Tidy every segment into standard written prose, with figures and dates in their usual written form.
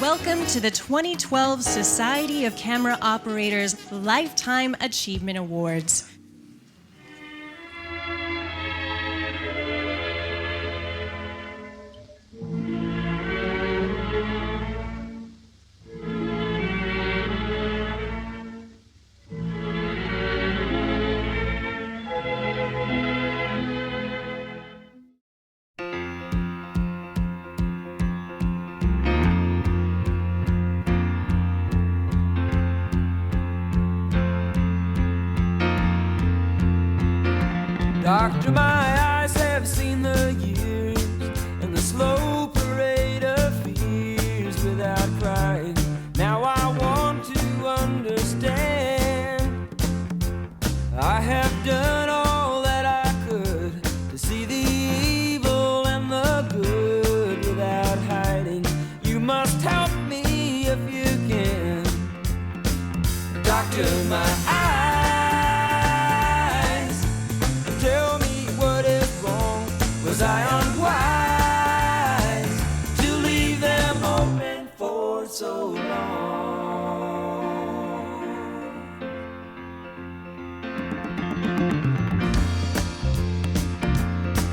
Welcome to the 2012 Society of Camera Operators Lifetime Achievement Awards. Doctor, my eyes have seen the years and the slow parade of fears without crying. Now I want to understand. I have done all that I could to see the evil and the good without hiding. You must help me if you can. Doctor, my eyes, tell me what is wrong. Was I unwise to leave them open for so long?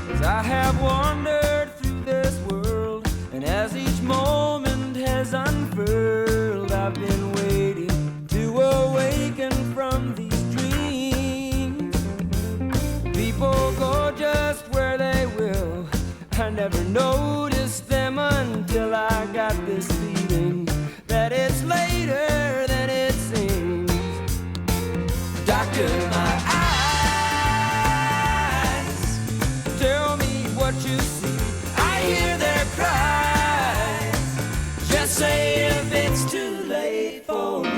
'Cause I have wandered through this world, and as each moment has unfurled, I've been waiting to awaken from these dreams. People go just where they will. I never noticed them until I got this feeling that it's later than it seems. Doctor, my eyes, tell me what you see. I hear their cries. Just say if it's too late for me.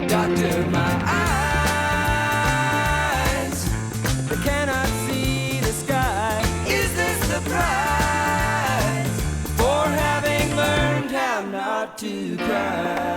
Doctor, my eyes, they cannot see the sky. Is this the prize for having learned how not to cry?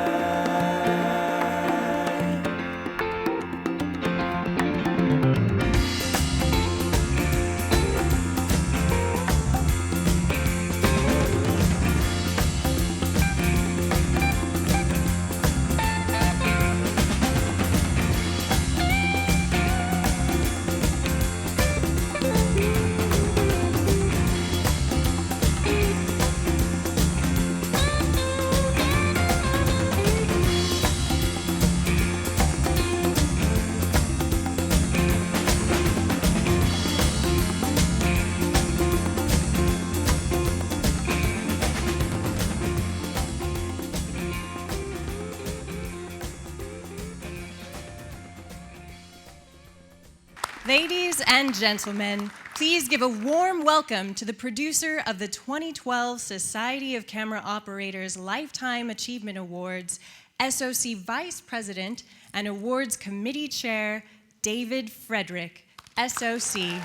Ladies and gentlemen, please give a warm welcome to the producer of the 2012 Society of Camera Operators Lifetime Achievement Awards, SOC Vice President and Awards Committee Chair, David Frederick, SOC.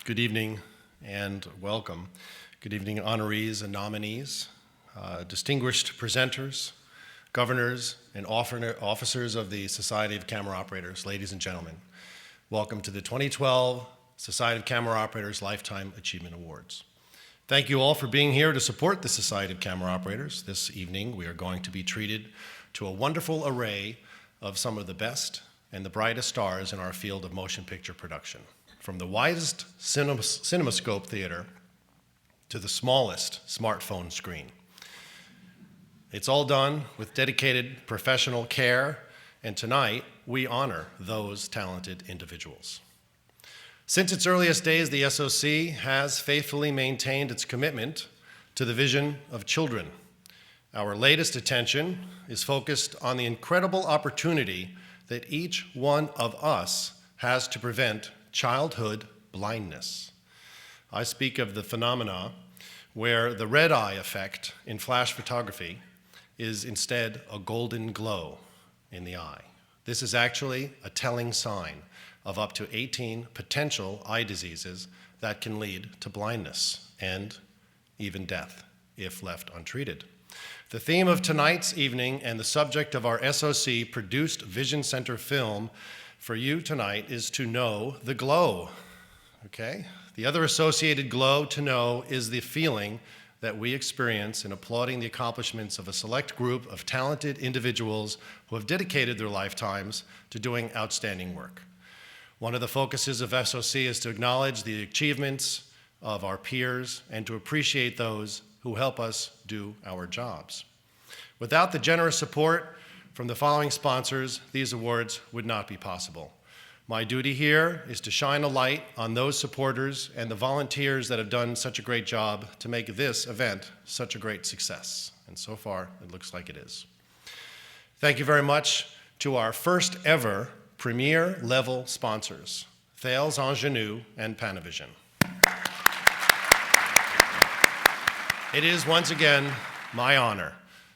Good evening and welcome. Good evening, honorees and nominees, distinguished presenters, governors, and officers of the Society of Camera Operators, ladies and gentlemen. Welcome to the 2012 Society of Camera Operators Lifetime Achievement Awards. Thank you all for being here to support the Society of Camera Operators. This evening, we are going to be treated to a wonderful array of some of the best and the brightest stars in our field of motion picture production, from the widest cinemascope theater to the smallest smartphone screen. It's all done with dedicated professional care, and tonight, we honor those talented individuals. Since its earliest days, the SOC has faithfully maintained its commitment to the vision of children. Our latest attention is focused on the incredible opportunity that each one of us has to prevent childhood blindness. I speak of the phenomena where the red eye effect in flash photography is instead a golden glow in the eye. This is actually a telling sign of up to 18 potential eye diseases that can lead to blindness and even death if left untreated. The theme of tonight's evening and the subject of our SOC produced Vision Center film for you tonight is to know the glow, okay? The other associated glow to know is the feeling that we experience in applauding the accomplishments of a select group of talented individuals who have dedicated their lifetimes to doing outstanding work. One of the focuses of SOC is to acknowledge the achievements of our peers and to appreciate those who help us do our jobs. Without the generous support from the following sponsors, these awards would not be possible. My duty here is to shine a light on those supporters and the volunteers that have done such a great job to make this event such a great success. And so far, it looks like it is. Thank you very much to our first ever premier level sponsors, Thales Ingenue and Panavision. It is once again my honor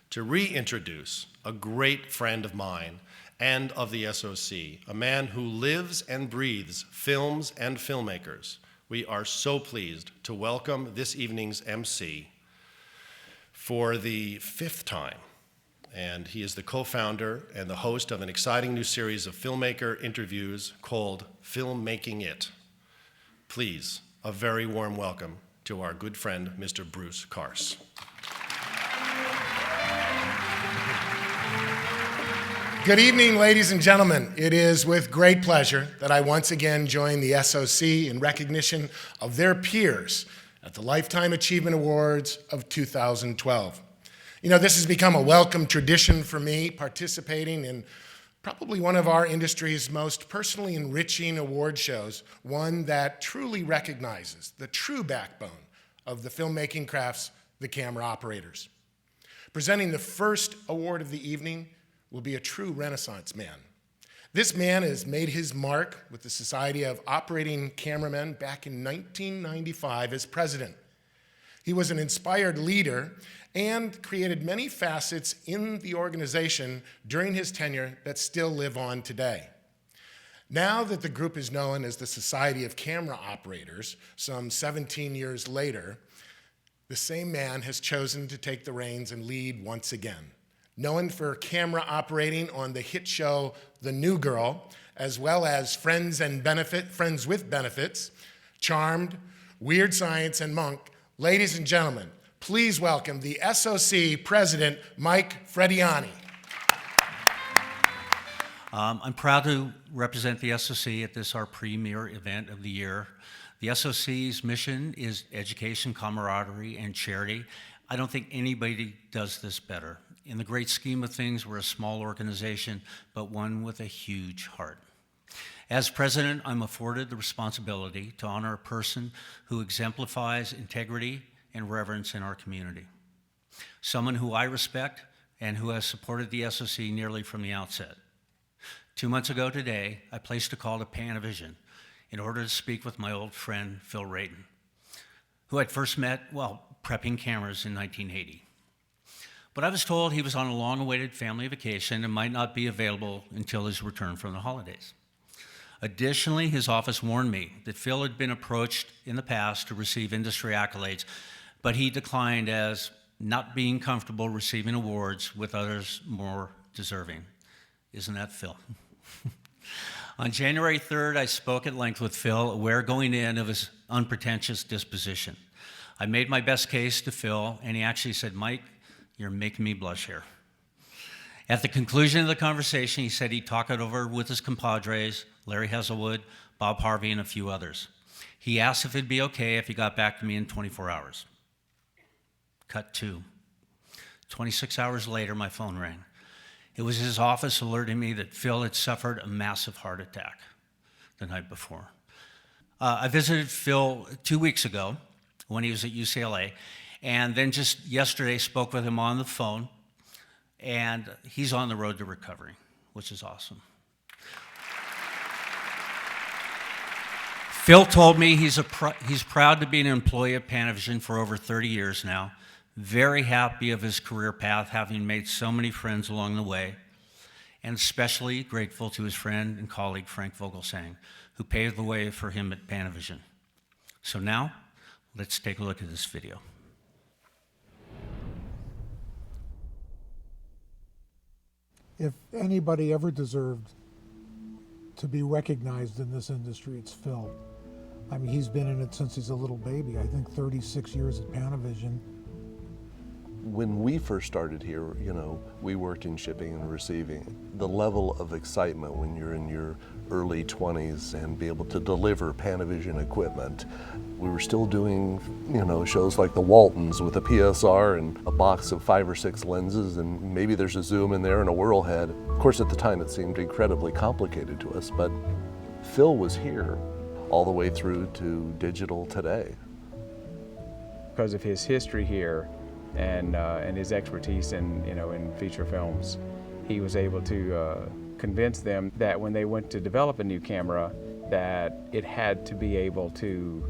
to reintroduce a great friend of mine and of the SOC, a man who lives and breathes films and filmmakers. We are so pleased to welcome this evening's MC for the 5th time. And he is the co-founder and the host of an exciting new series of filmmaker interviews called Filmmaking It. Please, a very warm welcome to our good friend, Mr. Bruce Karse. Good evening, ladies and gentlemen. It is with great pleasure that I once again join the SOC in recognition of their peers at the Lifetime Achievement Awards of 2012. You know, this has become a welcome tradition for me, participating in probably one of our industry's most personally enriching award shows, one that truly recognizes the true backbone of the filmmaking crafts, the camera operators. Presenting the first award of the evening will be a true Renaissance man. This man has made his mark with the Society of Operating Cameramen back in 1995 as president. He was an inspired leader and created many facets in the organization during his tenure that still live on today. Now that the group is known as the Society of Camera Operators, some 17 years later, the same man has chosen to take the reins and lead once again. Known for camera operating on the hit show The New Girl, as well as Friends with Benefits, Charmed, Weird Science, and Monk, ladies and gentlemen, please welcome the SOC President, Mike Frediani. I'm proud to represent the SOC at this, our premier event of the year. The SOC's mission is education, camaraderie, and charity. I don't think anybody does this better. In the great scheme of things, we're a small organization, but one with a huge heart. As president, I'm afforded the responsibility to honor a person who exemplifies integrity and reverence in our community. Someone who I respect and who has supported the SOC nearly from the outset. 2 months ago today, I placed a call to Panavision in order to speak with my old friend, Phil Rayton, who I'd first met while prepping cameras in 1980. But I was told he was on a long-awaited family vacation and might not be available until his return from the holidays. Additionally, his office warned me that Phil had been approached in the past to receive industry accolades, but he declined as not being comfortable receiving awards with others more deserving. Isn't that Phil? On January 3rd, I spoke at length with Phil, aware going in of his unpretentious disposition. I made my best case to Phil, and he actually said, "Mike, you're making me blush here." At the conclusion of the conversation, he said he'd talk it over with his compadres, Larry Heselwood, Bob Harvey, and a few others. He asked if it'd be okay if he got back to me in 24 hours. Cut 2. 26 hours later, my phone rang. It was his office alerting me that Phil had suffered a massive heart attack the night before. I visited Phil 2 weeks ago when he was at UCLA, and then just yesterday spoke with him on the phone, and he's on the road to recovery, which is awesome. Phil told me he's proud to be an employee of Panavision for over 30 years now. Very happy of his career path, having made so many friends along the way, and especially grateful to his friend and colleague Frank Vogelsang, who paved the way for him at Panavision. So now, let's take a look at this video. If anybody ever deserved to be recognized in this industry, it's Phil. I mean, he's been in it since he's a little baby. I think 36 years at Panavision. When we first started here, we worked in shipping and receiving. The level of excitement when you're in your early 20s and be able to deliver Panavision equipment. We were still doing, shows like the Waltons with a PSR and a box of 5 or 6 lenses, and maybe there's a zoom in there and a whirl head. Of course, at the time it seemed incredibly complicated to us, but Phil was here all the way through to digital today. Because of his history here, and his expertise in feature films, he was able to convince them that when they went to develop a new camera, that it had to be able to,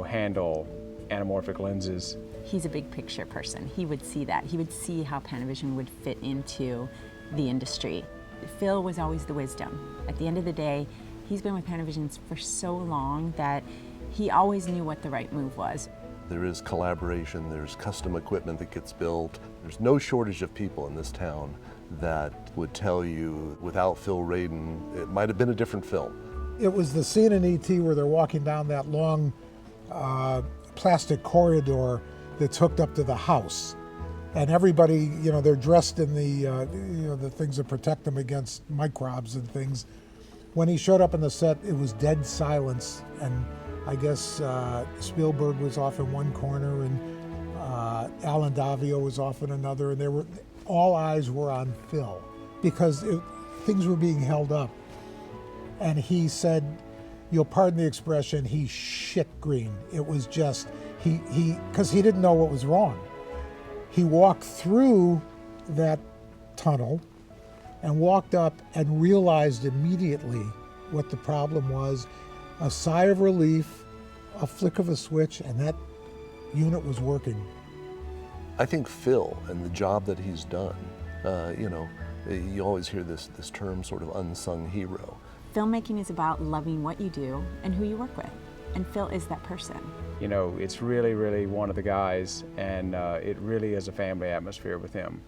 handle anamorphic lenses. He's a big picture person. He would see that. He would see how Panavision would fit into the industry. Phil was always the wisdom. At the end of the day, he's been with Panavision for so long that he always knew what the right move was. There is collaboration, there's custom equipment that gets built. There's no shortage of people in this town that would tell you without Phil Radin, it might have been a different film. It was the scene in E.T. where they're walking down that long plastic corridor that's hooked up to the house. And everybody, they're dressed in the things that protect them against microbes and things. When he showed up on the set, it was dead silence, and I guess Spielberg was off in one corner, and Alan Davio was off in another, and all eyes were on Phil because things were being held up. And he said, you'll pardon the expression, he's shit green. It was just, because he didn't know what was wrong. He walked through that tunnel and walked up and realized immediately what the problem was. A sigh of relief, a flick of a switch, and that unit was working. I think Phil and the job that he's done, you always hear this term sort of unsung hero. Filmmaking is about loving what you do and who you work with, and Phil is that person. It's really, really one of the guys, and it really is a family atmosphere with him.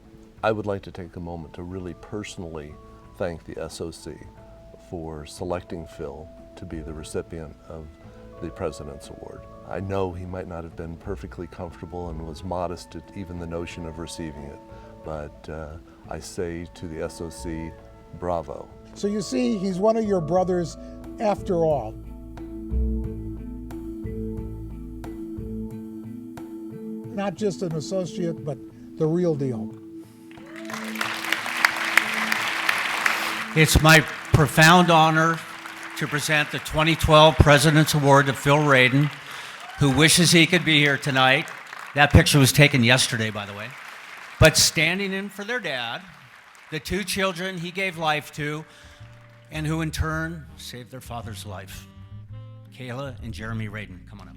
I would like to take a moment to really personally thank the SOC for selecting Phil to be the recipient of the President's Award. I know he might not have been perfectly comfortable and was modest at even the notion of receiving it, but I say to the SOC, bravo. So you see, he's one of your brothers after all. Not just an associate, but the real deal. It's my profound honor to present the 2012 President's Award to Phil Radin, who wishes he could be here tonight. That picture was taken yesterday, by the way. But standing in for their dad, the 2 children he gave life to, and who in turn saved their father's life. Kayla and Jeremy Radin, come on up.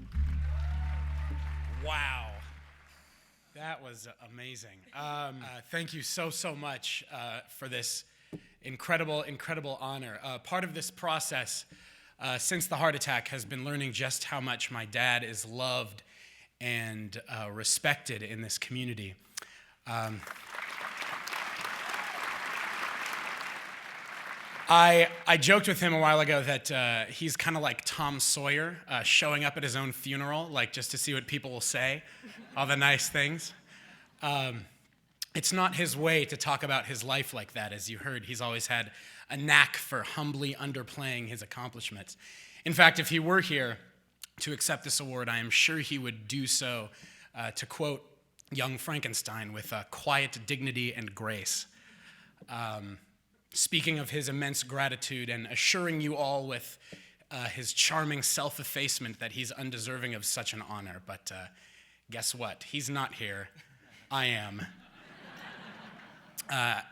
Wow. That was amazing. Thank you so much for this incredible honor. Part of this process since the heart attack has been learning just how much my dad is loved and respected in this community. I joked with him a while ago that he's kind of like Tom Sawyer, showing up at his own funeral, like just to see what people will say, all the nice things. It's not his way to talk about his life like that. As you heard, he's always had a knack for humbly underplaying his accomplishments. In fact, if he were here to accept this award, I am sure he would do so, to quote young Frankenstein, with quiet dignity and grace. Speaking of his immense gratitude and assuring you all with his charming self-effacement that he's undeserving of such an honor. But guess what? He's not here. I am.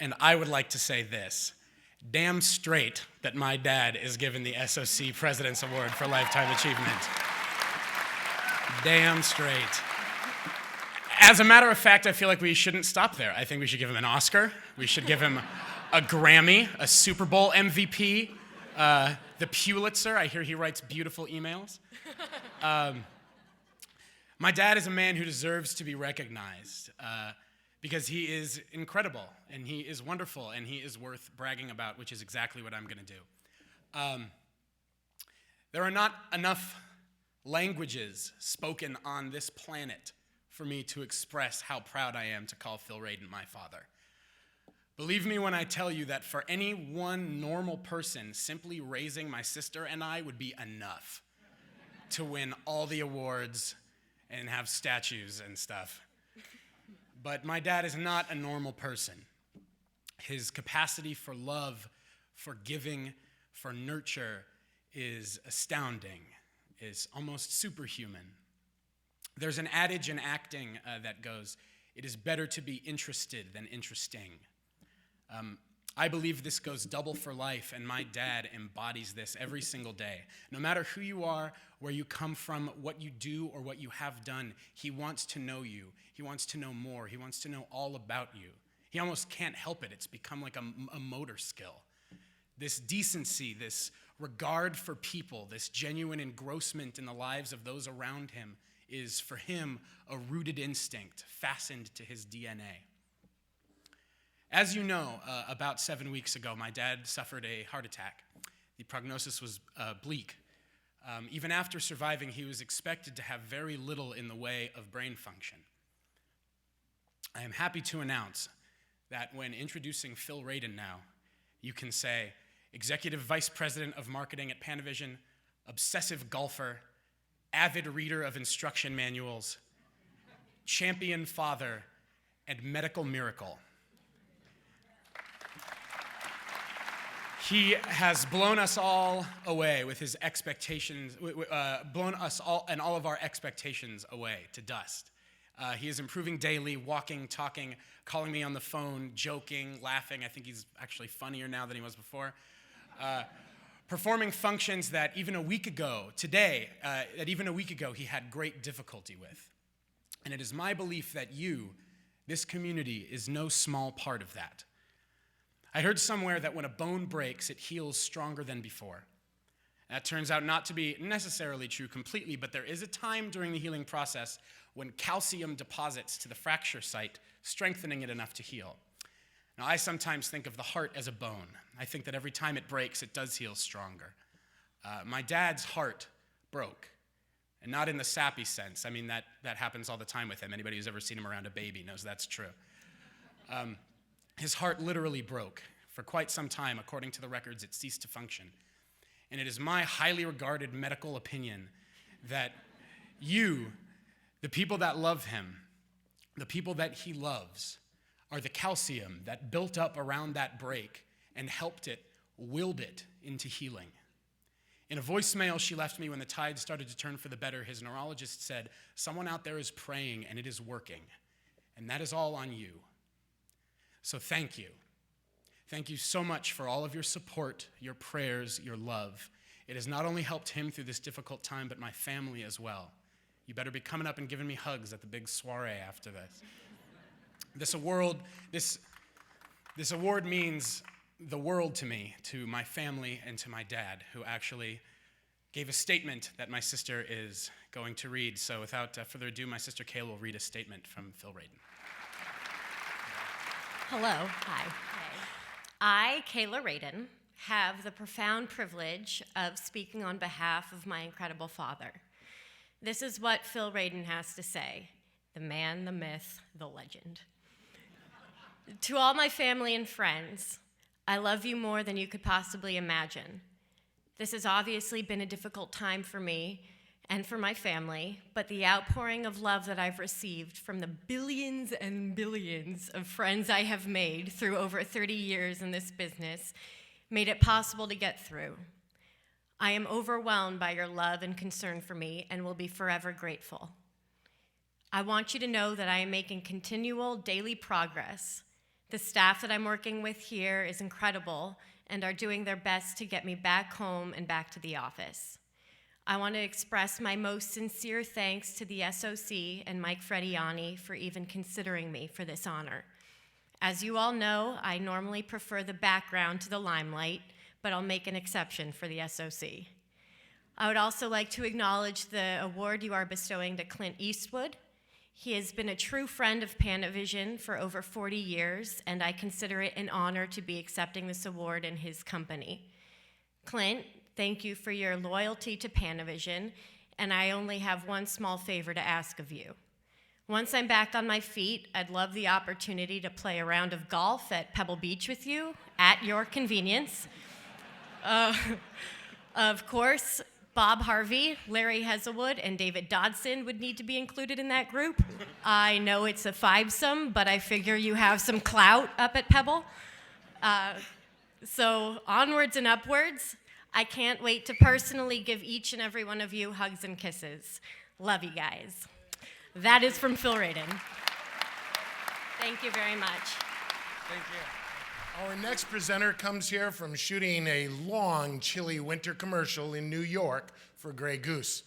And I would like to say this. damn straight that my dad is given the SOC President's Award for Lifetime Achievement. Damn straight. As a matter of fact, I feel like we shouldn't stop there. I think we should give him an Oscar. We should give him a Grammy, a Super Bowl MVP, the Pulitzer. I hear he writes beautiful emails. My dad is a man who deserves to be recognized because he is incredible, and he is wonderful, and he is worth bragging about, which is exactly what I'm going to do. There are not enough languages spoken on this planet for me to express how proud I am to call Phil Radin my father. Believe me when I tell you that for any one normal person, simply raising my sister and I would be enough to win all the awards and have statues and stuff. But my dad is not a normal person. His capacity for love, for giving, for nurture is astounding, is almost superhuman. There's an adage in acting that goes, "It is better to be interested than interesting." I believe this goes double for life, and my dad embodies this every single day. No matter who you are, where you come from, what you do, or what you have done, he wants to know you. He wants to know more. He wants to know all about you. He almost can't help it. It's become like a motor skill. This decency, this regard for people, this genuine engrossment in the lives of those around him is, for him, a rooted instinct fastened to his DNA. As you know, about 7 weeks ago, my dad suffered a heart attack. The prognosis was bleak. Even after surviving, he was expected to have very little in the way of brain function. I am happy to announce that when introducing Phil Radin now, you can say, Executive Vice President of Marketing at Panavision, obsessive golfer, avid reader of instruction manuals, champion father, and medical miracle. He has blown us all away with his expectations, blown us all and all of our expectations away to dust. He is improving daily, walking, talking, calling me on the phone, joking, laughing. I think he's actually funnier now than he was before. Performing functions that even a week ago, he had great difficulty with. And it is my belief that you, this community, is no small part of that. I heard somewhere that when a bone breaks, it heals stronger than before. That turns out not to be necessarily true completely, but there is a time during the healing process when calcium deposits to the fracture site, strengthening it enough to heal. Now, I sometimes think of the heart as a bone. I think that every time it breaks, it does heal stronger. My dad's heart broke, and not in the sappy sense. I mean, that happens all the time with him. Anybody who's ever seen him around a baby knows that's true. His heart literally broke. For quite some time, according to the records, it ceased to function. And it is my highly regarded medical opinion that you, the people that love him, the people that he loves, are the calcium that built up around that break and helped it, willed it into healing. In a voicemail she left me when the tide started to turn for the better, his neurologist said, "Someone out there is praying and it is working. And that is all on you." So thank you. Thank you so much for all of your support, your prayers, your love. It has not only helped him through this difficult time, but my family as well. You better be coming up and giving me hugs at the big soiree after this. This award means the world to me, to my family, and to my dad, who actually gave a statement that my sister is going to read. So without further ado, my sister Kayla will read a statement from Phil Radin. Hello. Hi. I, Kayla Radin, have the profound privilege of speaking on behalf of my incredible father. This is what Phil Radin has to say, the man, the myth, the legend. To all my family and friends, I love you more than you could possibly imagine. This has obviously been a difficult time for me and for my family, but the outpouring of love that I've received from the billions and billions of friends I have made through over 30 years in this business made it possible to get through. I am overwhelmed by your love and concern for me and will be forever grateful. I want you to know that I am making continual daily progress, The staff that I'm working with here is incredible and are doing their best to get me back home and back to the office. I want to express my most sincere thanks to the SOC and Mike Frediani for even considering me for this honor. As you all know, I normally prefer the background to the limelight, but I'll make an exception for the SOC. I would also like to acknowledge the award you are bestowing to Clint Eastwood. He has been a true friend of Panavision for over 40 years, and I consider it an honor to be accepting this award in his company. Clint, thank you for your loyalty to Panavision, and I only have one small favor to ask of you. Once I'm back on my feet, I'd love the opportunity to play a round of golf at Pebble Beach with you, at your convenience. Of course, Bob Harvey, Larry Hazelwood, and David Dodson would need to be included in that group. I know it's a fivesome, but I figure you have some clout up at Pebble. So onwards and upwards. I can't wait to personally give each and every one of you hugs and kisses. Love you guys. That is from Phil Radin. Thank you very much. Thank you. Our next presenter comes here from shooting a long, chilly winter commercial in New York for Grey Goose.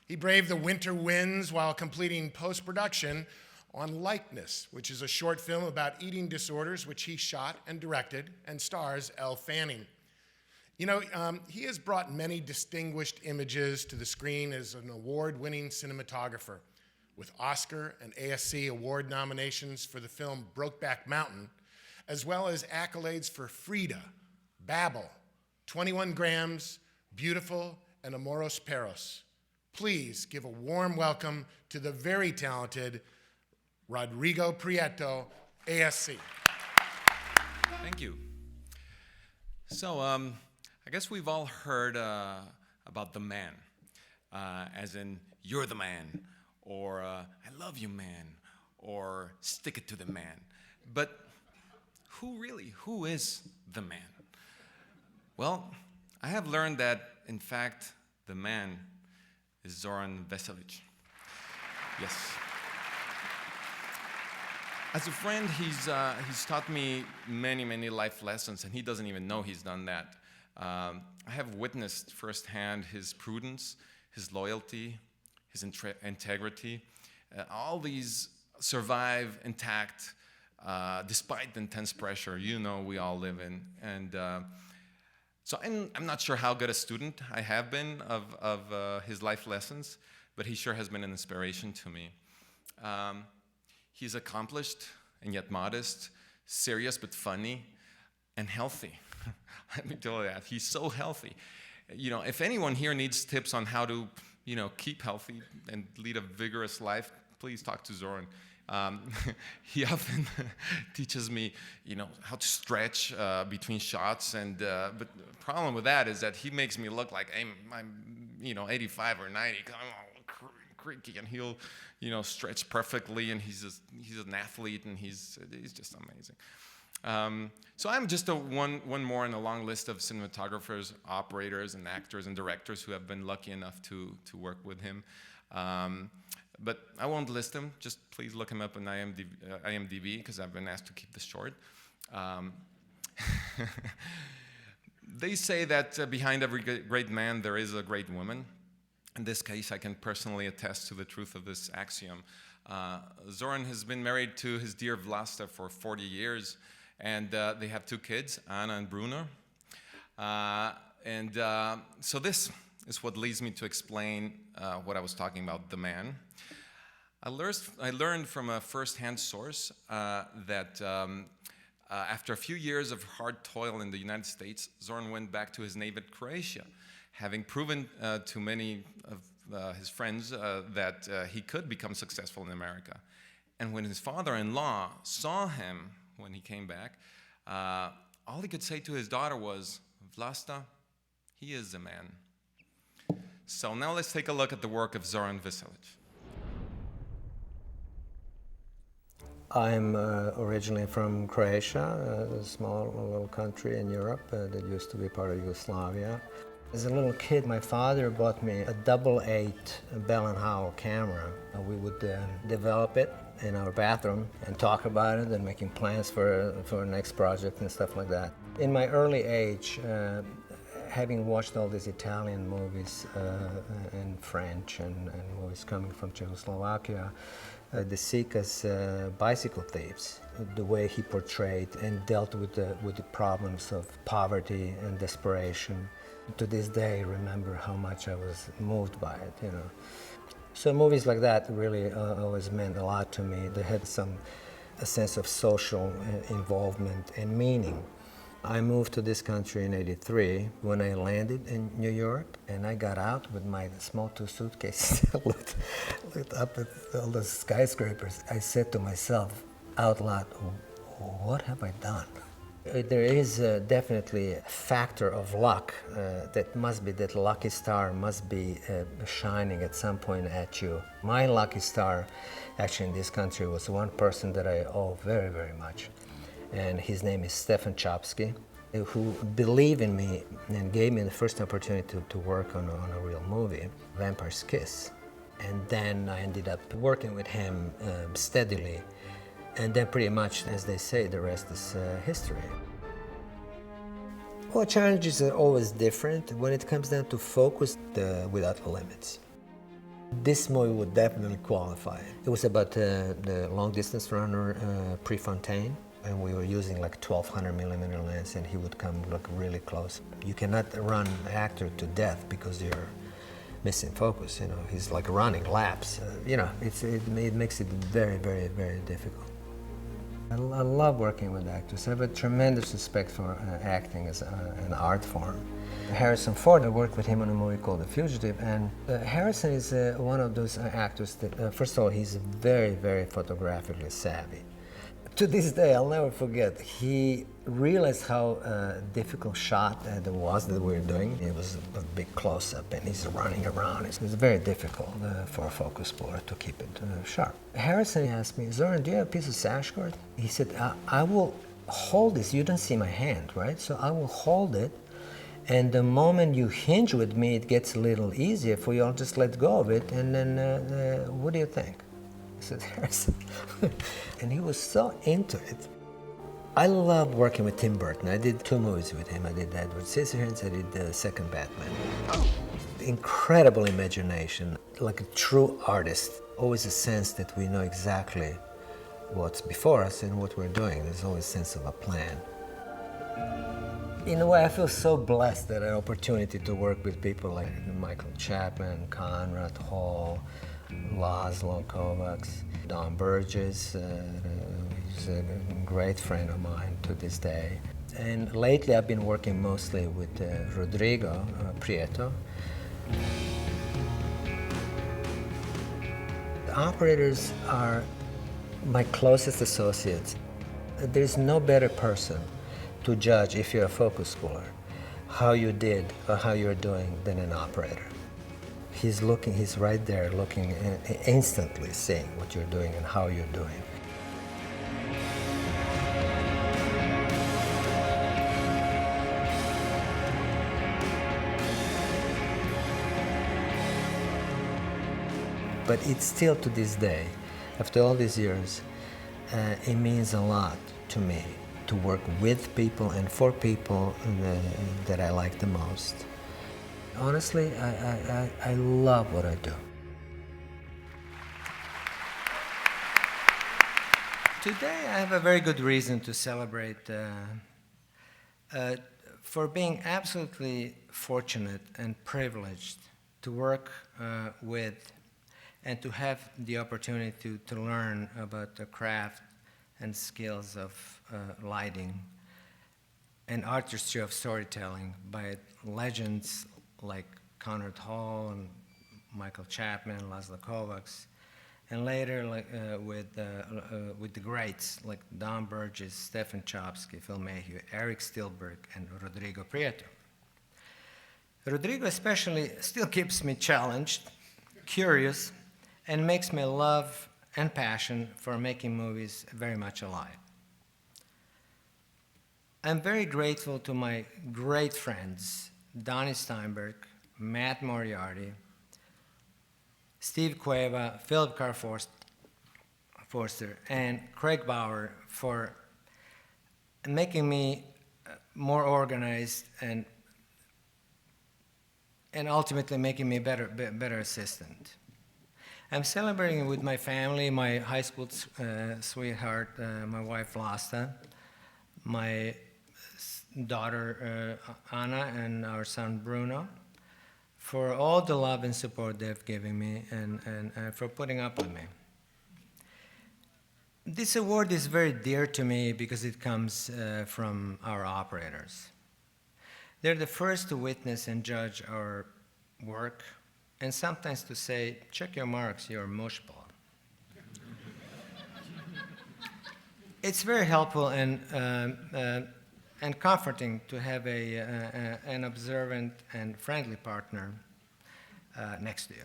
He braved the winter winds while completing post-production on Likeness, which is a short film about eating disorders, which he shot and directed and stars Elle Fanning. You know, he has brought many distinguished images to the screen as an award-winning cinematographer, with Oscar and ASC award nominations for the film Brokeback Mountain, as well as accolades for Frida, Babel, 21 Grams, Beautiful, and Amoros Perros. Please give a warm welcome to the very talented Rodrigo Prieto, ASC. Thank you. So, I guess we've all heard about the man, as in, you're the man, or I love you, man, or stick it to the man. But who is the man? Well, I have learned that, in fact, the man is Zoran Veselic. Yes. As a friend, he's taught me many life lessons, and he doesn't even know he's done that. I have witnessed firsthand his prudence, his loyalty, his integrity. All these survive intact despite the intense pressure we all live in. And so I'm not sure how good a student I have been of his life lessons, but he sure has been an inspiration to me. He's accomplished and yet modest, serious but funny, and healthy. Let me tell you that. He's so healthy. If anyone here needs tips on how to, keep healthy and lead a vigorous life, please talk to Zoran. He often teaches me, how to stretch between shots, and but the problem with that is that he makes me look like I'm 85 or 90, all creaky, and he'll, stretch perfectly, and he's an athlete, and he's just amazing. So I'm just one more in a long list of cinematographers, operators, and actors and directors who have been lucky enough to work with him. But I won't list them. Just please look him up on IMDb, because I've been asked to keep this short. They say that behind every great man there is a great woman. In this case, I can personally attest to the truth of this axiom. Zoran has been married to his dear Vlasta for 40 years, and they have 2 kids, Anna and Bruno. So this is what leads me to explain what I was talking about, the man. I learned from a first-hand source that after a few years of hard toil in the United States, Zoran went back to his native Croatia, having proven to many of his friends that he could become successful in America. And when his father-in-law saw him when he came back, all he could say to his daughter was, "Vlasta, he is a man." So now let's take a look at the work of Zoran Veselic. I'm originally from Croatia, a small little country in Europe that used to be part of Yugoslavia. As a little kid, my father bought me a 8x8 Bell & Howell camera. We would develop it in our bathroom and talk about it and making plans for the next project and stuff like that. In my early age, having watched all these Italian movies and French and movies coming from Czechoslovakia, De Sica's bicycle thieves, the way he portrayed and dealt with the problems of poverty and desperation. To this day, I remember how much I was moved by it, you know. So movies like that really always meant a lot to me. They had a sense of social involvement and meaning. I moved to this country in '83 when I landed in New York, and I got out with my small 2 suitcases, looked up at all the skyscrapers. I said to myself out loud, what have I done? There is definitely a factor of luck that lucky star must be shining at some point at you. My lucky star actually in this country was one person that I owe very, very much. And his name is Stefan Chopsky, who believed in me and gave me the first opportunity to work on a real movie, Vampire's Kiss. And then I ended up working with him steadily. And then pretty much, as they say, the rest is history. Well, challenges are always different. When it comes down to focus, Without Limits. This movie would definitely qualify. It was about the long-distance runner, Prefontaine, and we were using like 1200mm lens, and he would come look really close. You cannot run an actor to death because you're missing focus, you know. He's like running laps. You know, it makes it very, very, very difficult. I love working with actors. I have a tremendous respect for acting as an art form. Harrison Ford, I worked with him on a movie called The Fugitive, and Harrison is one of those actors that, first of all, he's very, very photographically savvy. To this day, I'll never forget, he realized how difficult shot there was that we were doing. It was a big close-up, and he's running around. It was very difficult for a focus puller to keep it sharp. Harrison asked me, Zoran, do you have a piece of sash cord? He said, I will hold this. You don't see my hand, right? So I will hold it, and the moment you hinge with me, it gets a little easier for you. I'll just let go of it, and then what do you think? I said, Harrison. And he was so into it. I love working with Tim Burton. I did 2 movies with him. I did Edward Scissorhands, I did the second Batman. Incredible imagination, like a true artist. Always a sense that we know exactly what's before us and what we're doing. There's always a sense of a plan. In a way, I feel so blessed that I had an opportunity to work with people like Michael Chapman, Conrad Hall, Laszlo Kovacs, Don Burgess, who's a great friend of mine to this day. And lately I've been working mostly with Rodrigo Prieto. The operators are my closest associates. There's no better person to judge if you're a focus puller, how you did or how you're doing than an operator. He's right there looking and instantly seeing what you're doing and how you're doing. But it's still to this day, after all these years, it means a lot to me to work with people and for people that I like the most. Honestly, I love what I do. Today I have a very good reason to celebrate for being absolutely fortunate and privileged to work with and to have the opportunity to learn about the craft and skills of lighting and artistry of storytelling by legends like Conrad Hall and Michael Chapman, Laszlo Kovacs, and later with the greats like Don Burgess, Stefan Chopsky, Phil Mayhew, Eric Stilberg, and Rodrigo Prieto. Rodrigo especially still keeps me challenged, curious, and makes my love and passion for making movies very much alive. I'm very grateful to my great friends Donnie Steinberg, Matt Moriarty, Steve Cueva, Philip Carr Forster, and Craig Bauer for making me more organized and ultimately making me better assistant. I'm celebrating with my family, my high school sweetheart, my wife Vlasta, my daughter Anna, and our son Bruno, for all the love and support they've given me and for putting up with me. This award is very dear to me because it comes from our operators. They're the first to witness and judge our work, and sometimes to say, check your marks, you're mushball. It's very helpful and comforting to have an observant and friendly partner next to you.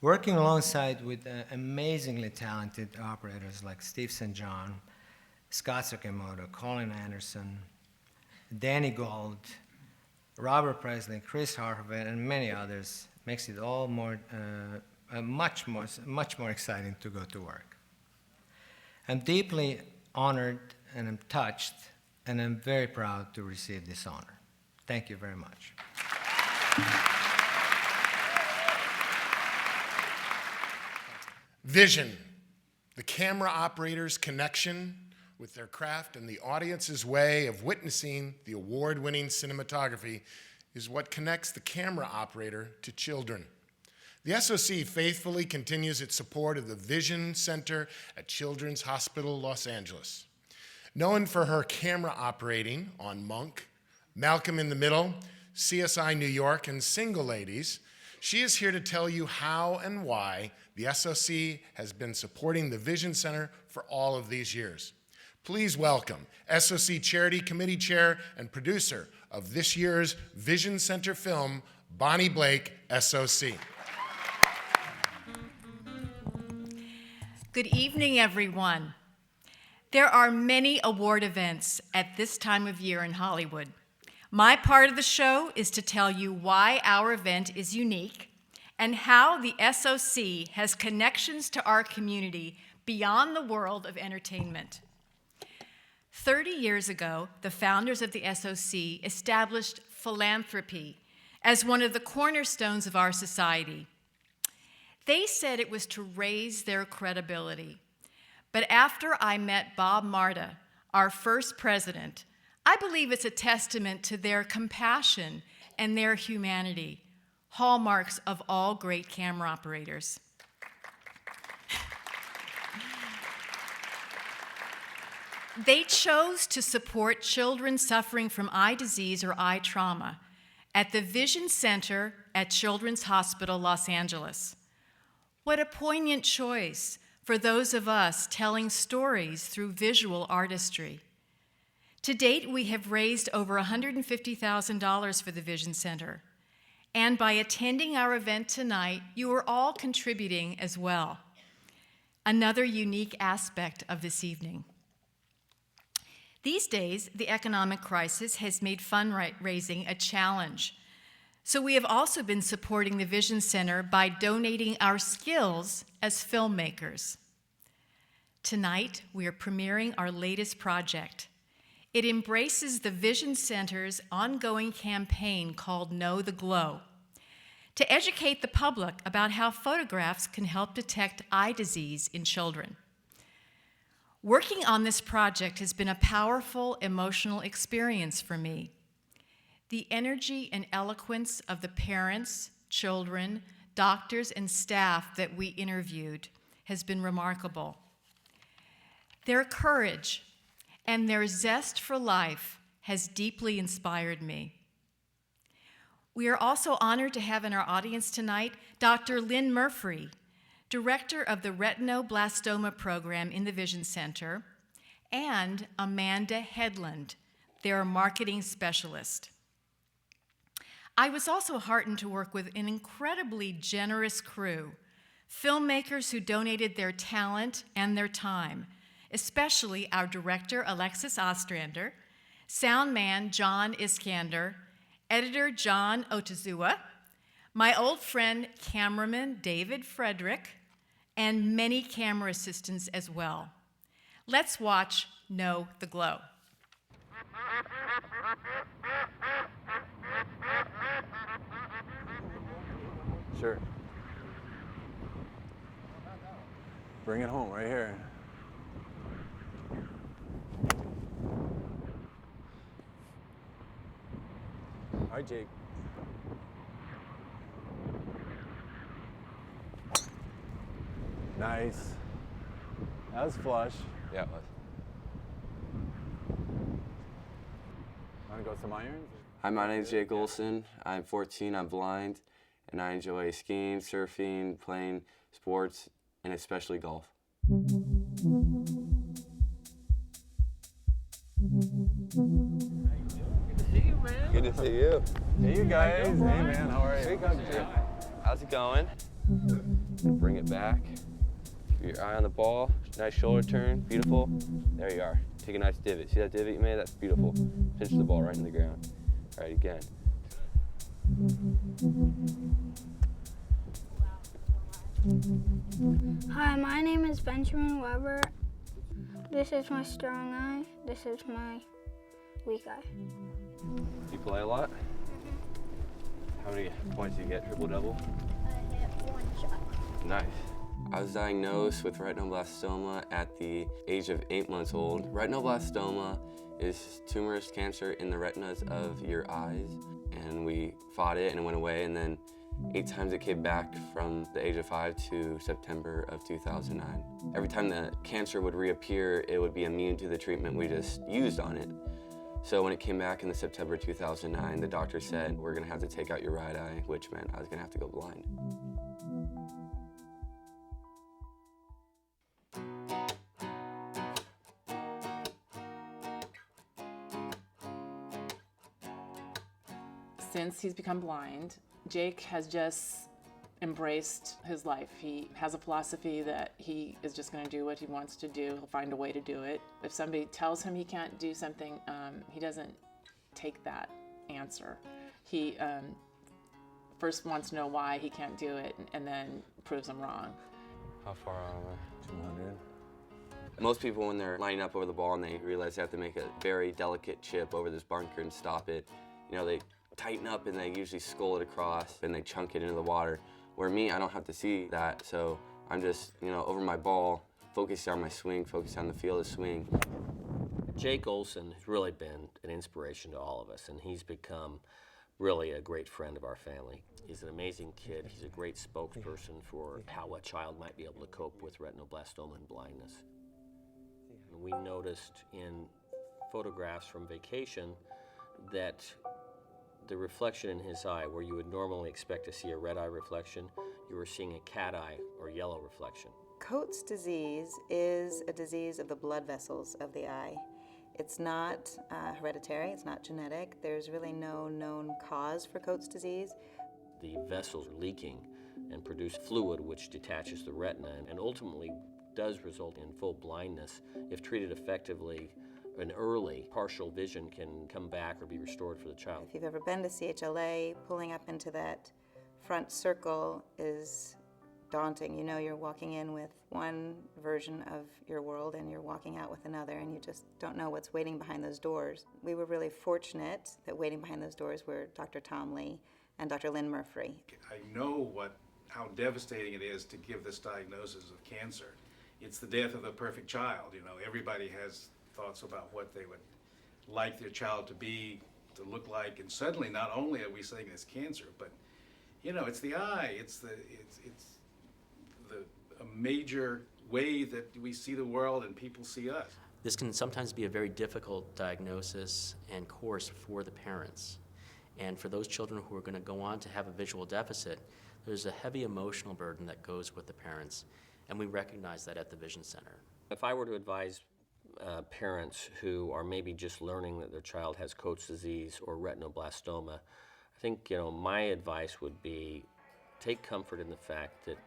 Working alongside with amazingly talented operators like Steve St. John, Scott Tsukemoto, Colin Anderson, Danny Gold, Robert Presley, Chris Harvey, and many others makes it all much more exciting to go to work. I'm deeply honored and I'm touched, and I'm very proud to receive this honor. Thank you very much. Vision, the camera operator's connection with their craft and the audience's way of witnessing the award-winning cinematography is what connects the camera operator to children. The SOC faithfully continues its support of the Vision Center at Children's Hospital Los Angeles. Known for her camera operating on Monk, Malcolm in the Middle, CSI New York, and Single Ladies, she is here to tell you how and why the SOC has been supporting the Vision Center for all of these years. Please welcome SOC Charity Committee Chair and producer of this year's Vision Center film, Bonnie Blake, SOC. Good evening, everyone. There are many award events at this time of year in Hollywood. My part of the show is to tell you why our event is unique and how the SOC has connections to our community beyond the world of entertainment. 30 years ago, the founders of the SOC established philanthropy as one of the cornerstones of our society. They said it was to raise their credibility. But after I met Bob Marta, our first president, I believe it's a testament to their compassion and their humanity, hallmarks of all great camera operators. They chose to support children suffering from eye disease or eye trauma at the Vision Center at Children's Hospital Los Angeles. What a poignant choice for those of us telling stories through visual artistry. To date, we have raised over $150,000 for the Vision Center. And by attending our event tonight, you are all contributing as well. Another unique aspect of this evening. These days, the economic crisis has made fundraising a challenge. So we have also been supporting the Vision Center by donating our skills as filmmakers. Tonight, we are premiering our latest project. It embraces the Vision Center's ongoing campaign called Know the Glow, to educate the public about how photographs can help detect eye disease in children. Working on this project has been a powerful emotional experience for me. The energy and eloquence of the parents, children, doctors, and staff that we interviewed has been remarkable. Their courage and their zest for life has deeply inspired me. We are also honored to have in our audience tonight Dr. Lynn Murphy, Director of the Retinoblastoma Program in the Vision Center, and Amanda Headland, their marketing specialist. I was also heartened to work with an incredibly generous crew, filmmakers who donated their talent and their time, especially our director, Alexis Ostrander, sound man, John Iskander, editor John Otazua, my old friend cameraman David Frederick, and many camera assistants as well. Let's watch Know the Glow. Sure. Bring it home right here. All right, Jake. Nice. That was flush. Yeah, it was. Want to go some irons? Hi, my name's Jake Olson. I'm 14, I'm blind, and I enjoy skiing, surfing, playing sports, and especially golf. Good to see you. Hey, you guys. Hey, man, how are you? Hey, how's it going? Bring it back. Keep your eye on the ball. Nice shoulder turn. Beautiful. There you are. Take a nice divot. See that divot you made? That's beautiful. Pinch the ball right in the ground. All right, again. Hi, my name is Benjamin Weber. This is my strong eye. This is my weak eye. You play a lot? How many points do you get? Triple-double? I hit one shot. Nice. I was diagnosed with retinoblastoma at the age of 8 months old. Retinoblastoma is tumorous cancer in the retinas of your eyes, and we fought it and it went away, and then 8 times it came back from the age of 5 to September of 2009. Every time the cancer would reappear, it would be immune to the treatment we just used on it. So when it came back in the September 2009, the doctor said, we're gonna have to take out your right eye, which meant I was gonna have to go blind. Since he's become blind, Jake has just embraced his life. He has a philosophy that he is just going to do what he wants to do. He'll find a way to do it. If somebody tells him he can't do something, he doesn't take that answer. He first wants to know why he can't do it and then proves them wrong. How far are we? 200. Most people, when they're lining up over the ball and they realize they have to make a very delicate chip over this bunker and stop it, you know, they tighten up and they usually scull it across and they chunk it into the water. Where me, I don't have to see that, so I'm just, you know, over my ball, focusing on my swing, focusing on the field of swing. Jake Olson has really been an inspiration to all of us, and he's become really a great friend of our family. He's an amazing kid. He's a great spokesperson for how a child might be able to cope with retinoblastoma and blindness. And we noticed in photographs from vacation that the reflection in his eye, where you would normally expect to see a red eye reflection, you were seeing a cat eye or yellow reflection. Coates disease is a disease of the blood vessels of the eye. It's not hereditary, it's not genetic. There's really no known cause for Coates disease. The vessels are leaking and produce fluid which detaches the retina and ultimately does result in full blindness. If treated effectively, an early partial vision can come back or be restored for the child. If you've ever been to CHLA, pulling up into that front circle is daunting. You know you're walking in with one version of your world and you're walking out with another, and you just don't know what's waiting behind those doors. We were really fortunate that waiting behind those doors were Dr. Tom Lee and Dr. Lynn Murphy. I know how devastating it is to give this diagnosis of cancer. It's the death of the perfect child. You know, everybody has thoughts about what they would like their child to be, to look like, and suddenly not only are we saying it's cancer, but you know, it's the eye, it's a major way that we see the world and people see us. This can sometimes be a very difficult diagnosis and course for the parents. And for those children who are going to go on to have a visual deficit, there's a heavy emotional burden that goes with the parents, and we recognize that at the Vision Center. If I were to advise parents who are maybe just learning that their child has Coates disease or retinoblastoma, I think, you know, my advice would be Take comfort in the fact that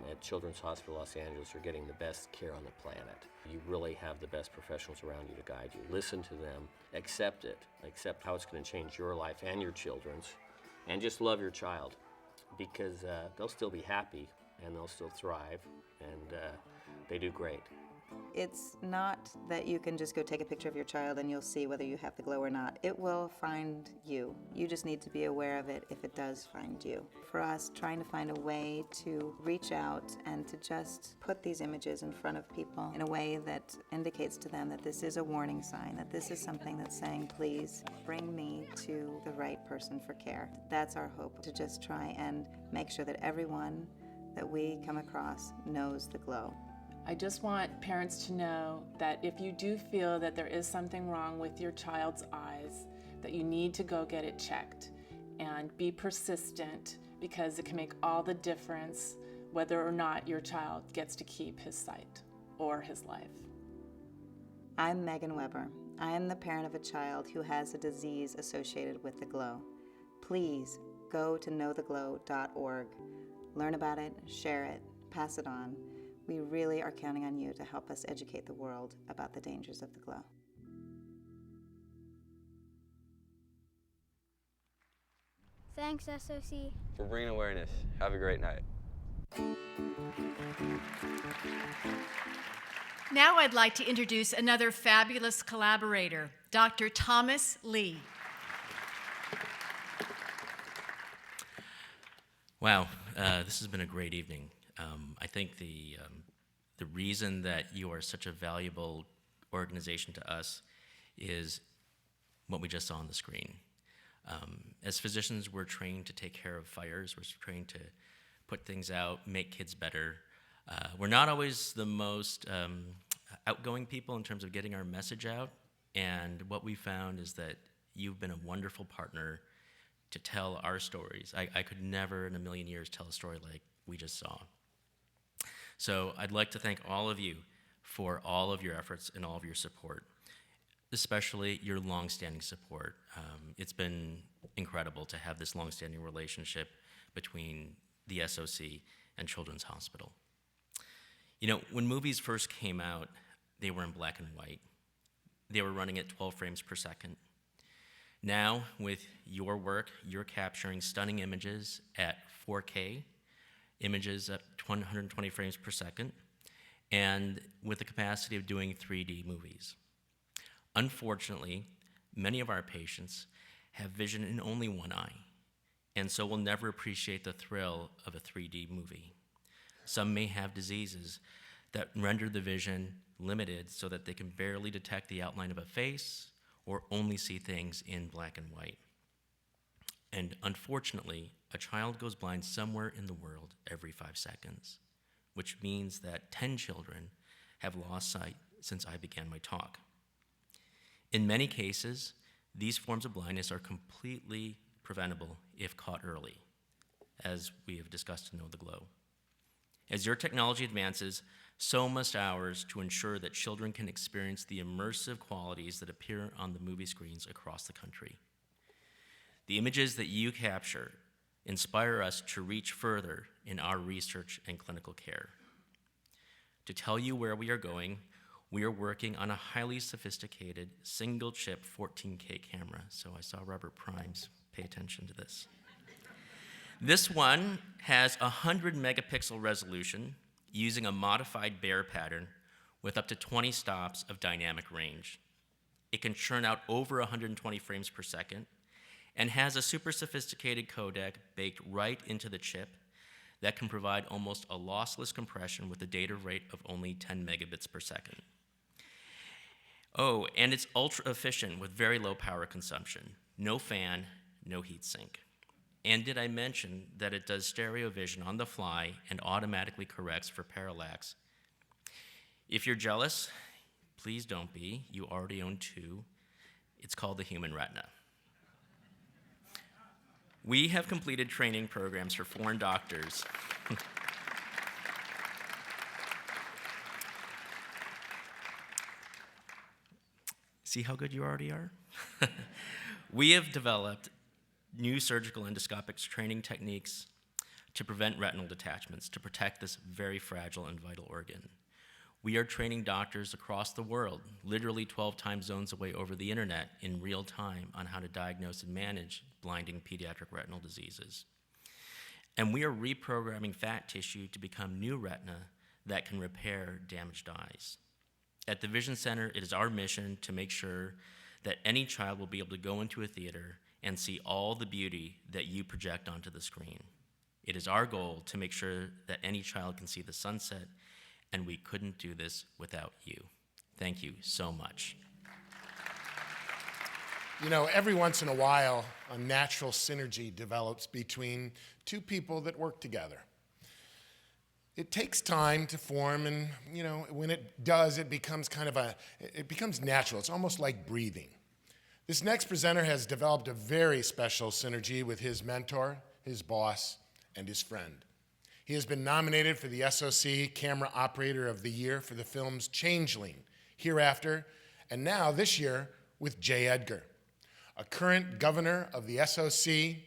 at Children's Hospital Los Angeles, you're getting the best care on the planet. You really have the best professionals around you to guide you. Listen to them, accept it, accept how it's going to change your life and your children's, and just love your child, because they'll still be happy and they'll still thrive, and they do great. It's not that you can just go take a picture of your child and you'll see whether you have the glow or not. It will find you. You just need to be aware of it if it does find you. For us, trying to find a way to reach out and to just put these images in front of people in a way that indicates to them that this is a warning sign, that this is something that's saying, please bring me to the right person for care. That's our hope, to just try and make sure that everyone that we come across knows the glow. I just want parents to know that if you do feel that there is something wrong with your child's eyes, that you need to go get it checked and be persistent, because it can make all the difference whether or not your child gets to keep his sight or his life. I'm Megan Weber. I am the parent of a child who has a disease associated with the glow. Please go to knowtheglow.org. Learn about it, share it, pass it on. We really are counting on you to help us educate the world about the dangers of the glow. Thanks, SOC. For bringing awareness. Have a great night. Now I'd like to introduce another fabulous collaborator, Dr. Thomas Lee. Wow, this has been a great evening. I think the reason that you are such a valuable organization to us is what we just saw on the screen. As physicians, we're trained to take care of fires. We're trained to put things out, make kids better. We're not always the most outgoing people in terms of getting our message out, and what we found is that you've been a wonderful partner to tell our stories. I could never in a million years tell a story like we just saw. So I'd like to thank all of you for all of your efforts and all of your support, especially your longstanding support. It's been incredible to have this longstanding relationship between the SOC and Children's Hospital. You know, when movies first came out, they were in black and white. They were running at 12 frames per second. Now, with your work, you're capturing stunning images at 4K, images at 120 frames per second, and with the capacity of doing 3D movies. Unfortunately, many of our patients have vision in only one eye, and so will never appreciate the thrill of a 3D movie. Some may have diseases that render the vision limited so that they can barely detect the outline of a face or only see things in black and white. And unfortunately, a child goes blind somewhere in the world every 5 seconds, which means that 10 children have lost sight since I began my talk. In many cases, these forms of blindness are completely preventable if caught early, as we have discussed in Know the Glow. As your technology advances, so must ours to ensure that children can experience the immersive qualities that appear on the movie screens across the country. The images that you capture inspire us to reach further in our research and clinical care. To tell you where we are going, we are working on a highly sophisticated single-chip 14K camera. So I saw Robert Primes pay attention to this. This one has 100 megapixel resolution using a modified Bayer pattern with up to 20 stops of dynamic range. It can churn out over 120 frames per second and has a super sophisticated codec baked right into the chip that can provide almost a lossless compression with a data rate of only 10 megabits per second. Oh, and it's ultra efficient with very low power consumption. No fan, no heat sink. And did I mention that it does stereo vision on the fly and automatically corrects for parallax? If you're jealous, please don't be. You already own two. It's called the human retina. We have completed training programs for foreign doctors. See how good you already are? We have developed new surgical endoscopic training techniques to prevent retinal detachments, to protect this very fragile and vital organ. We are training doctors across the world, literally 12 time zones away over the internet in real time, on how to diagnose and manage blinding pediatric retinal diseases. And we are reprogramming fat tissue to become new retina that can repair damaged eyes. At the Vision Center, it is our mission to make sure that any child will be able to go into a theater and see all the beauty that you project onto the screen. It is our goal to make sure that any child can see the sunset, and we couldn't do this without you. Thank you so much. You know, every once in a while, a natural synergy develops between two people that work together. It takes time to form, and you know, when it does, it becomes it becomes natural. It's almost like breathing. This next presenter has developed a very special synergy with his mentor, his boss, and his friend. He has been nominated for the SOC Camera Operator of the Year for the films Changeling, Hereafter, and now this year with J.Edgar, a current governor of the SOC,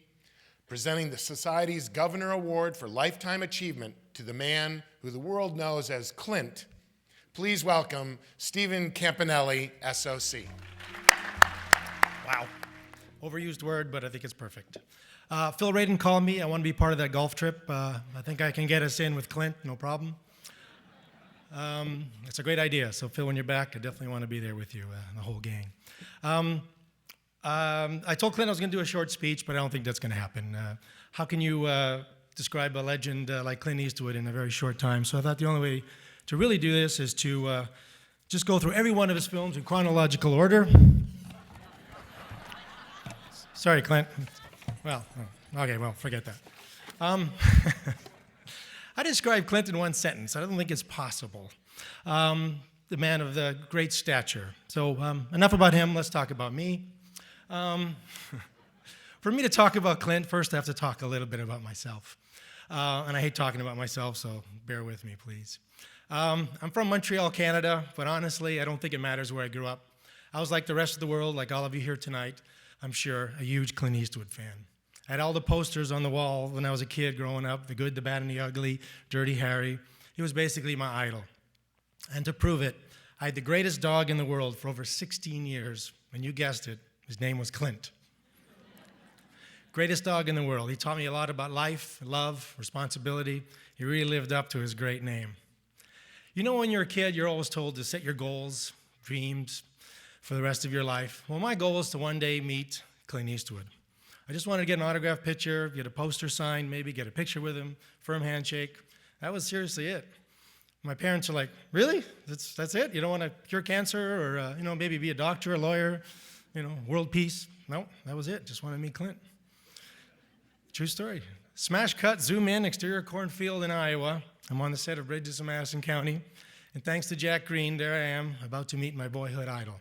presenting the Society's Governor Award for Lifetime Achievement to the man who the world knows as Clint. Please welcome Stephen Campanelli, SOC. Wow. Overused word, but I think it's perfect. Phil Radin called me. I want to be part of that golf trip. I think I can get us in with Clint, no problem. It's a great idea. So Phil, when you're back, I definitely want to be there with you, the whole gang. I told Clint I was going to do a short speech, but I don't think that's going to happen. How can you describe a legend like Clint Eastwood in a very short time? So I thought the only way to really do this is to just go through every one of his films in chronological order. Sorry, Clint. Well, okay, well, forget that. I describe Clint in one sentence. I don't think it's possible. The man of the great stature. So enough about him. Let's talk about me. For me to talk about Clint, first I have to talk a little bit about myself. And I hate talking about myself, so bear with me, please. I'm from Montreal, Canada, but honestly, I don't think it matters where I grew up. I was like the rest of the world, like all of you here tonight, I'm sure, a huge Clint Eastwood fan. I had all the posters on the wall when I was a kid growing up, The Good, the Bad, and the Ugly, Dirty Harry. He was basically my idol. And to prove it, I had the greatest dog in the world for over 16 years, and you guessed it, his name was Clint. Greatest dog in the world. He taught me a lot about life, love, responsibility. He really lived up to his great name. You know, when you're a kid, you're always told to set your goals, dreams for the rest of your life. Well, my goal was to one day meet Clint Eastwood. I just wanted to get an autographed picture, get a poster signed, maybe get a picture with him, firm handshake. That was seriously it. My parents are like, really? That's it? You don't want to cure cancer or, maybe be a doctor, a lawyer, world peace? No, that was it. Just wanted to meet Clint. True story. Smash cut, zoom in, exterior cornfield in Iowa. I'm on the set of Bridges in Madison County. And thanks to Jack Green, there I am, about to meet my boyhood idol.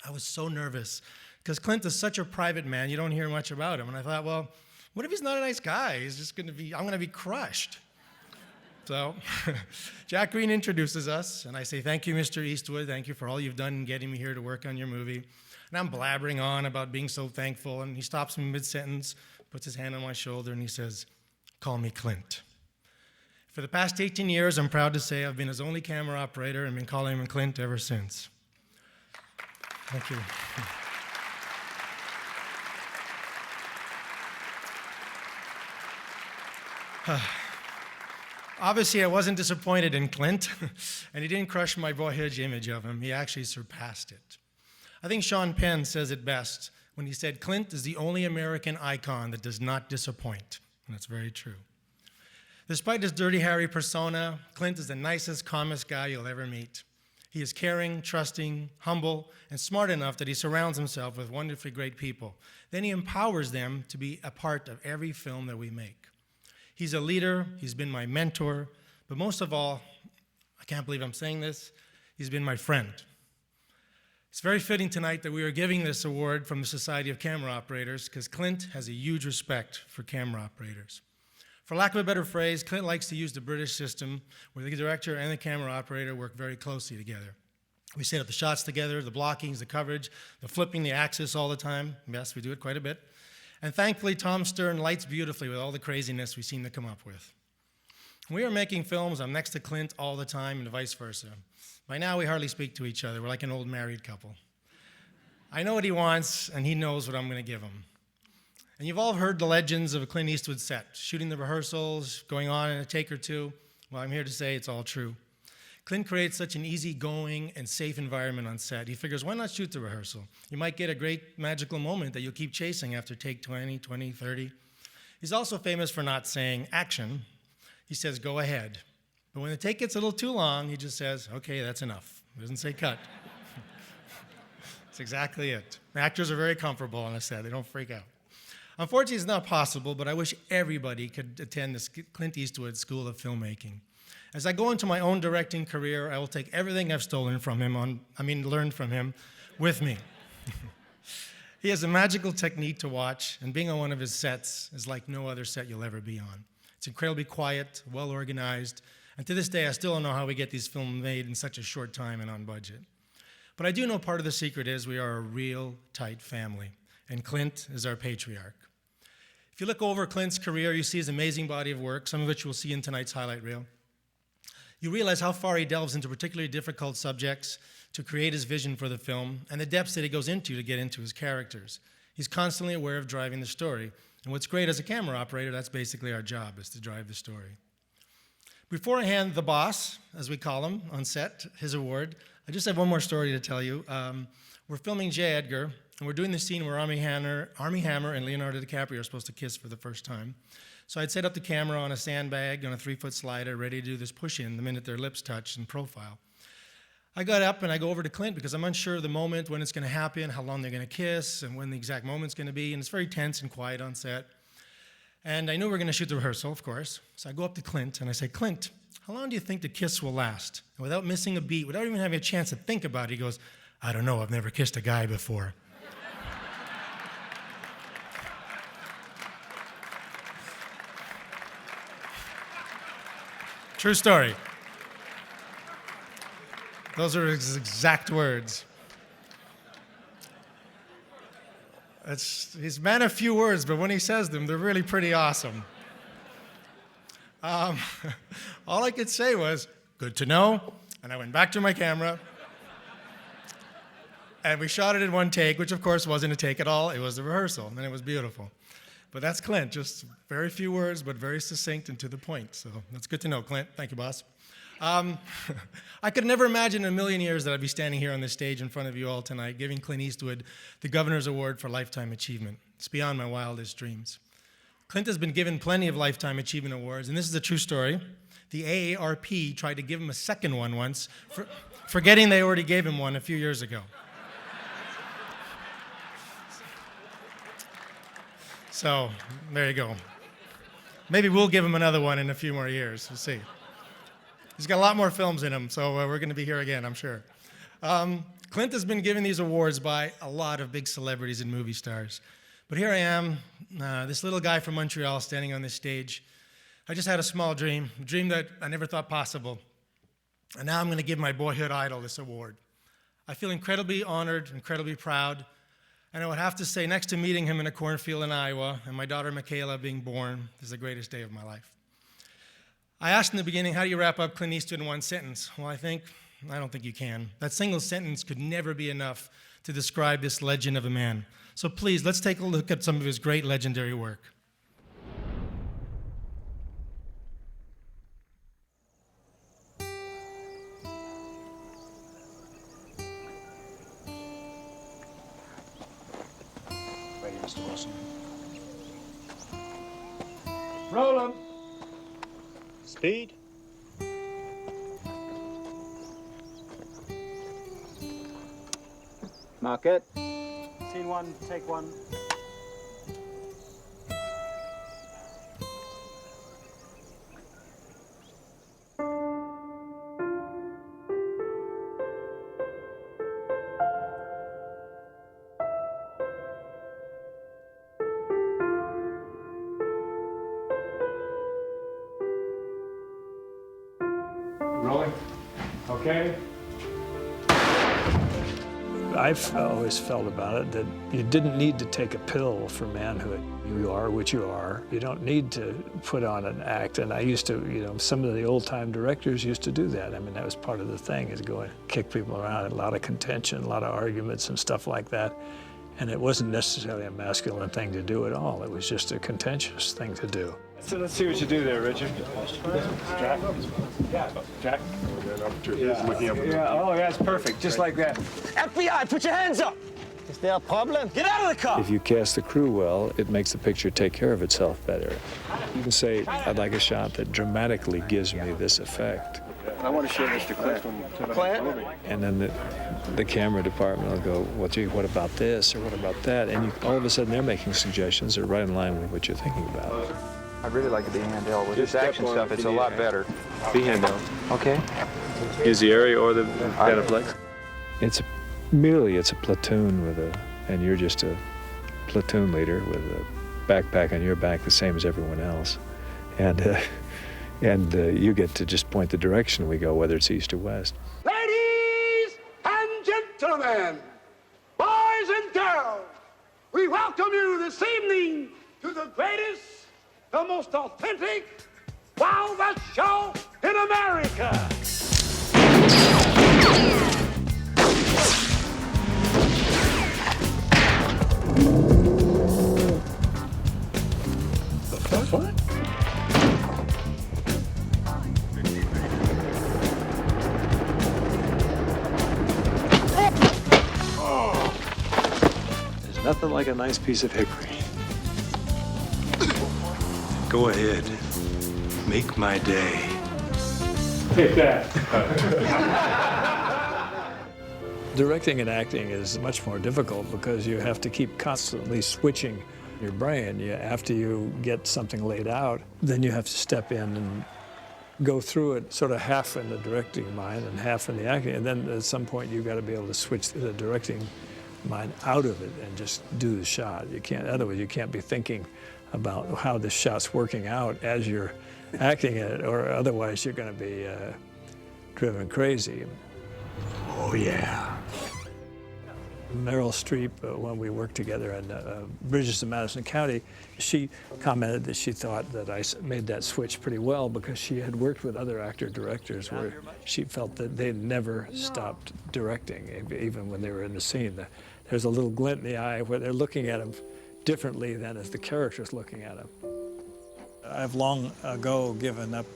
I was so nervous because Clint is such a private man. You don't hear much about him. And I thought, well, what if he's not a nice guy? I'm going to be crushed. So Jack Green introduces us, and I say, thank you, Mr. Eastwood. Thank you for all you've done in getting me here to work on your movie. And I'm blabbering on about being so thankful, and he stops me mid-sentence, puts his hand on my shoulder, and he says, call me Clint. For the past 18 years, I'm proud to say I've been his only camera operator and been calling him Clint ever since. Thank you. Obviously, I wasn't disappointed in Clint, and he didn't crush my boyhood image of him. He actually surpassed it. I think Sean Penn says it best when he said, Clint is the only American icon that does not disappoint. And that's very true. Despite his Dirty Harry persona, Clint is the nicest, calmest guy you'll ever meet. He is caring, trusting, humble, and smart enough that he surrounds himself with wonderfully great people. Then he empowers them to be a part of every film that we make. He's a leader, he's been my mentor, but most of all, I can't believe I'm saying this, he's been my friend. It's very fitting tonight that we are giving this award from the Society of Camera Operators because Clint has a huge respect for camera operators. For lack of a better phrase, Clint likes to use the British system where the director and the camera operator work very closely together. We set up the shots together, the blockings, the coverage, the flipping the axis all the time. Yes, we do it quite a bit. And thankfully, Tom Stern lights beautifully with all the craziness we seem to come up with. When we are making films, I'm next to Clint all the time and vice versa. By now, we hardly speak to each other. We're like an old married couple. I know what he wants, and he knows what I'm going to give him. And you've all heard the legends of a Clint Eastwood set, shooting the rehearsals, going on in a take or two. Well, I'm here to say it's all true. Clint creates such an easygoing and safe environment on set. He figures, why not shoot the rehearsal? You might get a great magical moment that you'll keep chasing after take 20, 30. He's also famous for not saying action. He says, go ahead. But when the take gets a little too long, he just says, okay, that's enough. He doesn't say cut. That's exactly it. Actors are very comfortable on a set. They don't freak out. Unfortunately, it's not possible, but I wish everybody could attend the Clint Eastwood School of Filmmaking. As I go into my own directing career, I will take everything I've learned from him with me. He has a magical technique to watch, and being on one of his sets is like no other set you'll ever be on. It's incredibly quiet, well organized, and to this day, I still don't know how we get these films made in such a short time and on budget. But I do know part of the secret is we are a real tight family, and Clint is our patriarch. If you look over Clint's career, you see his amazing body of work, some of which we'll see in tonight's highlight reel. You realize how far he delves into particularly difficult subjects to create his vision for the film, and the depths that he goes into to get into his characters. He's constantly aware of driving the story. And what's great as a camera operator, that's basically our job, is to drive the story. Before I hand the boss, as we call him, on set, his award, I just have one more story to tell you. We're filming J.Edgar, and we're doing the scene where Armie Hammer and Leonardo DiCaprio are supposed to kiss for the first time. So I'd set up the camera on a sandbag on a 3-foot slider, ready to do this push-in the minute their lips touch in profile. I got up and I go over to Clint because I'm unsure of the moment, when it's going to happen, how long they're going to kiss, and when the exact moment's going to be, and it's very tense and quiet on set. And I knew we were going to shoot the rehearsal, of course. So I go up to Clint and I say, Clint, how long do you think the kiss will last? And without missing a beat, without even having a chance to think about it, he goes, I don't know, I've never kissed a guy before. True story. Those are his exact words. He's a man of few words, but when he says them, they're really pretty awesome. All I could say was, good to know, and I went back to my camera, and we shot it in one take, which of course wasn't a take at all, it was the rehearsal, and it was beautiful. But that's Clint, just very few words, but very succinct and to the point. So that's good to know, Clint. Thank you, boss. I could never imagine in a million years that I'd be standing here on this stage in front of you all tonight, giving Clint Eastwood the Governor's Award for Lifetime Achievement. It's beyond my wildest dreams. Clint has been given plenty of Lifetime Achievement Awards, and this is a true story. The AARP tried to give him a second one once, forgetting they already gave him one a few years ago. So, there you go. Maybe we'll give him another one in a few more years. We'll see. He's got a lot more films in him, so we're going to be here again, I'm sure. Clint has been given these awards by a lot of big celebrities and movie stars. But here I am, this little guy from Montreal standing on this stage. I just had a small dream, a dream that I never thought possible. And now I'm going to give my boyhood idol this award. I feel incredibly honored, incredibly proud. And I would have to say, next to meeting him in a cornfield in Iowa and my daughter Michaela being born, this is the greatest day of my life. I asked in the beginning, how do you wrap up Clint Eastwood in one sentence? Well, I don't think you can. That single sentence could never be enough to describe this legend of a man. So please, let's take a look at some of his great legendary work. Ready, Mr. Wilson. Roll 'em. Speed. Mark it. Scene 1, take 1. Rolling. Okay. I've always felt about it that you didn't need to take a pill for manhood. You are what you are. You don't need to put on an act. And I used to, some of the old-time directors used to do that. I mean, that was part of the thing, is go and kick people around. A lot of contention, a lot of arguments and stuff like that. And it wasn't necessarily a masculine thing to do at all. It was just a contentious thing to do. So let's see what you do there, Richard. Jack. Jack. Oh, that's perfect. Just like that. FBI, put your hands up! Is there a problem? Get out of the car! If you cast the crew well, it makes the picture take care of itself better. You can say, I'd like a shot that dramatically gives me this effect. I want to show this to Clint. Clint? And then the camera department will go, well, gee, what about this or what about that? And all of a sudden they're making suggestions that are right in line with what you're thinking about. I'd really like it to be handheld. With this action stuff, it's a lot better. Be handheld. Okay. Use the area or the Panaflex. It's a platoon and you're just a platoon leader with a backpack on your back the same as everyone else. And you get to just point the direction we go, whether it's east or west. Ladies and gentlemen, boys and girls, we welcome you this evening to the greatest, the most authentic Wild West show in America. What? There's nothing like a nice piece of hickory. Go ahead. Make my day. Take that. Directing and acting is much more difficult because you have to keep constantly switching your brain. After you get something laid out, then you have to step in and go through it sort of half in the directing mind and half in the acting. And then at some point you've got to be able to switch the directing mind out of it and just do the shot. Otherwise you can't be thinking about how the shot's working out as you're acting it, or otherwise you're going to be driven crazy. Oh yeah. Meryl Streep, when we worked together in Bridges of Madison County, she commented that she thought that I made that switch pretty well because she had worked with other actor-directors where she felt that they never stopped directing, even when they were in the scene. There's a little glint in the eye where they're looking at him differently than as the character's looking at him. I've long ago given up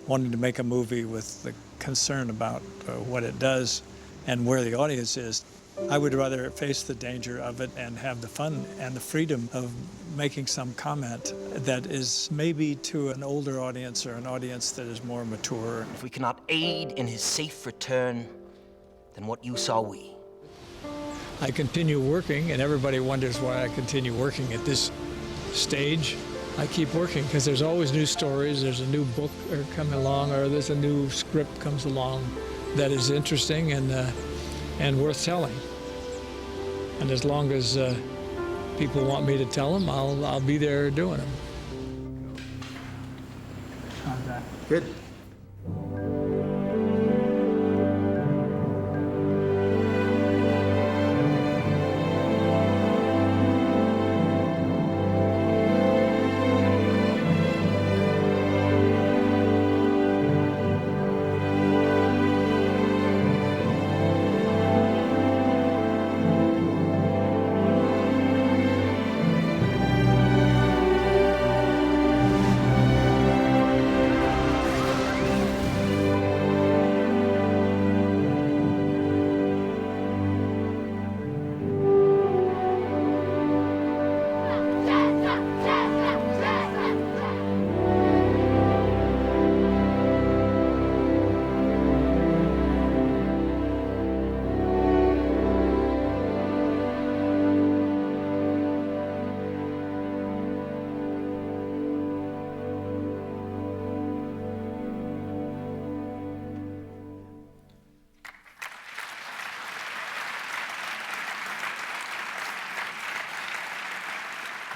wanting to make a movie with the concern about what it does and where the audience is. I would rather face the danger of it and have the fun and the freedom of making some comment that is maybe to an older audience or an audience that is more mature. If we cannot aid in his safe return, then what use are we? I continue working, and everybody wonders why I continue working at this stage. I keep working because there's always new stories, there's a new book coming along, or there's a new script comes along that is interesting and worth telling. And as long as people want me to tell them, I'll be there doing them. How's that? Good.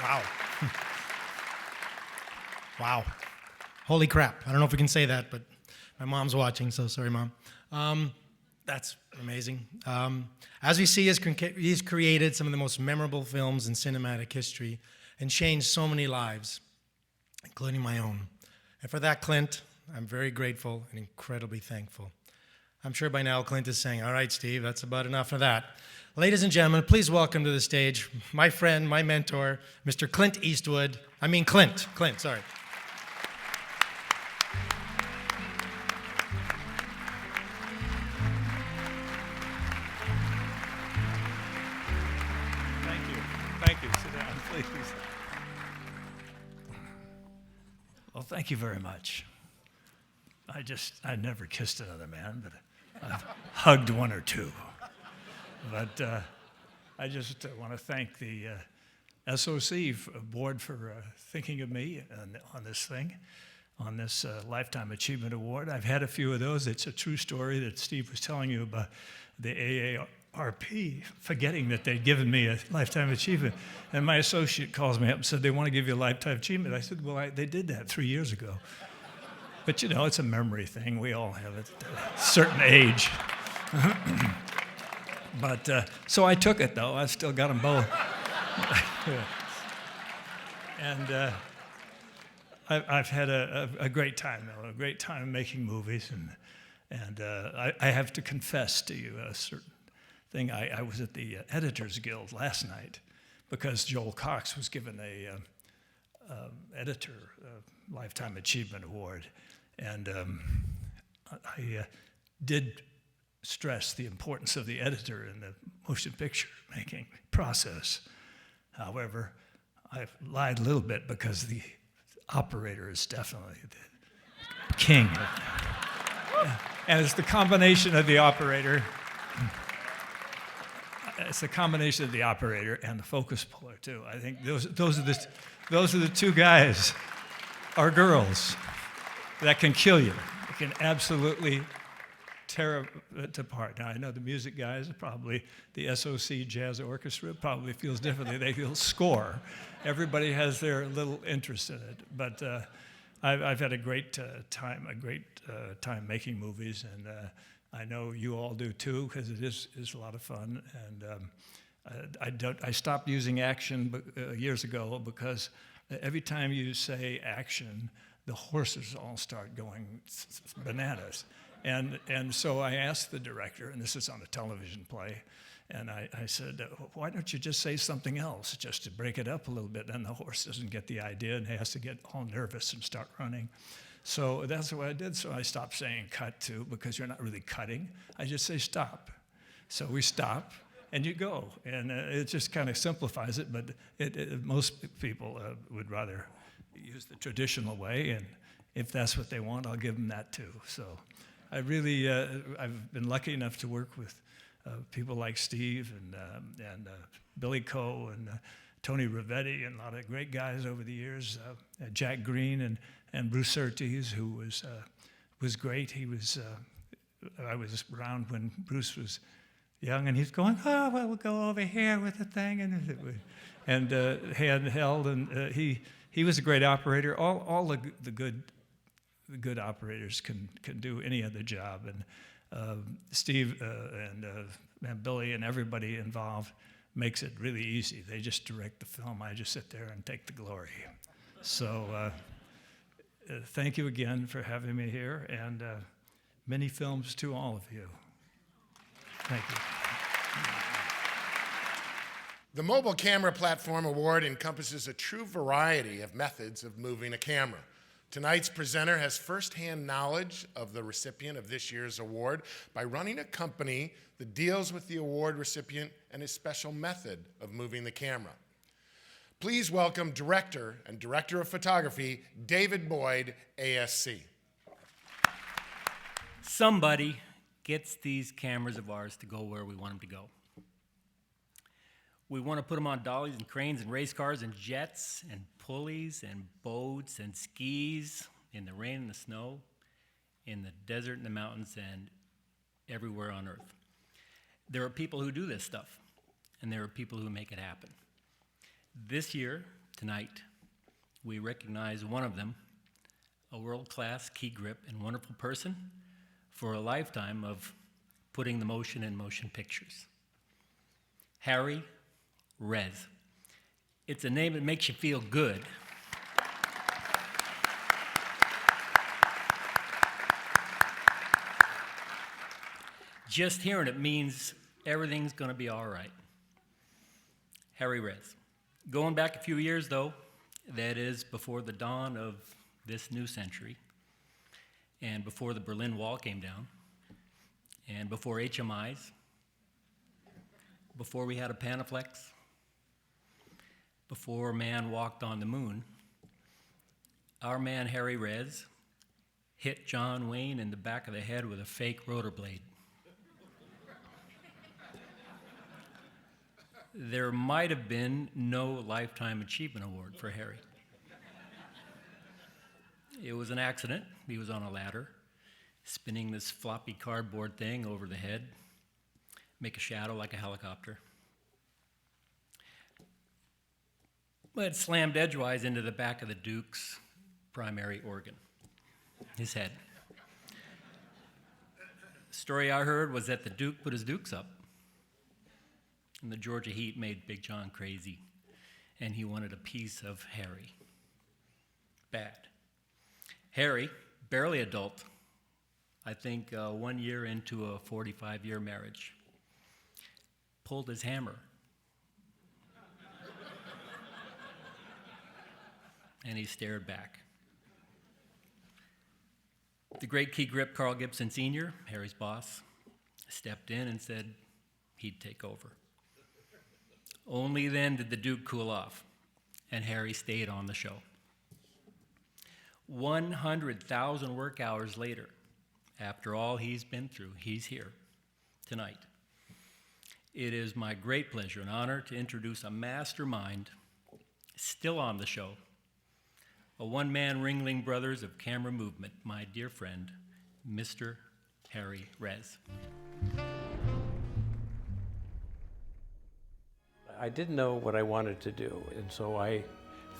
Wow. Wow. Holy crap. I don't know if we can say that, but my mom's watching, so sorry, Mom. That's amazing. As we see, he's created some of the most memorable films in cinematic history and changed so many lives, including my own. And for that, Clint, I'm very grateful and incredibly thankful. I'm sure by now Clint is saying, all right, Steve, that's about enough of that. Ladies and gentlemen, please welcome to the stage my friend, my mentor, Mr. Clint Eastwood. Clint, sorry. Thank you. Sit down, please. Well, thank you very much. I never kissed another man, but I've hugged one or two. But I just want to thank the SOC board for thinking of me on this thing, on this Lifetime Achievement Award. I've had a few of those. It's a true story that Steve was telling you about the AARP forgetting that they'd given me a Lifetime Achievement. And my associate calls me up and said, they want to give you a Lifetime Achievement. I said, well, they did that 3 years ago. But you know, it's a memory thing. We all have it at a certain age. But so I took it, though. I've still got them both. And I've had a great time, though, a great time making movies. And I have to confess to you a certain thing. I was at the Editors Guild last night because Joel Cox was given a editor Lifetime Achievement Award. And I did stress the importance of the editor in the motion picture making process. However, I've lied a little bit because the operator is definitely the king. And it's the combination of the operator. It's the combination of the operator and the focus puller too. I think those are the two guys, or girls, that can kill you. It can absolutely tear it apart. Now, I know the music guys, probably the SOC Jazz Orchestra probably feels differently. They feel score. Everybody has their little interest in it. But I've had a great time making movies, and I know you all do too, because it is a lot of fun. And I stopped using action years ago because every time you say action, the horses all start going bananas. And so I asked the director, and this is on a television play, and I said, why don't you just say something else, just to break it up a little bit? Then the horse doesn't get the idea and he has to get all nervous and start running. So that's what I did. So I stopped saying cut too, because you're not really cutting. I just say stop. So we stop, and you go. And it just kind of simplifies it, but most people would rather use the traditional way, and if that's what they want, I'll give them that too. So I really, I've been lucky enough to work with people like Steve and Billy Coe and Tony Rivetti and a lot of great guys over the years, Jack Green and Bruce Surtees, who was great. I was around when Bruce was young, and he's going, oh, well, we'll go over here with the thing, and handheld, and he was a great operator. All the good operators can do any other job, and Steve and Billy and everybody involved makes it really easy. They just direct the film. I just sit there and take the glory. So thank you again for having me here, and many films to all of you. Thank you. The Mobile Camera Platform Award encompasses a true variety of methods of moving a camera. Tonight's presenter has firsthand knowledge of the recipient of this year's award by running a company that deals with the award recipient and his special method of moving the camera. Please welcome director and director of photography, David Boyd, ASC. Somebody gets these cameras of ours to go where we want them to go. We want to put them on dollies and cranes and race cars and jets and pulleys and boats and skis, in the rain and the snow, in the desert and the mountains, and everywhere on earth. There are people who do this stuff, and there are people who make it happen. This year, tonight, we recognize one of them, a world-class key grip and wonderful person, for a lifetime of putting the motion in motion pictures. Harry Rez. It's a name that makes you feel good. Just hearing it means everything's going to be all right. Harry Rez. Going back a few years, though, that is before the dawn of this new century, and before the Berlin Wall came down, and before HMIs, before we had a Panaflex, before man walked on the moon, our man Harry Rez hit John Wayne in the back of the head with a fake rotor blade. There might have been no Lifetime Achievement Award for Harry. It was an accident. He was on a ladder, spinning this floppy cardboard thing over the head, make a shadow like a helicopter. But it slammed edgewise into the back of the Duke's primary organ, his head. The story I heard was that the Duke put his Dukes up, and the Georgia heat made Big John crazy, and he wanted a piece of Harry. Bad. Harry, barely adult, I think 1 year into a 45-year marriage, pulled his hammer. And he stared back. The great key grip Carl Gibson Sr., Harry's boss, stepped in and said he'd take over. Only then did the Duke cool off, and Harry stayed on the show. 100,000 work hours later, after all he's been through, he's here tonight. It is my great pleasure and honor to introduce a mastermind still on the show, a one-man Ringling Brothers of camera movement, my dear friend, Mr. Harry Rez. I didn't know what I wanted to do, and so I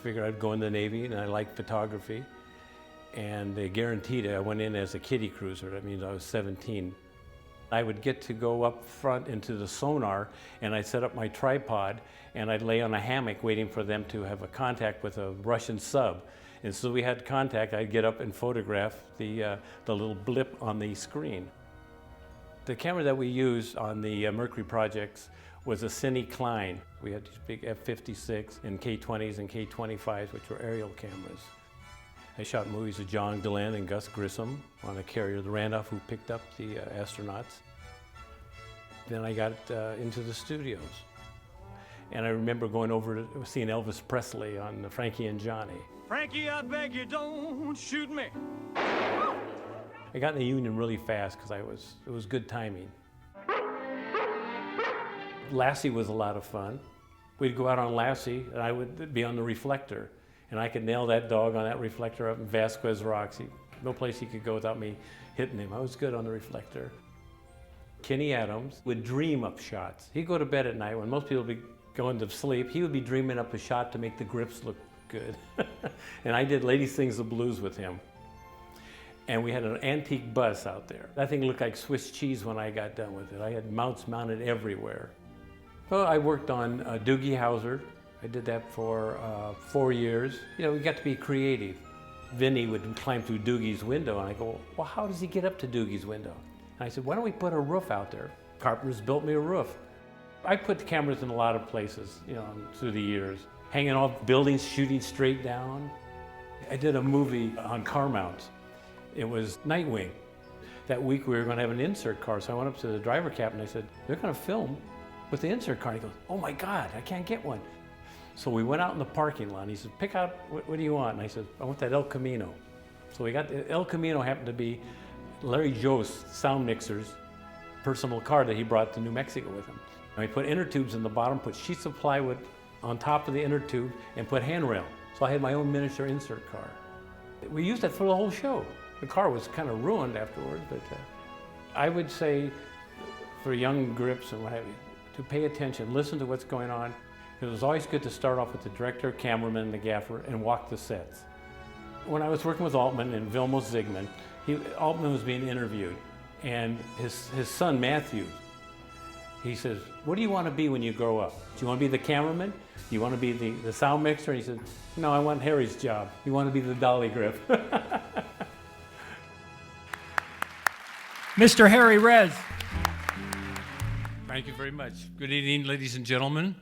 figured I'd go in the Navy, and I liked photography, and they guaranteed it. I went in as a kiddie cruiser. That means I was 17. I would get to go up front into the sonar, and I'd set up my tripod, and I'd lay on a hammock waiting for them to have a contact with a Russian sub. And so we had contact. I'd get up and photograph the little blip on the screen. The camera that we used on the Mercury projects was a Cine Klein. We had these big F-56 and K-20s and K-25s, which were aerial cameras. I shot movies with John Glenn and Gus Grissom on a carrier, the Randolph, who picked up the astronauts. Then I got into the studios. And I remember going over to seeing Elvis Presley on Frankie and Johnny. Frankie, I beg you, don't shoot me. I got in the union really fast because it was good timing. Lassie was a lot of fun. We'd go out on Lassie, and I would be on the reflector, and I could nail that dog on that reflector up in Vasquez Rocks. No place he could go without me hitting him. I was good on the reflector. Kenny Adams would dream up shots. He'd go to bed at night when most people would be going to sleep. He would be dreaming up a shot to make the grips look good. And I did Lady Sings the Blues with him. And we had an antique bus out there. That thing looked like Swiss cheese when I got done with it. I had mounts mounted everywhere. Well, I worked on Doogie Howser. I did that for 4 years. You know, we got to be creative. Vinny would climb through Doogie's window, and I go, well, how does he get up to Doogie's window? And I said, why don't we put a roof out there? Carpenters built me a roof. I put the cameras in a lot of places, you know, through the years. Hanging off buildings, shooting straight down. I did a movie on car mounts. It was Nightwing. That week we were going to have an insert car, so I went up to the driver captain and I said, they're going to film with the insert car. And he goes, oh my God, I can't get one. So we went out in the parking lot and he said, pick out, what do you want? And I said, I want that El Camino. So we got, the El Camino happened to be Larry Joe's sound mixer's personal car that he brought to New Mexico with him. And we put inner tubes in the bottom, put sheets of plywood on top of the inner tube, and put handrail. So I had my own miniature insert car. We used that for the whole show. The car was kind of ruined afterwards, but I would say for young grips and what have you, to pay attention, listen to what's going on. It was always good to start off with the director, cameraman, and the gaffer, and walk the sets. When I was working with Altman and Vilmos Zsigmond, Altman was being interviewed, And his son, Matthew, he says, what do you want to be when you grow up? Do you want to be the cameraman? Do you want to be the sound mixer? And he said, no, I want Harry's job. You want to be the dolly grip. Mr. Harry Rez. Thank you very much. Good evening, ladies and gentlemen.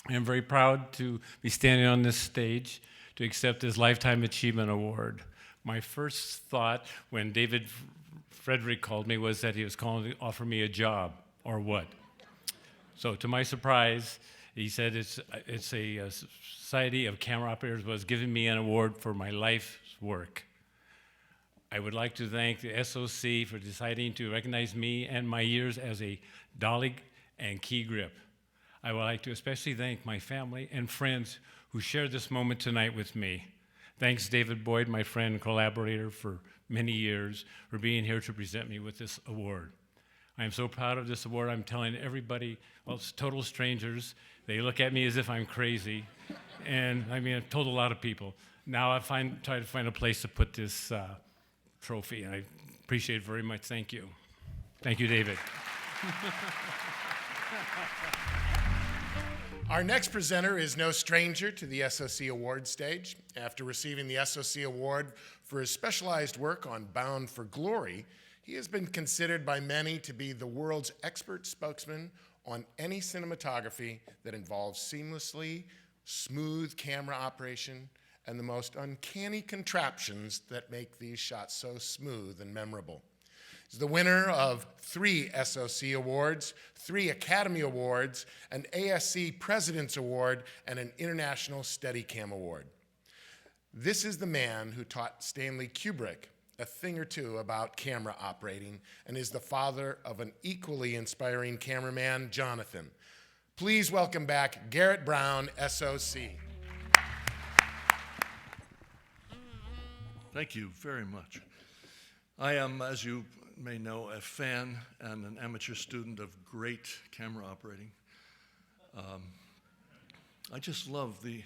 I am very proud to be standing on this stage to accept this Lifetime Achievement Award. My first thought when David Frederick called me was that he was calling to offer me a job, or what. So to my surprise, he said it's a Society of Camera Operators was giving me an award for my life's work. I would like to thank the SOC for deciding to recognize me and my years as a dolly and key grip. I would like to especially thank my family and friends who shared this moment tonight with me. Thanks, David Boyd, my friend and collaborator for many years, for being here to present me with this award. I am so proud of this award. I'm telling everybody, well, it's total strangers. They look at me as if I'm crazy. And I mean, I've told a lot of people. Now I try to find a place to put this trophy, and I appreciate it very much. Thank you. Thank you, David. Our next presenter is no stranger to the SOC Awards stage. After receiving the SOC Award for his specialized work on Bound for Glory, he has been considered by many to be the world's expert spokesman on any cinematography that involves seamlessly smooth camera operation and the most uncanny contraptions that make these shots so smooth and memorable. He's the winner of 3 SOC Awards, 3 Academy Awards, an ASC President's Award, and an International Steadicam Award. This is the man who taught Stanley Kubrick a thing or two about camera operating and is the father of an equally inspiring cameraman, Jonathan. Please welcome back Garrett Brown, SOC. Thank you very much. I am, as you may know, a fan and an amateur student of great camera operating. I just love the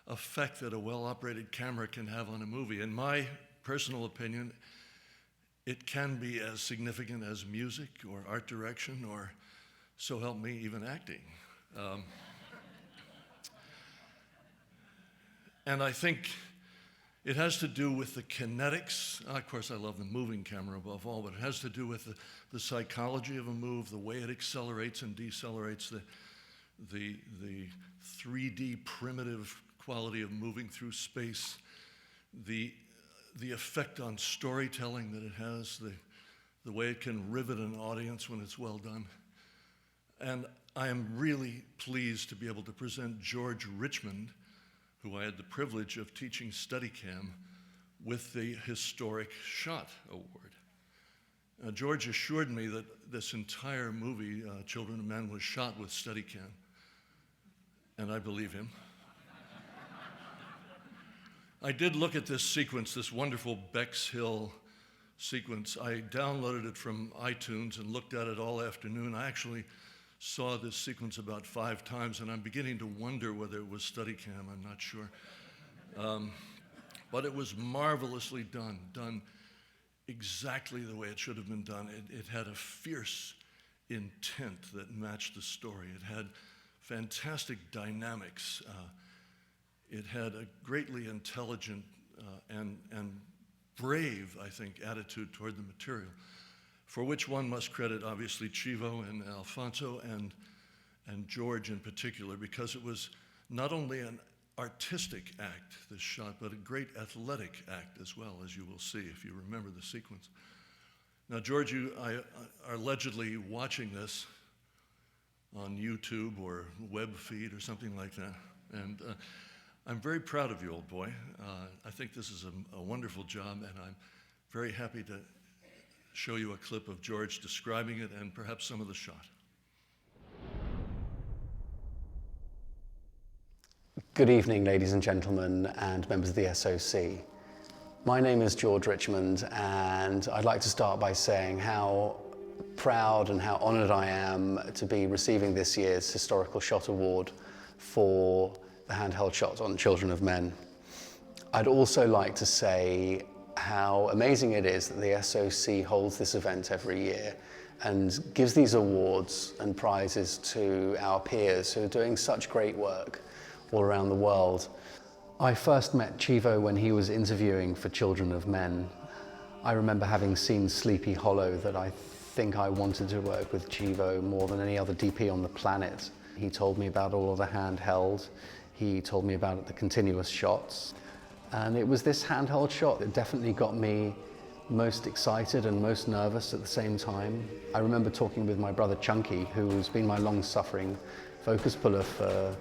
effect that a well-operated camera can have on a movie. In my personal opinion, it can be as significant as music or art direction or, so help me, even acting. And I think it has to do with the kinetics. Of course, I love the moving camera above all, but it has to do with the psychology of a move, the way it accelerates and decelerates, the 3D primitive quality of moving through space, the effect on storytelling that it has, the way it can rivet an audience when it's well done. And I am really pleased to be able to present George Richmond, who I had the privilege of teaching Steadicam, with the Historic Shot Award. George assured me that this entire movie, Children of Men, was shot with Steadicam, and I believe him. I did look at this sequence, this wonderful Bexhill sequence. I downloaded it from iTunes and looked at it all afternoon. I actually saw this sequence about 5 times, and I'm beginning to wonder whether it was Steadicam. I'm not sure. But it was marvelously done exactly the way it should have been done. It had a fierce intent that matched the story. It had fantastic dynamics. It had a greatly intelligent and brave, I think, attitude toward the material, for which one must credit, obviously, Chivo and Alfonso and George in particular, because it was not only an artistic act, this shot, but a great athletic act as well, as you will see if you remember the sequence. Now, George, you are allegedly watching this on YouTube or web feed or something like that, and I'm very proud of you, old boy. I think this is a wonderful job, and I'm very happy to show you a clip of George describing it and perhaps some of the shot. Good evening, ladies and gentlemen, and members of the SOC. My name is George Richmond, and I'd like to start by saying how proud and how honored I am to be receiving this year's Historical Shot Award for the handheld shot on Children of Men. I'd also like to say how amazing it is that the SOC holds this event every year and gives these awards and prizes to our peers who are doing such great work all around the world. I first met Chivo when he was interviewing for Children of Men. I remember having seen Sleepy Hollow that I think I wanted to work with Chivo more than any other DP on the planet. He told me about all of the handheld. He told me about the continuous shots. And it was this handheld shot that definitely got me most excited and most nervous at the same time. I remember talking with my brother Chunky, who's been my long-suffering focus puller for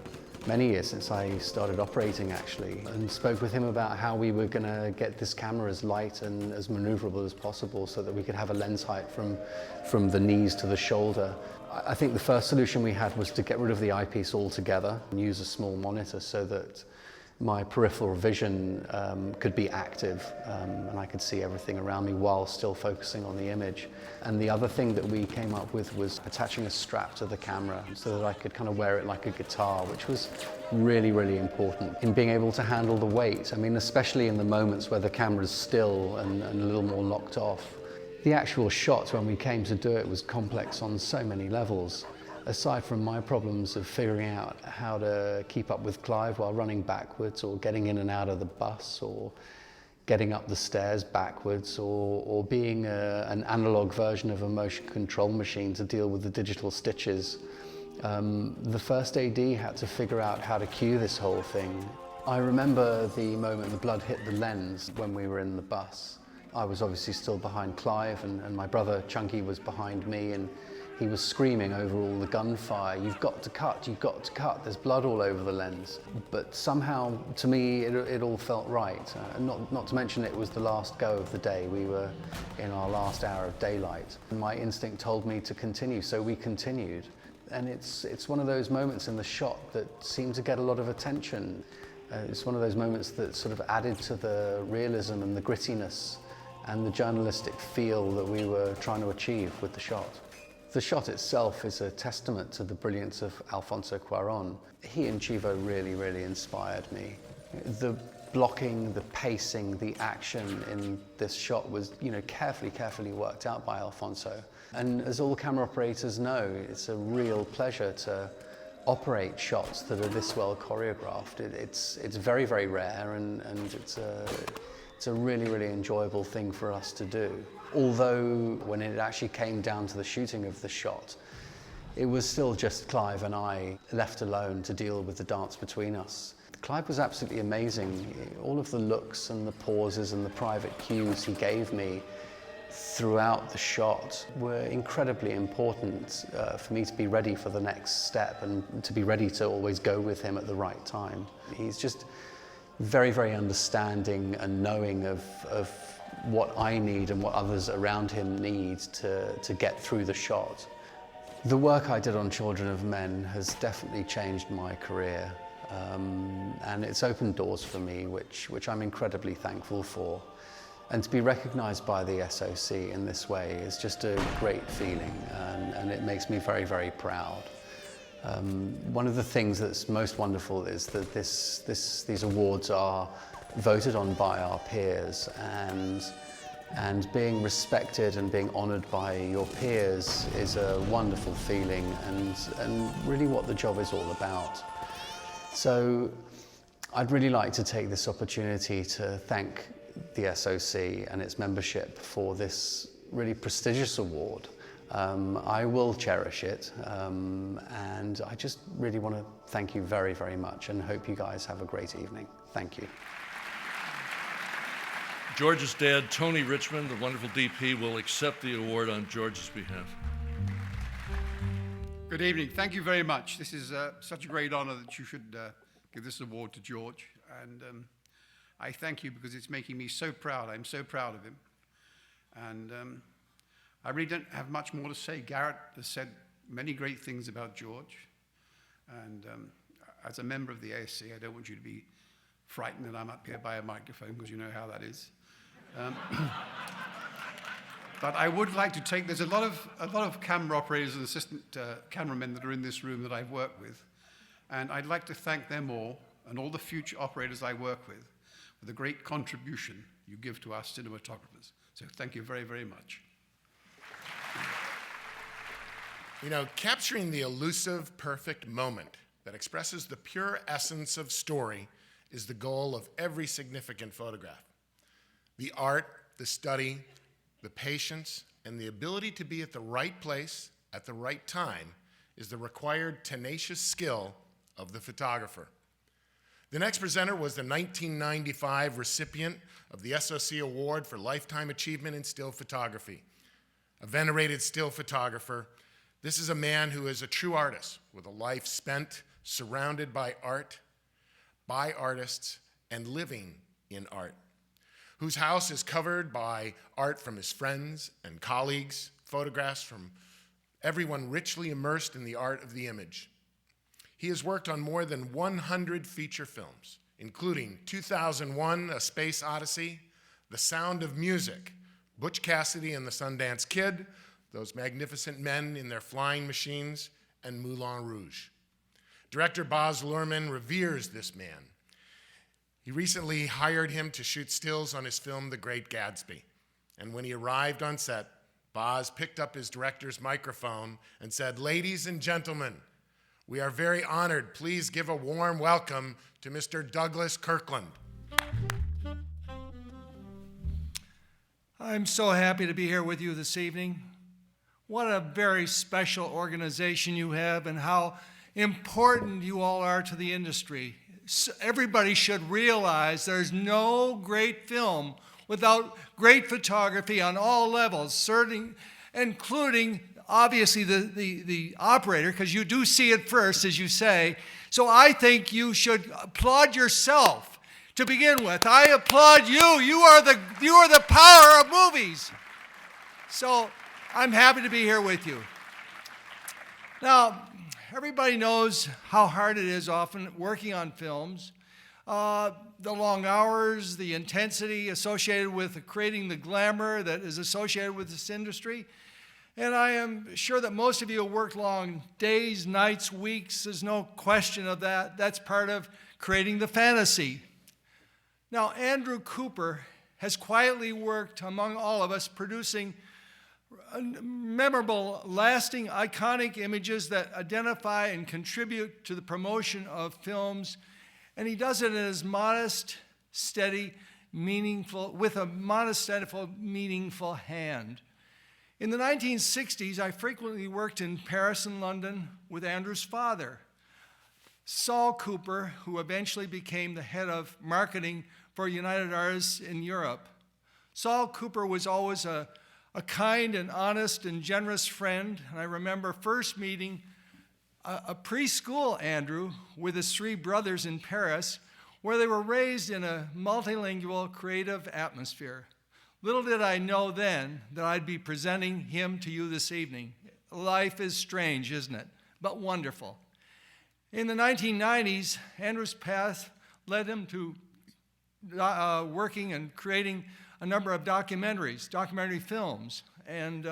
many years, since I started operating actually, and spoke with him about how we were going to get this camera as light and as maneuverable as possible so that we could have a lens height from the knees to the shoulder. I think the first solution we had was to get rid of the eyepiece altogether and use a small monitor so that my peripheral vision could be active and I could see everything around me while still focusing on the image. And the other thing that we came up with was attaching a strap to the camera so that I could kind of wear it like a guitar, which was really, really important in being able to handle the weight. I mean, especially in the moments where the camera's still and a little more locked off. The actual shot, when we came to do it, was complex on so many levels. Aside from my problems of figuring out how to keep up with Clive while running backwards, or getting in and out of the bus, or getting up the stairs backwards, or being an analog version of a motion control machine to deal with the digital stitches, the first AD had to figure out how to cue this whole thing. I remember the moment the blood hit the lens when we were in the bus. I was obviously still behind Clive, and my brother Chunky was behind me, and he was screaming over all the gunfire, "You've got to cut, you've got to cut, there's blood all over the lens." But somehow, to me, it all felt right. Not to mention it was the last go of the day. We were in our last hour of daylight. My instinct told me to continue, so we continued. And it's one of those moments in the shot that seemed to get a lot of attention. It's one of those moments that sort of added to the realism and the grittiness and the journalistic feel that we were trying to achieve with the shot. The shot itself is a testament to the brilliance of Alfonso Cuarón. He and Chivo really, really inspired me. The blocking, the pacing, the action in this shot was, carefully worked out by Alfonso. And as all camera operators know, it's a real pleasure to operate shots that are this well choreographed. It's very, very rare, and it's a really, really enjoyable thing for us to do. Although when it actually came down to the shooting of the shot, it was still just Clive and I left alone to deal with the dance between us. Clive was absolutely amazing. All of the looks and the pauses and the private cues he gave me throughout the shot were incredibly important for me to be ready for the next step and to be ready to always go with him at the right time. He's just very, very understanding and knowing of what I need and what others around him need to get through the shot. The work I did on Children of Men has definitely changed my career, and it's opened doors for me, which I'm incredibly thankful for. And to be recognized by the SOC in this way is just a great feeling, and it makes me very, very proud. One of the things that's most wonderful is that these awards are voted on by our peers, and being respected and being honored by your peers is a wonderful feeling, and really what the job is all about. So I'd really like to take this opportunity to thank the SOC and its membership for this really prestigious award. I will cherish it, and I just really want to thank you very, very much, and hope you guys have a great evening. Thank you. George's dad, Tony Richmond, the wonderful DP, will accept the award on George's behalf. Good evening. Thank you very much. This is such a great honor that you should give this award to George, and I thank you because it's making me so proud. I'm so proud of him, and I really don't have much more to say. Garrett has said many great things about George, and as a member of the ASC, I don't want you to be frightened that I'm up here by a microphone, because you know how that is. But I would like to take, there's a lot of camera operators and assistant cameramen that are in this room that I've worked with, and I'd like to thank them all and all the future operators I work with for the great contribution you give to us cinematographers. So thank you very, very much. You know, capturing the elusive, perfect moment that expresses the pure essence of story is the goal of every significant photograph. The art, the study, the patience, and the ability to be at the right place at the right time is the required tenacious skill of the photographer. The next presenter was the 1995 recipient of the SOC Award for Lifetime Achievement in Still Photography. A venerated still photographer, this is a man who is a true artist with a life spent surrounded by art, by artists, and living in art, whose house is covered by art from his friends and colleagues, photographs from everyone richly immersed in the art of the image. He has worked on more than 100 feature films, including 2001, A Space Odyssey, The Sound of Music, Butch Cassidy and the Sundance Kid, Those Magnificent Men in Their Flying Machines, and Moulin Rouge. Director Baz Luhrmann reveres this man. He recently hired him to shoot stills on his film, The Great Gatsby. And when he arrived on set, Baz picked up his director's microphone and said, "Ladies and gentlemen, we are very honored. Please give a warm welcome to Mr. Douglas Kirkland." I'm so happy to be here with you this evening. What a very special organization you have and how important you all are to the industry. Everybody should realize there's no great film without great photography on all levels, including obviously the operator, because you do see it first, as you say. So I think you should applaud yourself to begin with. I applaud you. You are the power of movies. So I'm happy to be here with you. Now, everybody knows how hard it is often working on films. The long hours, the intensity associated with creating the glamour that is associated with this industry. And I am sure that most of you have worked long days, nights, weeks. There's no question of that. That's part of creating the fantasy. Now, Andrew Cooper has quietly worked among all of us, producing memorable, lasting, iconic images that identify and contribute to the promotion of films. And he does it in his modest, steady, meaningful hand. In the 1960s, I frequently worked in Paris and London with Andrew's father, Saul Cooper, who eventually became the head of marketing for United Artists in Europe. Saul Cooper was always a kind and honest and generous friend, and I remember first meeting a preschool Andrew with his three brothers in Paris, where they were raised in a multilingual, creative atmosphere. Little did I know then that I'd be presenting him to you this evening. Life is strange, isn't it? But wonderful. In the 1990s, Andrew's path led him to working and creating a number of documentary films, and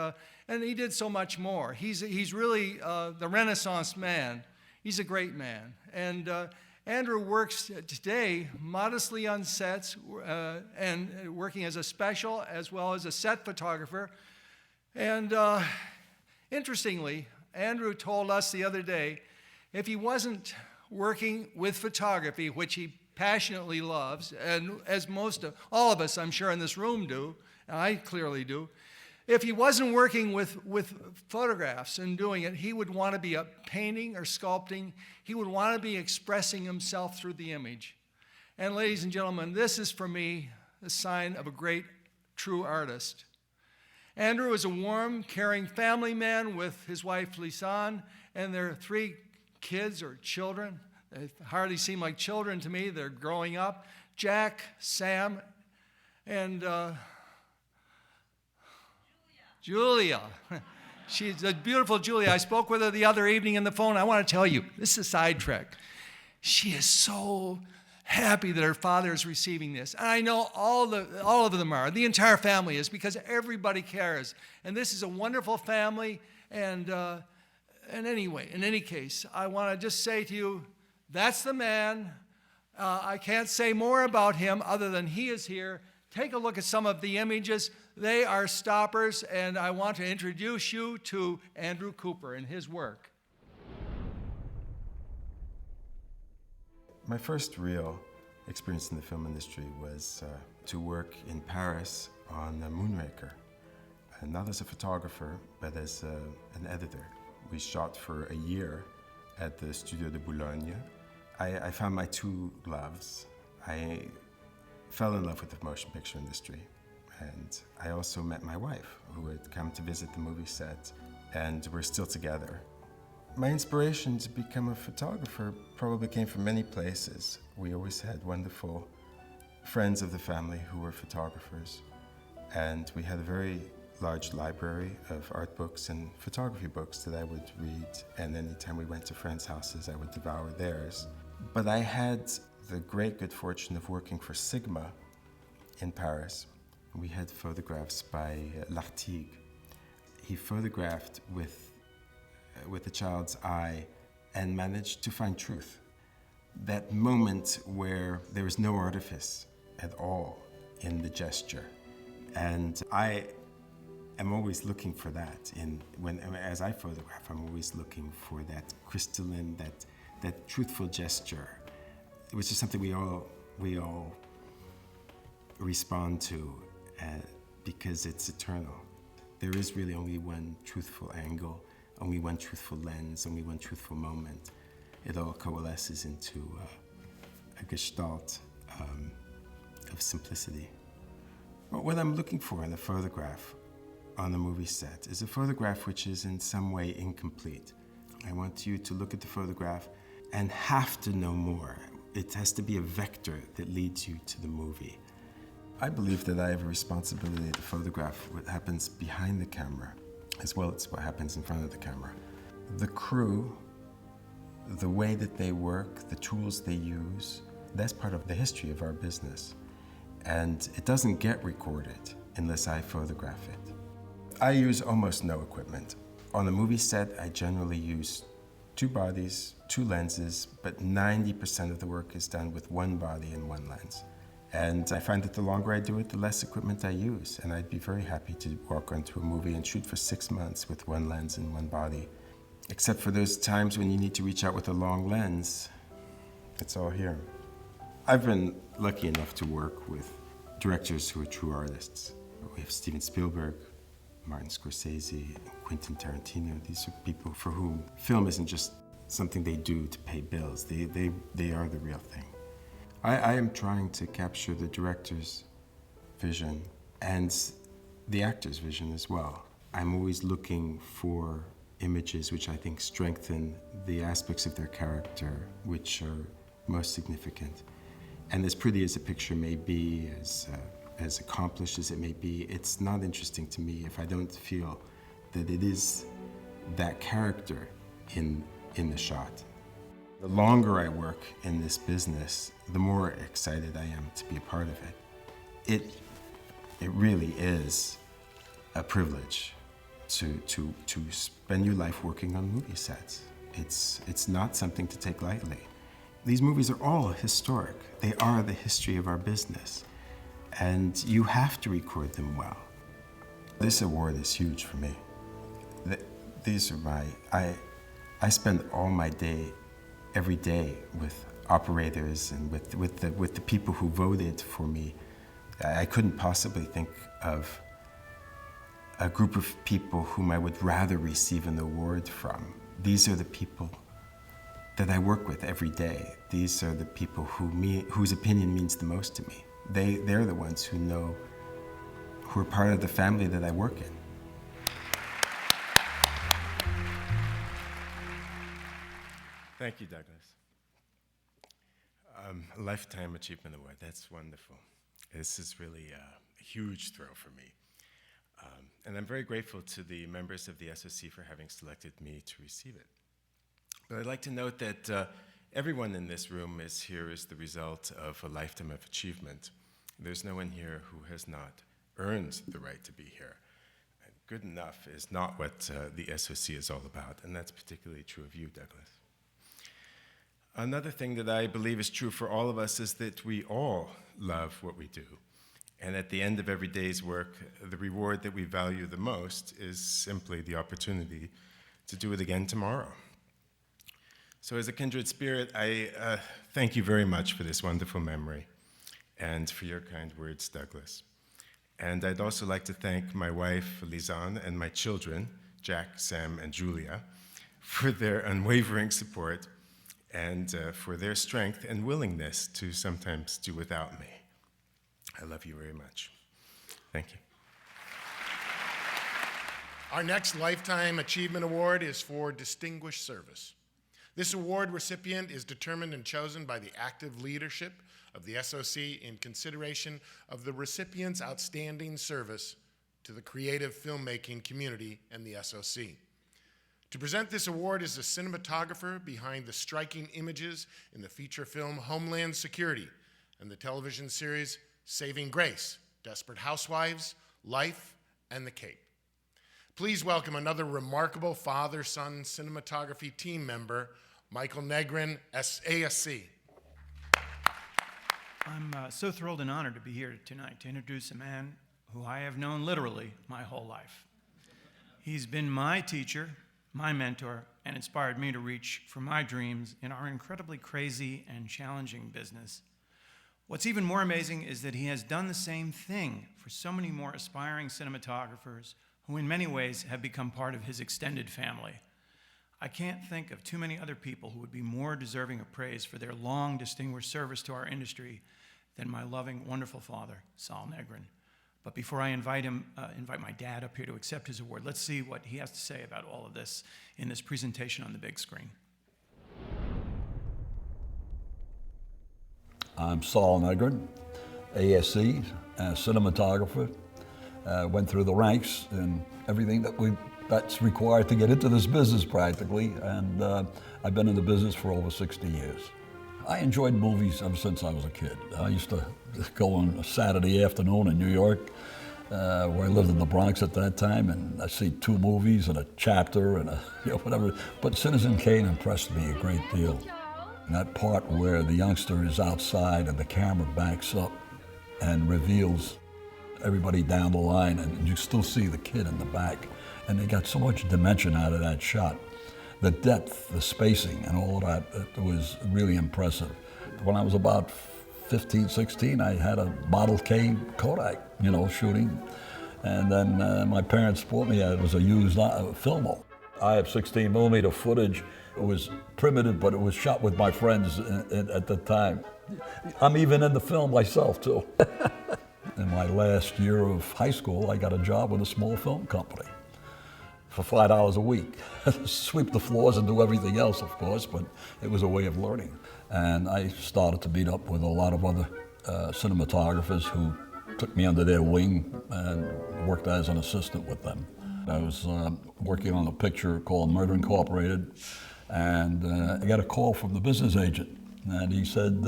he did so much more. He's really the Renaissance man. He's a great man. And Andrew works today modestly on sets and working as a special as well as a set photographer. And interestingly, Andrew told us the other day, if he wasn't working with photography, which he passionately loves, and as all of us, I'm sure, in this room do, and I clearly do, if he wasn't working with photographs and doing it, he would want to be painting or sculpting. He would want to be expressing himself through the image. And ladies and gentlemen, this is for me the sign of a great, true artist. Andrew is a warm, caring family man with his wife, Lisanne, and their three kids or children. They hardly seem like children to me. They're growing up. Jack, Sam, and Julia. She's a beautiful Julia. I spoke with her the other evening on the phone. I want to tell you, this is a sidetrack. She is so happy that her father is receiving this. And I know all of them are. The entire family is, because everybody cares. And this is a wonderful family. And anyway, in any case, I want to just say to you, that's the man. I can't say more about him other than he is here take a look at some of the images. They are stoppers, and I want to introduce you to Andrew Cooper and his work. My first real experience in the film industry was to work in Paris on Moonraker, and not as a photographer, but as an editor. We shot for a year at the Studio de Boulogne. I found my two loves. I fell in love with the motion picture industry, and I also met my wife, who had come to visit the movie set, and we're still together. My inspiration to become a photographer probably came from many places. We always had wonderful friends of the family who were photographers, and we had a very large library of art books and photography books that I would read, and anytime we went to friends' houses, I would devour theirs. But I had the great good fortune of working for Sigma in Paris. We had photographs by Lartigue. He photographed with a child's eye and managed to find truth. That moment where there was no artifice at all in the gesture. And I am always looking for that. As I photograph, I'm always looking for that crystalline, that truthful gesture, which is something we all respond to because it's eternal. There is really only one truthful angle, only one truthful lens, only one truthful moment. It all coalesces into a gestalt of simplicity. But what I'm looking for in a photograph on a movie set is a photograph which is in some way incomplete. I want you to look at the photograph and have to know more. It has to be a vector that leads you to the movie. I believe that I have a responsibility to photograph what happens behind the camera as well as what happens in front of the camera. The crew, the way that they work, the tools they use, that's part of the history of our business. And it doesn't get recorded unless I photograph it. I use almost no equipment. On a movie set, I generally use 2 bodies, 2 lenses, but 90% of the work is done with 1 body and 1 lens. And I find that the longer I do it, the less equipment I use. And I'd be very happy to walk onto a movie and shoot for 6 months with 1 lens and 1 body. Except for those times when you need to reach out with a long lens, it's all here. I've been lucky enough to work with directors who are true artists. We have Steven Spielberg, Martin Scorsese, Quentin Tarantino. These are people for whom film isn't just something they do to pay bills. They are the real thing. I am trying to capture the director's vision and the actor's vision as well. I'm always looking for images which I think strengthen the aspects of their character which are most significant. And as pretty as a picture may be, as accomplished as it may be, it's not interesting to me if I don't feel that it is that character in the shot. The longer I work in this business, the more excited I am to be a part of it. It really is a privilege to spend your life working on movie sets. It's not something to take lightly. These movies are all historic. They are the history of our business. And you have to record them well. This award is huge for me. These are I spend all my day, every day with operators and with the people who voted for me. I couldn't possibly think of a group of people whom I would rather receive an award from. These are the people that I work with every day. These are the people whose opinion means the most to me. They're the ones who know, who are part of the family that I work in. Thank you, Douglas. A Lifetime Achievement Award, that's wonderful. This is really a huge thrill for me. And I'm very grateful to the members of the SOC for having selected me to receive it. But I'd like to note that everyone in this room is here as the result of a lifetime of achievement. There's no one here who has not earned the right to be here. Good enough is not what the SOC is all about, and that's particularly true of you, Douglas. Another thing that I believe is true for all of us is that we all love what we do. And at the end of every day's work, the reward that we value the most is simply the opportunity to do it again tomorrow. So as a kindred spirit, I thank you very much for this wonderful memory and for your kind words, Douglas. And I'd also like to thank my wife, Lisanne, and my children, Jack, Sam, and Julia, for their unwavering support and for their strength and willingness to sometimes do without me. I love you very much. Thank you. Our next Lifetime Achievement Award is for Distinguished Service. This award recipient is determined and chosen by the active leadership of the SOC in consideration of the recipient's outstanding service to the creative filmmaking community and the SOC. To present this award is the cinematographer behind the striking images in the feature film Homeland Security and the television series Saving Grace, Desperate Housewives, Life, and The Cape. Please welcome another remarkable father-son cinematography team member, Michael Negrin, ASC. I'm so thrilled and honored to be here tonight to introduce a man who I have known literally my whole life. He's been my teacher, my mentor, and inspired me to reach for my dreams in our incredibly crazy and challenging business. What's even more amazing is that he has done the same thing for so many more aspiring cinematographers who in many ways have become part of his extended family. I can't think of too many other people who would be more deserving of praise for their long, distinguished service to our industry than my loving, wonderful father, Sol Negrin. But before I invite my dad up here to accept his award, let's see what he has to say about all of this in this presentation on the big screen. I'm Sol Negrin, ASC, cinematographer. Went through the ranks and everything that's required to get into this business practically, and I've been in the business for over 60 years. I enjoyed movies ever since I was a kid. I used to go on a Saturday afternoon in New York, where I lived in the Bronx at that time, and I'd see 2 movies and a chapter and whatever. But Citizen Kane impressed me a great deal. And that part where the youngster is outside and the camera backs up and reveals everybody down the line, and you still see the kid in the back. And they got so much dimension out of that shot. The depth, the spacing, and all of that, it was really impressive. When I was about 15, 16, I had a Model K Kodak, shooting. And then my parents bought me, it was a used Filmo. I have 16 millimeter footage. It was primitive, but it was shot with my friends at the time. I'm even in the film myself, too. In my last year of high school, I got a job with a small film company for $5 a week. Sweep the floors and do everything else, of course, but it was a way of learning. And I started to meet up with a lot of other cinematographers who took me under their wing and worked as an assistant with them. I was working on a picture called Murder Incorporated, and I got a call from the business agent, and he said,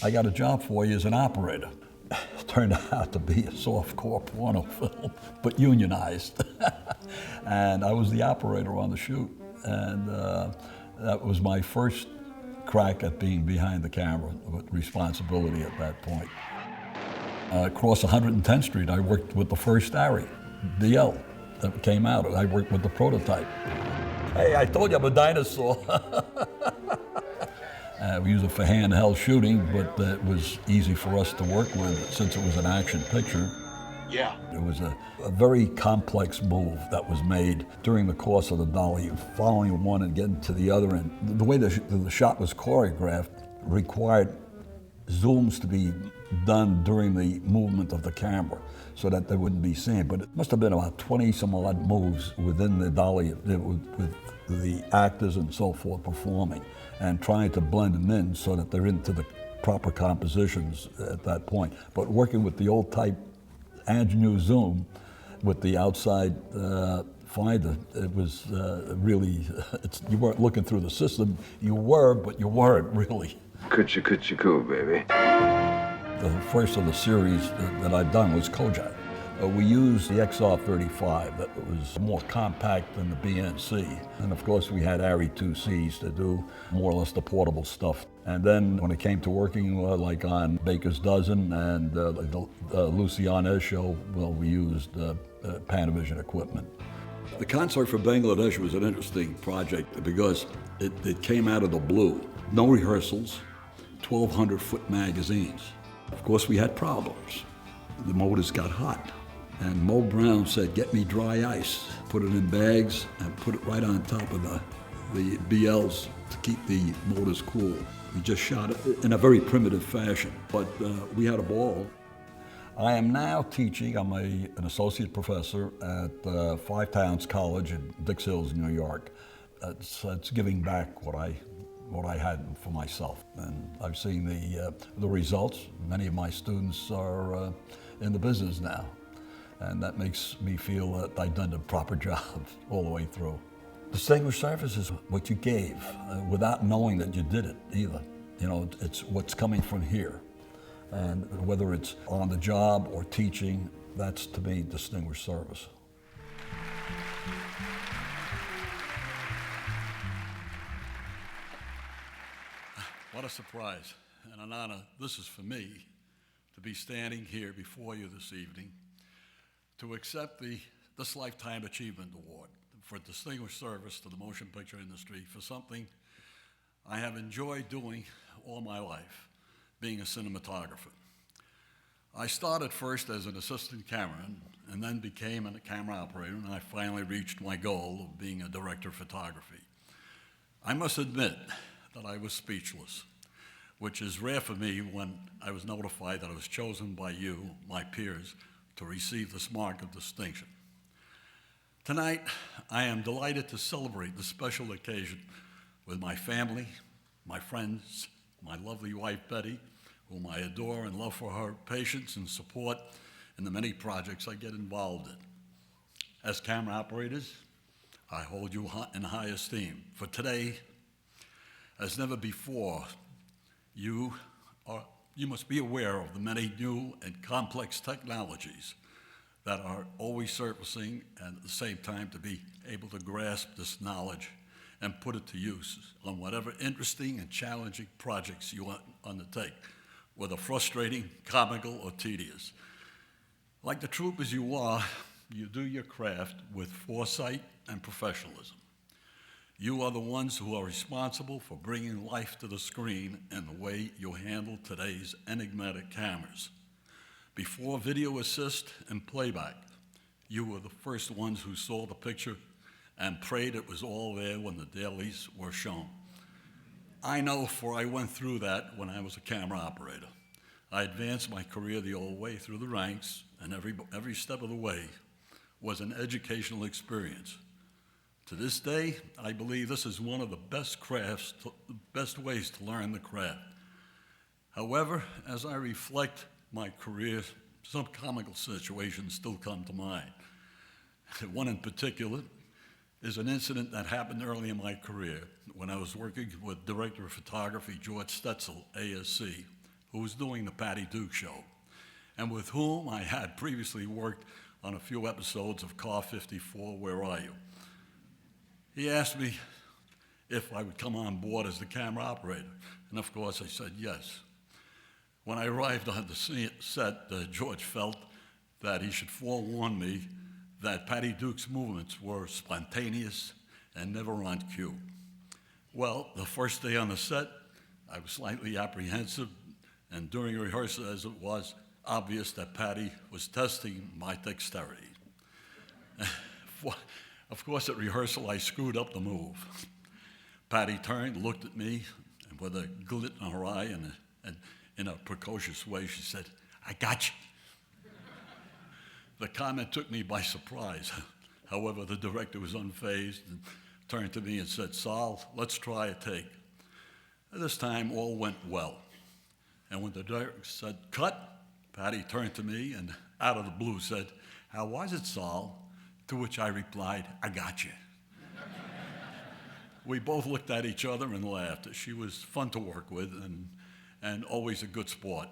I got a job for you as an operator. It turned out to be a softcore porno film, but unionized. And I was the operator on the shoot, and that was my first crack at being behind the camera with responsibility at that point. Across 110th Street, I worked with the first Arri, DL, that came out. I worked with the prototype. Hey, I told you I'm a dinosaur. We used it for handheld shooting, but it was easy for us to work with since it was an action picture. Yeah. It was a very complex move that was made during the course of the dolly, following one and getting to the other. And the way the shot was choreographed required zooms to be done during the movement of the camera so that they wouldn't be seen. But it must have been about 20 some odd moves within the dolly with the actors and so forth performing and trying to blend them in so that they're into the proper compositions at that point. But working with the old type Angenu zoom with the outside finder, it was really, you weren't looking through the system. You were, but you weren't really. Coochie coo, baby. The first of the series that I'd done was Kojak. We used the XR35 that was more compact than the BNC. And of course we had ARRI 2Cs to do more or less the portable stuff. And then when it came to working like on Baker's Dozen and the Luciana show, well, we used Panavision equipment. The concert for Bangladesh was an interesting project because it came out of the blue. No rehearsals, 1,200-foot magazines. Of course, we had problems. The motors got hot. And Mo Brown said, get me dry ice, put it in bags, and put it right on top of the BLs to keep the motors cool. We just shot it in a very primitive fashion, but we had a ball. I am now teaching. I'm an associate professor at Five Towns College in Dix Hills, New York. It's giving back what I had for myself, and I've seen the results. Many of my students are in the business now, and that makes me feel that I've done the proper job all the way through. Distinguished service is what you gave without knowing that you did it either. You know, it's what's coming from here. And whether it's on the job or teaching, that's to me distinguished service. What a surprise and an honor this is for me to be standing here before you this evening to accept this Lifetime Achievement Award for distinguished service to the motion picture industry for something I have enjoyed doing all my life, being a cinematographer. I started first as an assistant cameraman and then became a camera operator, and I finally reached my goal of being a director of photography. I must admit that I was speechless, which is rare for me when I was notified that I was chosen by you, my peers, to receive this mark of distinction. Tonight, I am delighted to celebrate this special occasion with my family, my friends, my lovely wife, Betty, whom I adore and love for her patience and support in the many projects I get involved in. As camera operators, I hold you in high esteem. For today, as never before, you must be aware of the many new and complex technologies that are always surfacing, and at the same time to be able to grasp this knowledge and put it to use on whatever interesting and challenging projects you undertake, whether frustrating, comical, or tedious. Like the troopers you are, you do your craft with foresight and professionalism. You are the ones who are responsible for bringing life to the screen in the way you handle today's enigmatic cameras. Before video assist and playback, you were the first ones who saw the picture and prayed it was all there when the dailies were shown. I know, for I went through that when I was a camera operator. I advanced my career the old way through the ranks, and every step of the way was an educational experience. To this day, I believe this is one of the best ways to learn the craft. However, as I reflect my career, some comical situations still come to mind. One in particular is an incident that happened early in my career when I was working with Director of Photography George Stetzel, ASC, who was doing the Patty Duke show, and with whom I had previously worked on a few episodes of Car 54, Where Are You? He asked me if I would come on board as the camera operator, and of course I said yes. When I arrived on the set, George felt that he should forewarn me that Patty Duke's movements were spontaneous and never on cue. Well, the first day on the set, I was slightly apprehensive, and during rehearsal, as it was obvious that Patty was testing my dexterity. Of course, at rehearsal, I screwed up the move. Patty turned, looked at me, and with a glint in her eye and in a precocious way, she said, "I got you." The comment took me by surprise. However, the director was unfazed and turned to me and said, "Sal, let's try a take." At this time, all went well. And when the director said, "Cut," Patty turned to me and out of the blue said, "How was it, Sal?" To which I replied, "I got you." We both looked at each other and laughed. She was fun to work with and always a good sport.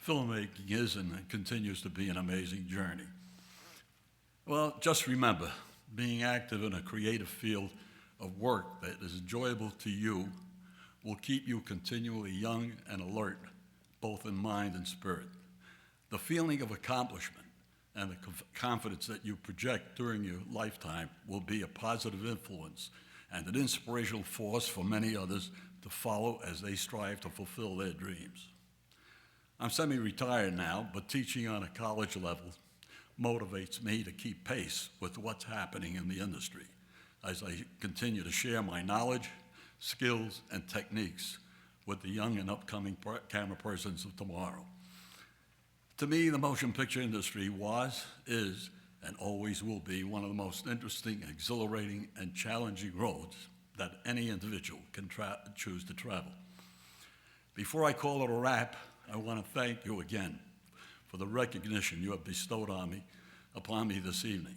Filmmaking is and continues to be an amazing journey. Well, just remember, being active in a creative field of work that is enjoyable to you will keep you continually young and alert, both in mind and spirit. The feeling of accomplishment and the confidence that you project during your lifetime will be a positive influence and an inspirational force for many others to follow as they strive to fulfill their dreams. I'm semi-retired now, but teaching on a college level motivates me to keep pace with what's happening in the industry as I continue to share my knowledge, skills, and techniques with the young and upcoming camera persons of tomorrow. To me, the motion picture industry was, is, and always will be one of the most interesting, exhilarating, and challenging roads that any individual can choose to travel. Before I call it a wrap, I want to thank you again for the recognition you have bestowed upon me this evening.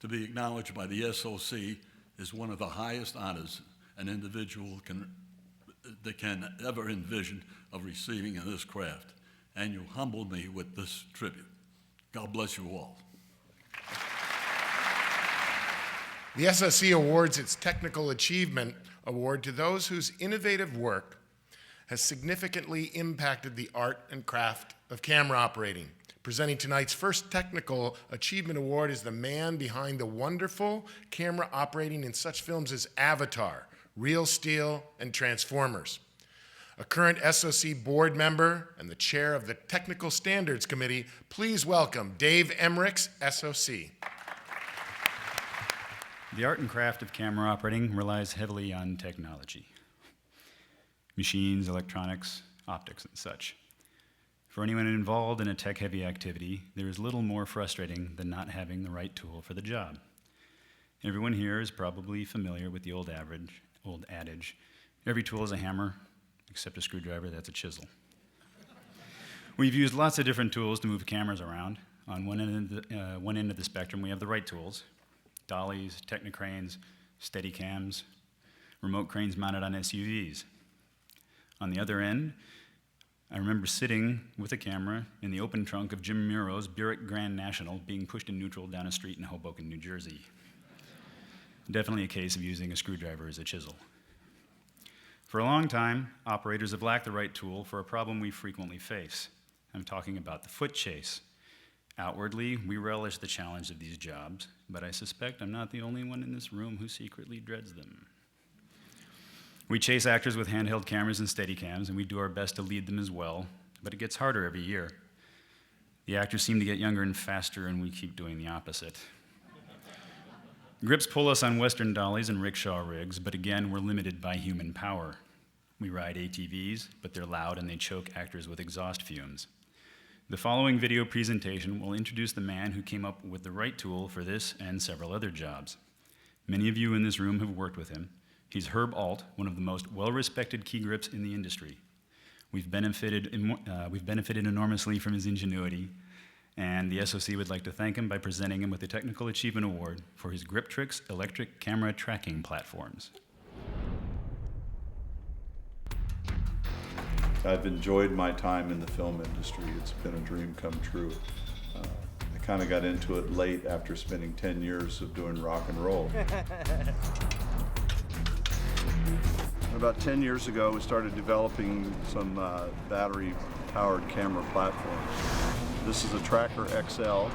To be acknowledged by the SOC is one of the highest honors an individual can ever envision of receiving in this craft, and you humbled me with this tribute. God bless you all. The SOC awards its Technical Achievement Award to those whose innovative work has significantly impacted the art and craft of camera operating. Presenting tonight's first Technical Achievement Award is the man behind the wonderful camera operating in such films as Avatar, Real Steel, and Transformers. A current SOC board member and the chair of the Technical Standards Committee, please welcome Dave Emmerichs, SOC. The art and craft of camera operating relies heavily on technology. Machines, electronics, optics, and such. For anyone involved in a tech-heavy activity, there is little more frustrating than not having the right tool for the job. Everyone here is probably familiar with the old adage, every tool is a hammer, except a screwdriver, that's a chisel. We've used lots of different tools to move cameras around. On one end of the spectrum, we have the right tools, dollies, technicranes, steadicams, remote cranes mounted on SUVs. On the other end, I remember sitting with a camera in the open trunk of Jim Muro's Buick Grand National being pushed in neutral down a street in Hoboken, New Jersey. Definitely a case of using a screwdriver as a chisel. For a long time, operators have lacked the right tool for a problem we frequently face. I'm talking about the foot chase. Outwardly, we relish the challenge of these jobs, but I suspect I'm not the only one in this room who secretly dreads them. We chase actors with handheld cameras and Steadicams, and we do our best to lead them as well, but it gets harder every year. The actors seem to get younger and faster, and we keep doing the opposite. Grips pull us on Western dollies and rickshaw rigs, but again, we're limited by human power. We ride ATVs, but they're loud and they choke actors with exhaust fumes. The following video presentation will introduce the man who came up with the right tool for this and several other jobs. Many of you in this room have worked with him. He's Herb Alt, one of the most well-respected key grips in the industry. We've benefited enormously from his ingenuity, and the SOC would like to thank him by presenting him with the Technical Achievement Award for his Griptrix electric camera tracking platforms. I've enjoyed my time in the film industry. It's been a dream come true. I kind of got into it late after spending 10 years of doing rock and roll. About 10 years ago, we started developing some battery-powered camera platforms. This is a Tracker XL.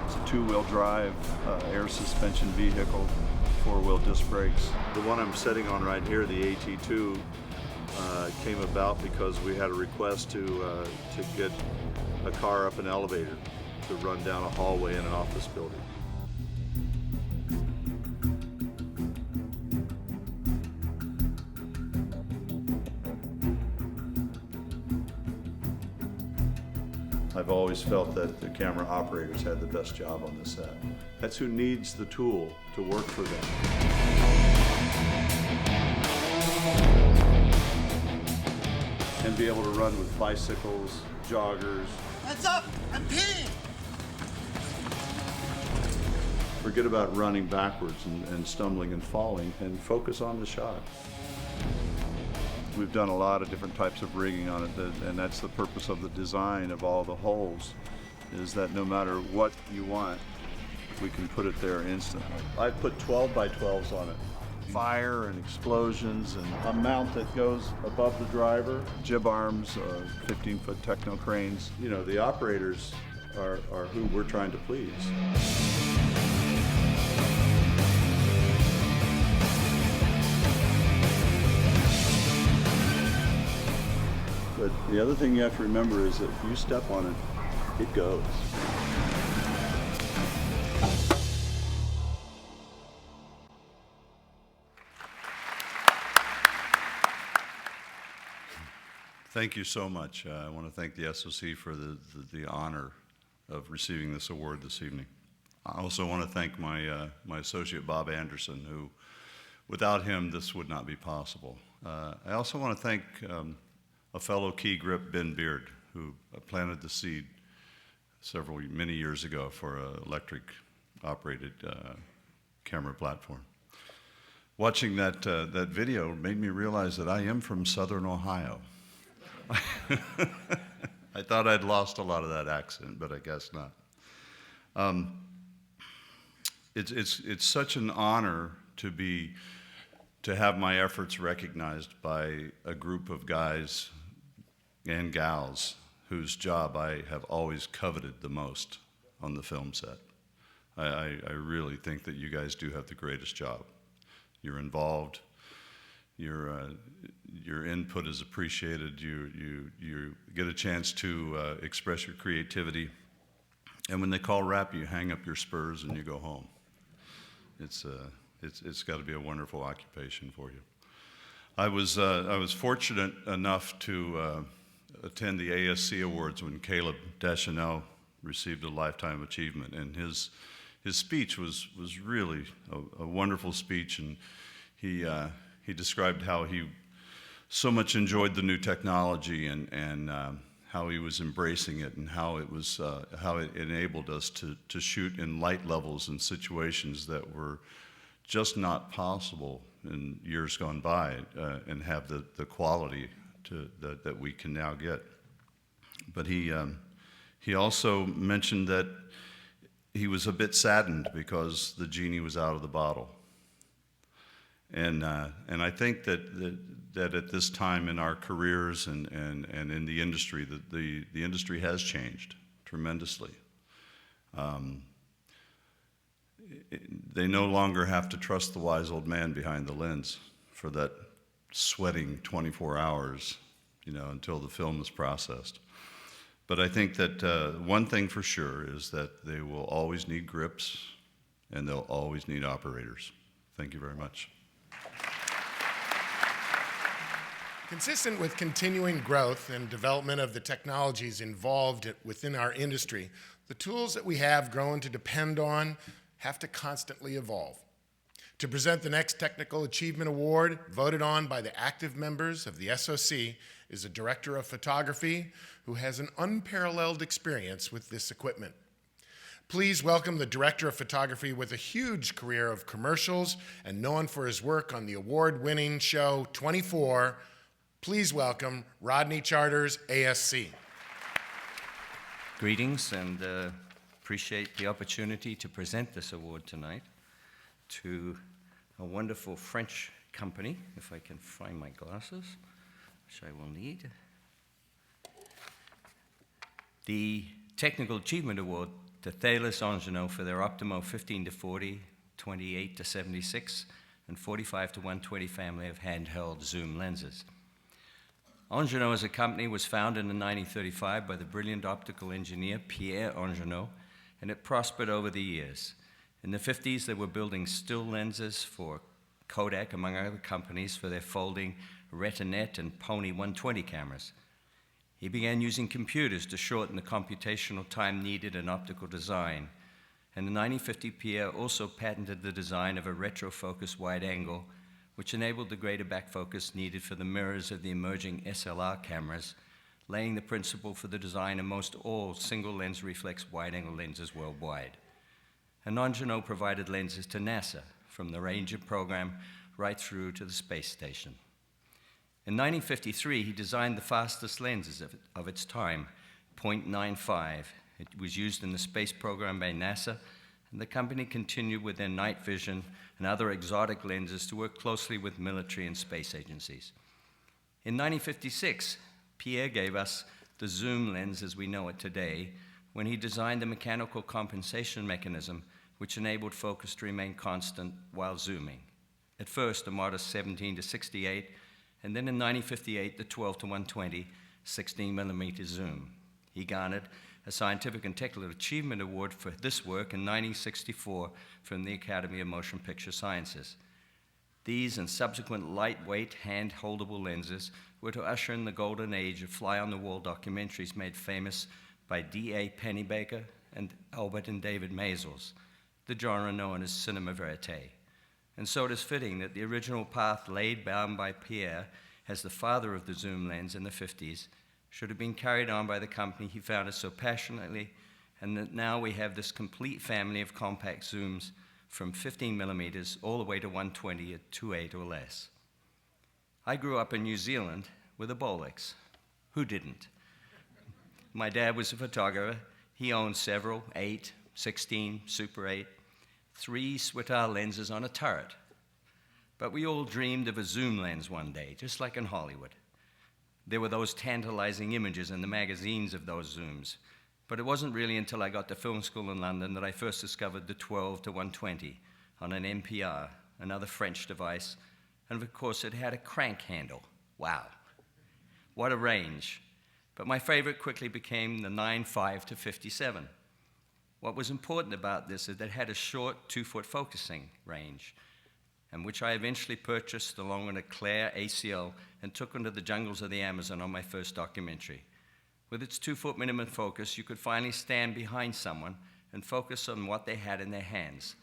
It's a two-wheel drive, air suspension vehicle, four-wheel disc brakes. The one I'm sitting on right here, the AT2, came about because we had a request to get a car up an elevator to run down a hallway in an office building. I've always felt that the camera operators had the best job on the set. That's who needs the tool to work for them. And be able to run with bicycles, joggers. Heads up! I'm peeing! Forget about running backwards and stumbling and falling and focus on the shot. We've done a lot of different types of rigging on it, and that's the purpose of the design of all the holes, is that no matter what you want we can put it there instantly. I put 12 by 12s on it. Fire and explosions and a mount that goes above the driver, jib arms, 15-foot techno cranes. You know, the operators are who we're trying to please. But the other thing you have to remember is that if you step on it, it goes. Thank you so much. I want to thank the SOC for the honor of receiving this award this evening. I also want to thank my associate Bob Anderson, who, without him, this would not be possible. I also want to thank a fellow key grip, Ben Beard, who planted the seed many years ago for an electric-operated camera platform. Watching that video made me realize that I am from Southern Ohio. I thought I'd lost a lot of that accent, but I guess not. It's such an honor to have my efforts recognized by a group of guys and gals whose job I have always coveted the most on the film set. I really think that you guys do have the greatest job. You're involved. Your input is appreciated. You get a chance to express your creativity, and when they call wrap, you hang up your spurs and you go home. It's got to be a wonderful occupation for you. I was fortunate enough to attend the ASC Awards when Caleb Deschanel received a Lifetime Achievement, and his speech was really a wonderful speech, and he described how he so much enjoyed the new technology and how he was embracing it and how it enabled us to shoot in light levels in situations that were just not possible in years gone by and have the quality that we can now get. But he also mentioned that he was a bit saddened because the genie was out of the bottle. And I think that at this time in our careers and in the industry, that the industry has changed tremendously. They no longer have to trust the wise old man behind the lens for that sweating 24 hours, until the film is processed. But I think that one thing for sure is that they will always need grips and they'll always need operators. Thank you very much. Consistent with continuing growth and development of the technologies involved within our industry, the tools that we have grown to depend on have to constantly evolve. To present the next Technical Achievement Award, voted on by the active members of the SOC, is a director of photography who has an unparalleled experience with this equipment. Please welcome the director of photography with a huge career of commercials and known for his work on the award-winning show 24. Please welcome Rodney Charters, ASC. Greetings, and appreciate the opportunity to present this award tonight to a wonderful French company, if I can find my glasses, which I will need. The Technical Achievement Award to Thales Angenoux for their Optimo 15-40, 28-76, and 45-120 family of handheld zoom lenses. Angenoux as a company was founded in 1935 by the brilliant optical engineer Pierre Angenoux, and it prospered over the years. In the 50s, they were building still lenses for Kodak, among other companies, for their folding Retinette and Pony 120 cameras. He began using computers to shorten the computational time needed in optical design. And in 1950, Pierre also patented the design of a retrofocus wide angle, which enabled the greater back focus needed for the mirrors of the emerging SLR cameras, laying the principle for the design of most all single lens reflex wide angle lenses worldwide. And Angenoux provided lenses to NASA, from the Ranger program right through to the space station. In 1953, he designed the fastest lenses of its time, .95. It was used in the space program by NASA and the company continued with their night vision and other exotic lenses to work closely with military and space agencies. In 1956, Pierre gave us the zoom lens as we know it today when he designed the mechanical compensation mechanism which enabled focus to remain constant while zooming. At first, a modest 17 to 68, and then in 1958, the 12 to 120, 16 millimeter zoom. He garnered a Scientific and Technical Achievement Award for this work in 1964 from the Academy of Motion Picture Sciences. These and subsequent lightweight, hand-holdable lenses were to usher in the golden age of fly-on-the-wall documentaries made famous by D.A. Pennebaker and Albert and David Maysles, the genre known as cinema verite. And so it is fitting that the original path laid down by Pierre as the father of the zoom lens in the 50s should have been carried on by the company he founded so passionately, and that now we have this complete family of compact zooms from 15 millimeters all the way to 120 at 2.8 or less. I grew up in New Zealand with a Bolex. Who didn't? My dad was a photographer. He owned several, 8, 16, Super 8, 3 Switar lenses on a turret. But we all dreamed of a zoom lens one day, just like in Hollywood. There were those tantalizing images in the magazines of those zooms. But it wasn't really until I got to film school in London that I first discovered the 12 to 120 on an MPR, another French device, and of course it had a crank handle. Wow, what a range. But my favorite quickly became the 9.5 to 57. What was important about this is that it had a short 2-foot focusing range, and which I eventually purchased along with a Claire ACL and took into the jungles of the Amazon on my first documentary. With its 2-foot minimum focus, you could finally stand behind someone and focus on what they had in their hands.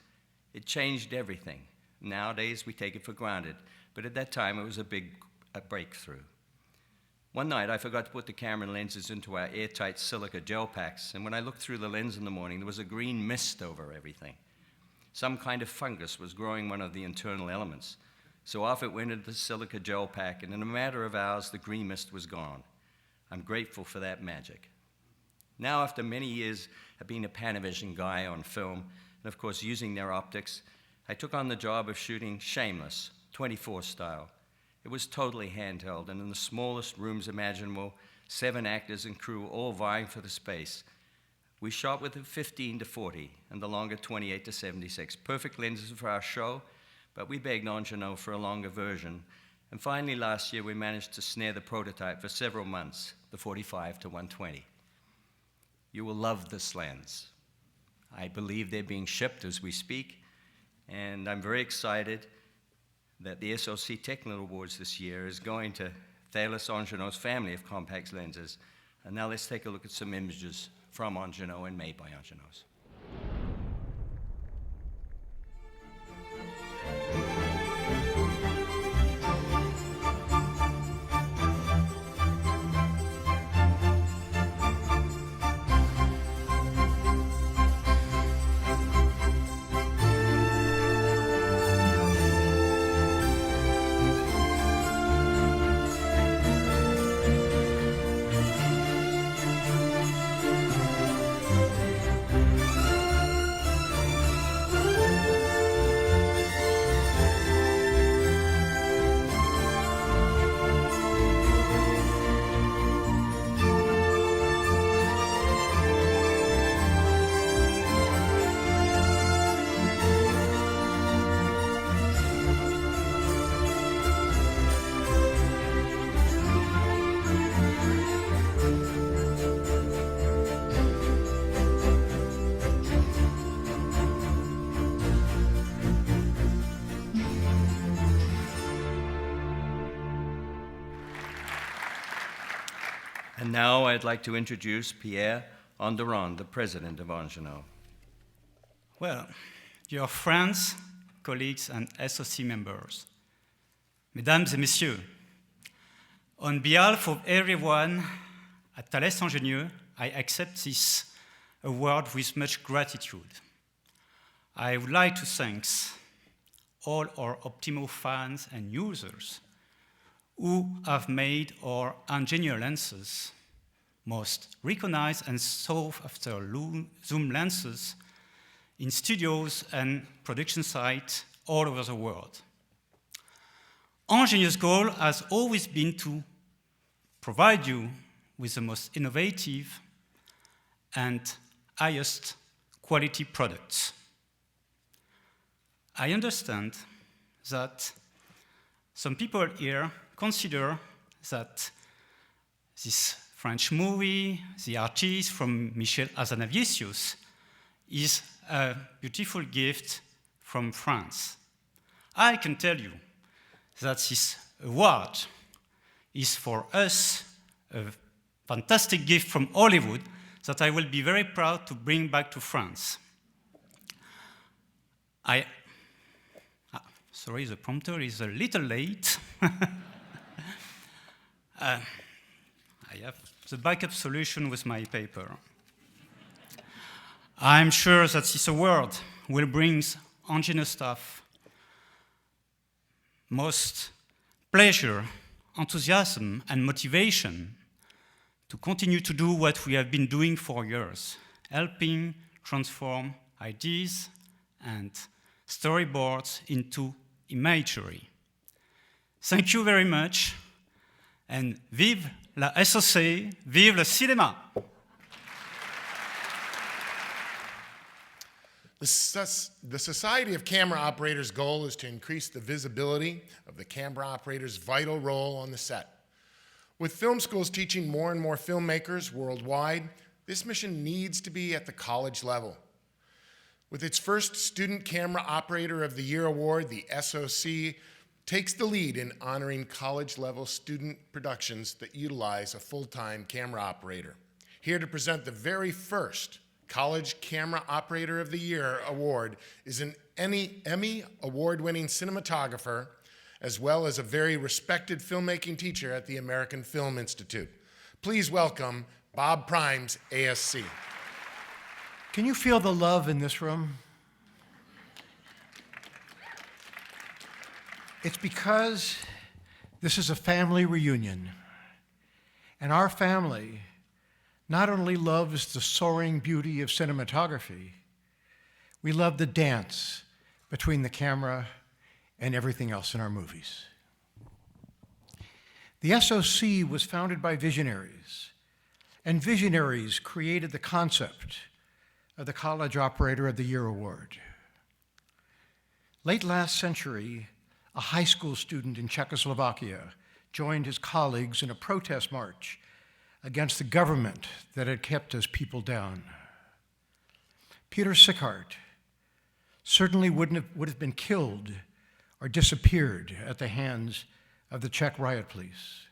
It changed everything. Nowadays, we take it for granted, but at that time, it was a breakthrough. One night, I forgot to put the camera lenses into our airtight silica gel packs, and when I looked through the lens in the morning, there was a green mist over everything. Some kind of fungus was growing one of the internal elements. So off it went into the silica gel pack, and in a matter of hours, the green mist was gone. I'm grateful for that magic. Now, after many years of being a Panavision guy on film, and of course using their optics, I took on the job of shooting Shameless, 24 style. It was totally handheld, and in the smallest rooms imaginable, 7 actors and crew all vying for the space. We shot with a 15 to 40 and the longer 28 to 76. Perfect lenses for our show, but we begged Angenoux for a longer version. And finally, last year, we managed to snare the prototype for several months, the 45 to 120. You will love this lens. I believe they're being shipped as we speak, and I'm very excited that the SOC Technical Awards this year is going to Thales Angenoux's family of compact lenses. And now let's take a look at some images from Angenoux and made by Angenoux. And now I'd like to introduce Pierre Onderon, the president of Angenoux. Well, dear friends, colleagues, and SOC members, Mesdames et Messieurs, on behalf of everyone at Thales Ingenieux, I accept this award with much gratitude. I would like to thank all our Optimo fans and users who have made our Ingenieux lenses most recognized and sought after zoom lenses in studios and production sites all over the world. Ingenious goal has always been to provide you with the most innovative and highest quality products. I understand that some people here consider that this French movie, The Artist from Michel Hazanavicius, is a beautiful gift from France. I can tell you that this award is for us a fantastic gift from Hollywood that I will be very proud to bring back to France. Sorry, the prompter is a little late. I have the backup solution with my paper. I'm sure that this award will bring ingenious staff most pleasure, enthusiasm, and motivation to continue to do what we have been doing for years, helping transform ideas and storyboards into imagery. Thank you very much, and vive la SOC, vive le cinéma! The Society of Camera Operators' goal is to increase the visibility of the camera operator's vital role on the set. With film schools teaching more and more filmmakers worldwide, this mission needs to be at the college level. With its first Student Camera Operator of the Year award, the SOC takes the lead in honoring college-level student productions that utilize a full-time camera operator. Here to present the very first College Camera Operator of the Year award is an Emmy award-winning cinematographer, as well as a very respected filmmaking teacher at the American Film Institute. Please welcome Bob Primes, ASC. Can you feel the love in this room? It's because this is a family reunion, and our family not only loves the soaring beauty of cinematography, we love the dance between the camera and everything else in our movies. The SOC was founded by visionaries, and visionaries created the concept of the College Operator of the Year award. Late last century, a high school student in Czechoslovakia joined his colleagues in a protest march against the government that had kept his people down. Peter Sickhardt certainly would have been killed or disappeared at the hands of the Czech riot police.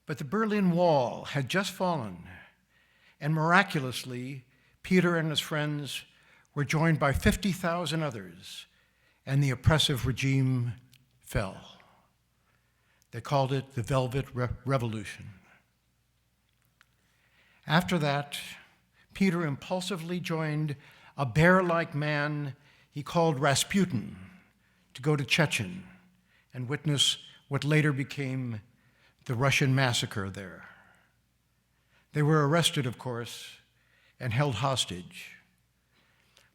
But the Berlin Wall had just fallen, and miraculously, Peter and his friends were joined by 50,000 others, and the oppressive regime fell. They called it the Velvet Revolution. After that, Peter impulsively joined a bear-like man he called Rasputin to go to Chechen and witness what later became the Russian massacre there. They were arrested, of course, and held hostage.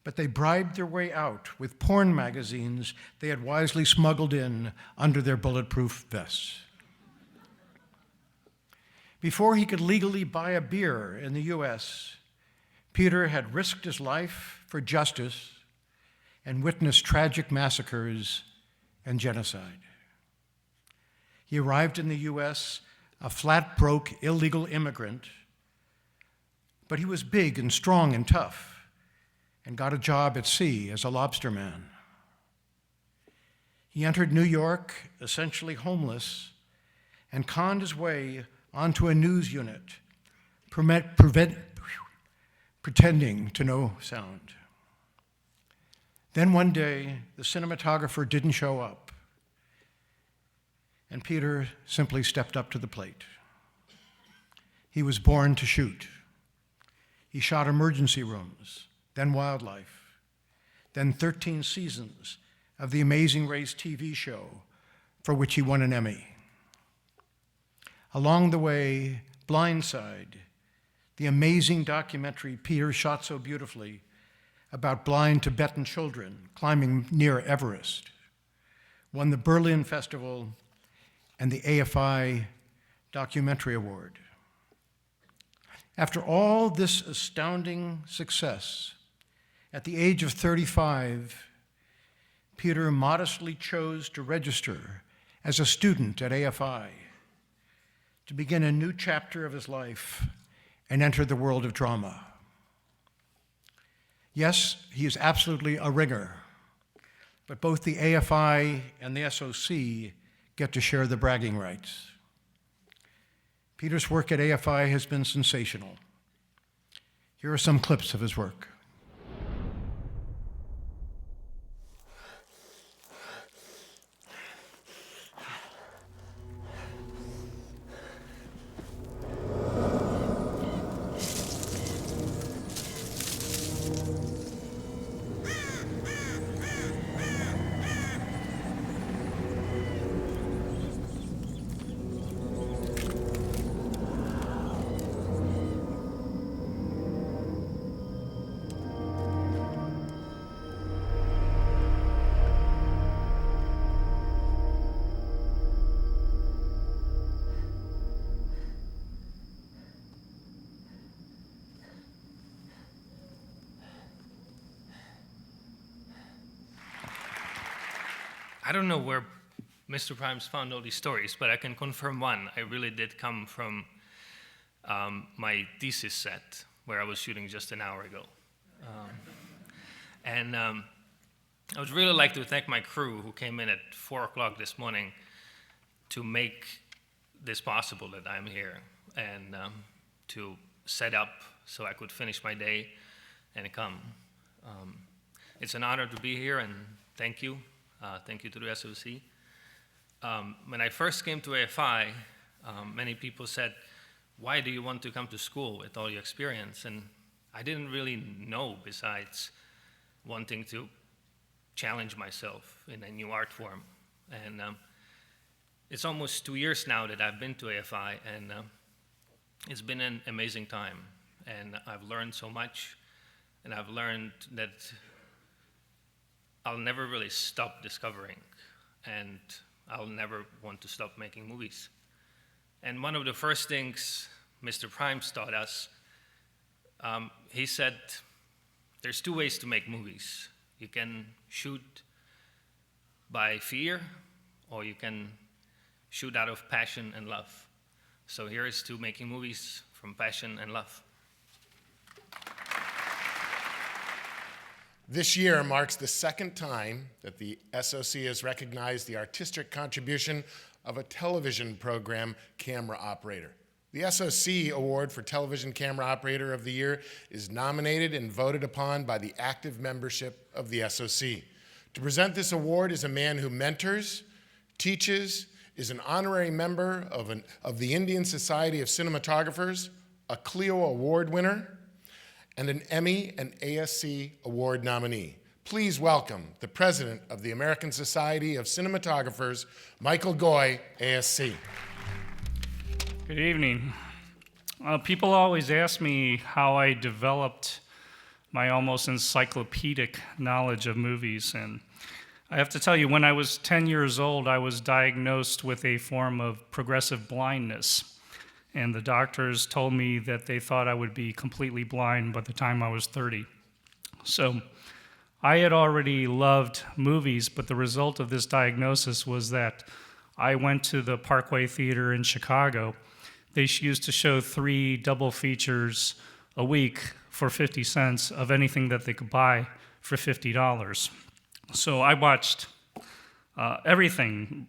But they bribed their way out with porn magazines they had wisely smuggled in under their bulletproof vests. Before he could legally buy a beer in the US, Peter had risked his life for justice and witnessed tragic massacres and genocide. He arrived in the US a flat, broke, illegal immigrant, but he was big and strong and tough and got a job at sea as a lobsterman. He entered New York essentially homeless and conned his way onto a news unit, pretending to know sound. Then one day, the cinematographer didn't show up, and Peter simply stepped up to the plate. He was born to shoot. He shot emergency rooms, then wildlife, then 13 seasons of the Amazing Race TV show, for which he won an Emmy. Along the way, Blindside, the amazing documentary Peter shot so beautifully about blind Tibetan children climbing near Everest, won the Berlin Festival and the AFI Documentary Award. After all this astounding success, at the age of 35, Peter modestly chose to register as a student at AFI, to begin a new chapter of his life and enter the world of drama. Yes, he is absolutely a ringer, but both the AFI and the SOC get to share the bragging rights. Peter's work at AFI has been sensational. Here are some clips of his work. I don't know where Mr. Primes found all these stories, but I can confirm one. I really did come from my thesis set, where I was shooting just an hour ago. I would really like to thank my crew who came in at 4 o'clock this morning to make this possible, that I'm here, and to set up so I could finish my day and come. It's an honor to be here, and thank you. Thank you to the SOC. When I first came to AFI, many people said, why do you want to come to school with all your experience? And I didn't really know, besides wanting to challenge myself in a new art form. And it's almost 2 years now that I've been to AFI, and it's been an amazing time. And I've learned so much, and I've learned that I'll never really stop discovering, and I'll never want to stop making movies. And one of the first things Mr. Primes taught us, he said, there's 2 ways to make movies. You can shoot by fear, or you can shoot out of passion and love. So here is to making movies from passion and love. This year marks the second time that the SOC has recognized the artistic contribution of a television program camera operator. The SOC Award for Television Camera Operator of the Year is nominated and voted upon by the active membership of the SOC. To present this award is a man who mentors, teaches, is an honorary member of the Indian Society of Cinematographers, a Clio Award winner, and an Emmy and ASC Award nominee. Please welcome the president of the American Society of Cinematographers, Michael Goy, ASC. Good evening. People always ask me how I developed my almost encyclopedic knowledge of movies, and I have to tell you, when I was 10 years old, I was diagnosed with a form of progressive blindness. And the doctors told me that they thought I would be completely blind by the time I was 30. So I had already loved movies, but the result of this diagnosis was that I went to the Parkway Theater in Chicago. They used to show 3 double features a week for 50 cents of anything that they could buy for $50. So I watched everything,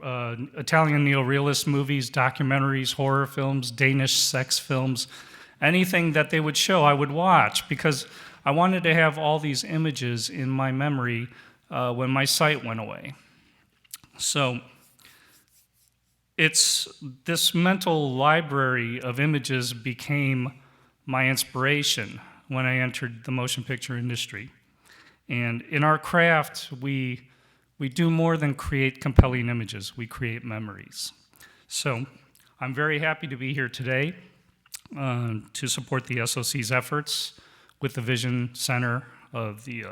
Italian neorealist movies, documentaries, horror films, Danish sex films, anything that they would show I would watch, because I wanted to have all these images in my memory when my sight went away. So it's this mental library of images became my inspiration when I entered the motion picture industry. And in our craft, we do more than create compelling images, we create memories. So I'm very happy to be here today to support the SOC's efforts with the Vision Center of the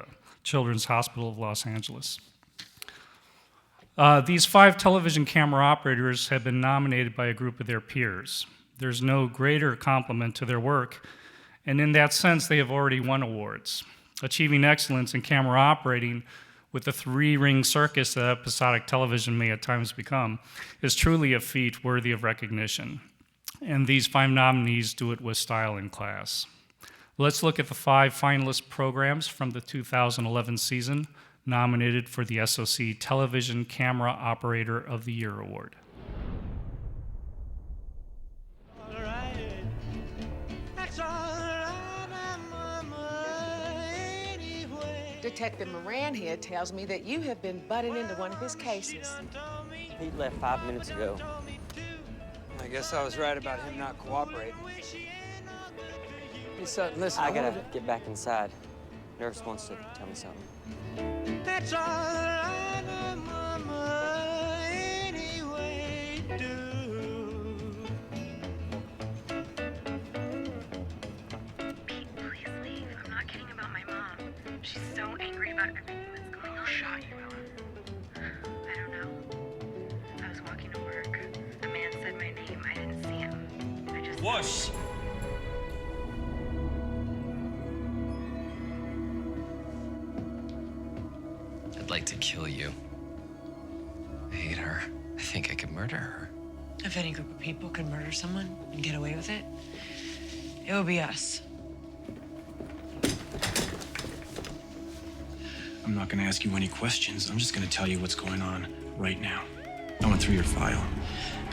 Children's Hospital of Los Angeles. These 5 television camera operators have been nominated by a group of their peers. There's no greater compliment to their work, and in that sense, they have already won awards. Achieving excellence in camera operating with the 3-ring circus that episodic television may at times become is truly a feat worthy of recognition. And these 5 nominees do it with style and class. Let's look at the 5 finalist programs from the 2011 season nominated for the SOC Television Camera Operator of the Year Award. Detective Moran here tells me that you have been butting into one of his cases. He left 5 minutes ago. I guess I was right about him not cooperating. Hey, son, listen. I gotta get back inside. Nurse wants to tell me something. That's all right, Mama, anyway, do. Pete, please leave. I'm not kidding about my mom. She's so angry about everything that's going on. Who shot you, Ellen? I don't know. I was walking to work. A man said my name. I didn't see him. I just... Whoosh! I'd like to kill you. I hate her. I think I could murder her. If any group of people could murder someone and get away with it, it would be us. I'm not gonna ask you any questions. I'm just gonna tell you what's going on right now. I went through your file.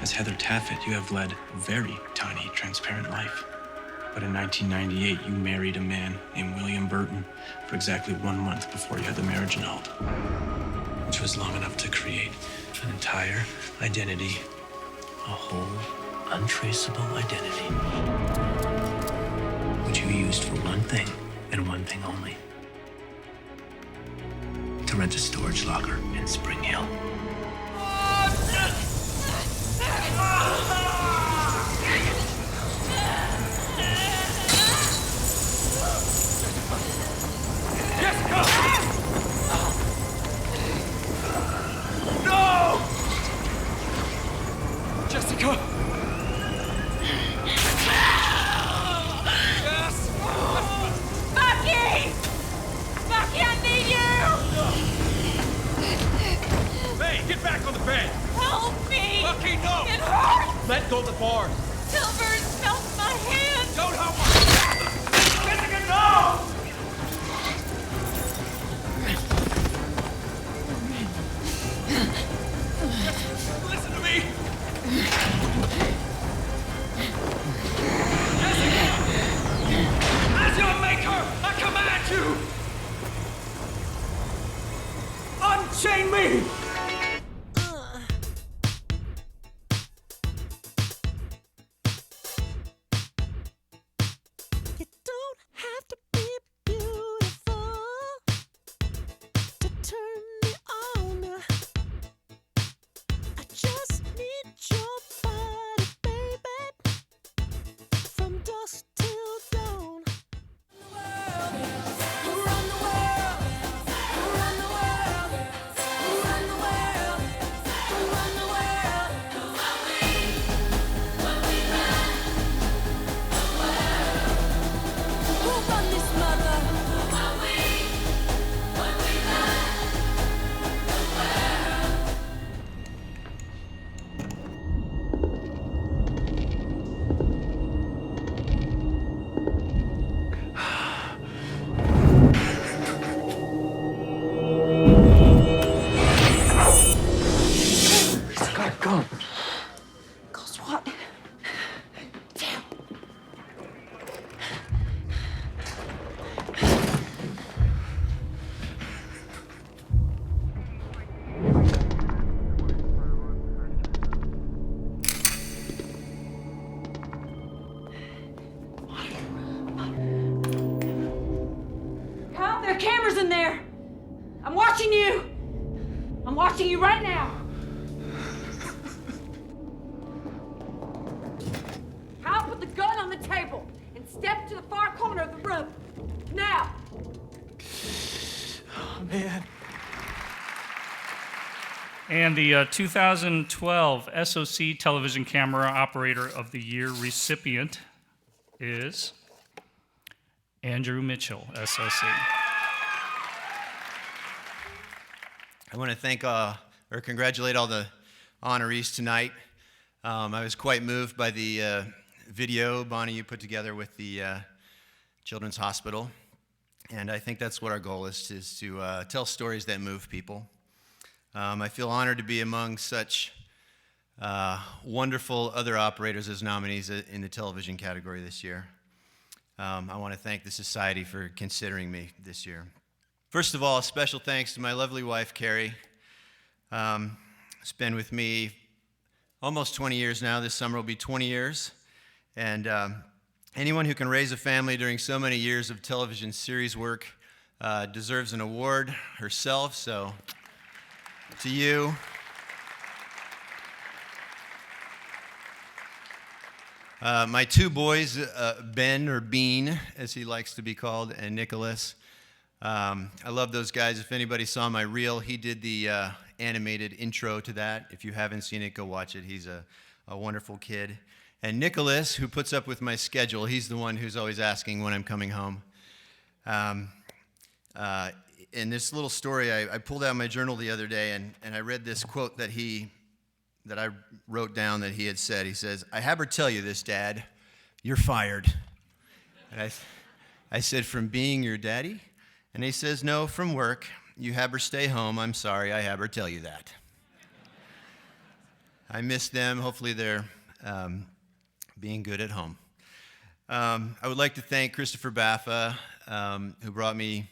As Heather Taffet, you have led a very tiny, transparent life. But in 1998, you married a man named William Burton for exactly 1 month before you had the marriage annulled, which was long enough to create an entire identity, a whole untraceable identity, which you used for one thing and one thing only: to rent a storage locker in Spring Hill. Jessica! No! Jessica! Yes! Bucky! Bucky, I need you! Hey, get back on the bed! Help me! Bucky, no! It hurts! Let go of the bars! Silver smells my hand! Don't help me! Jessica, no! Listen to me! Jessica! As your maker, I command you! Unchain me! Cameras in there! I'm watching you! I'm watching you right now! And the 2012 SOC Television Camera Operator of the Year recipient is Andrew Mitchell, SOC. I want to thank or congratulate all the honorees tonight. I was quite moved by the video, Bonnie, you put together with the Children's Hospital. And I think that's what our goal is to tell stories that move people. I feel honored to be among such wonderful other operators as nominees in the television category this year. I want to thank the Society for considering me this year. First of all, a special thanks to my lovely wife, Carrie. It's been with me almost 20 years now. This summer will be 20 years. And anyone who can raise a family during so many years of television series work deserves an award herself, so to you. My two boys, Ben, or Bean, as he likes to be called, and Nicholas. I love those guys. If anybody saw my reel, he did the animated intro to that. If you haven't seen it, go watch it. He's a wonderful kid. And Nicholas, who puts up with my schedule, he's the one who's always asking when I'm coming home. In this little story, I pulled out my journal the other day, and I read this quote that I wrote down that he had said. He says, "I have her tell you this, Dad, you're fired." And I said, "From being your daddy?" And he says, "No, from work. You have her stay home. I'm sorry, I have her tell you that." I miss them. Hopefully they're being good at home. I would like to thank Christopher Baffa, who brought me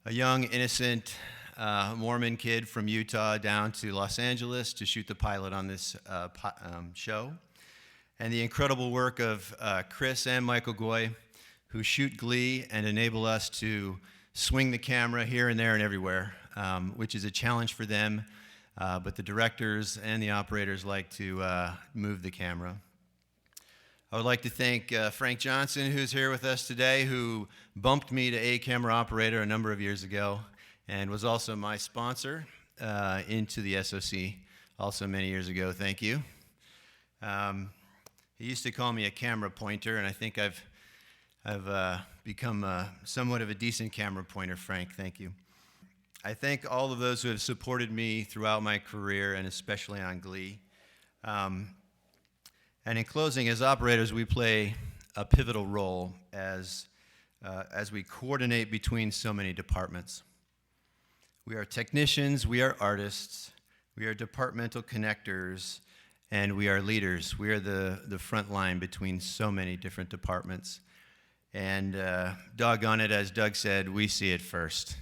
a young, innocent Mormon kid from Utah down to Los Angeles to shoot the pilot on this show. And the incredible work of Chris and Michael Goy, who shoot Glee and enable us to swing the camera here and there and everywhere, which is a challenge for them, but the directors and the operators like to move the camera. I would like to thank Frank Johnson, who's here with us today, who bumped me to a camera operator a number of years ago and was also my sponsor into the SOC also many years ago. Thank you. He used to call me a camera pointer, and I think I've become somewhat of a decent camera pointer, Frank. Thank you. I thank all of those who have supported me throughout my career, and especially on Glee. And in closing, as operators, we play a pivotal role as we coordinate between so many departments. We are technicians, we are artists, we are departmental connectors, and we are leaders. We are the front line between so many different departments. And doggone it, as Doug said, we see it first.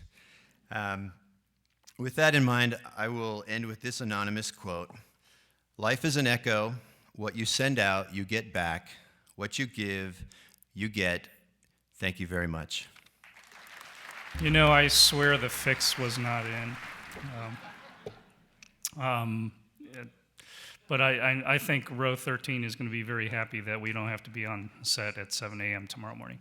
With that in mind, I will end with this anonymous quote. "Life is an echo. What you send out, you get back. What you give, you get. Thank you very much." You know, I swear the fix was not in. But I think row 13 is going to be very happy that we don't have to be on set at 7 a.m. tomorrow morning.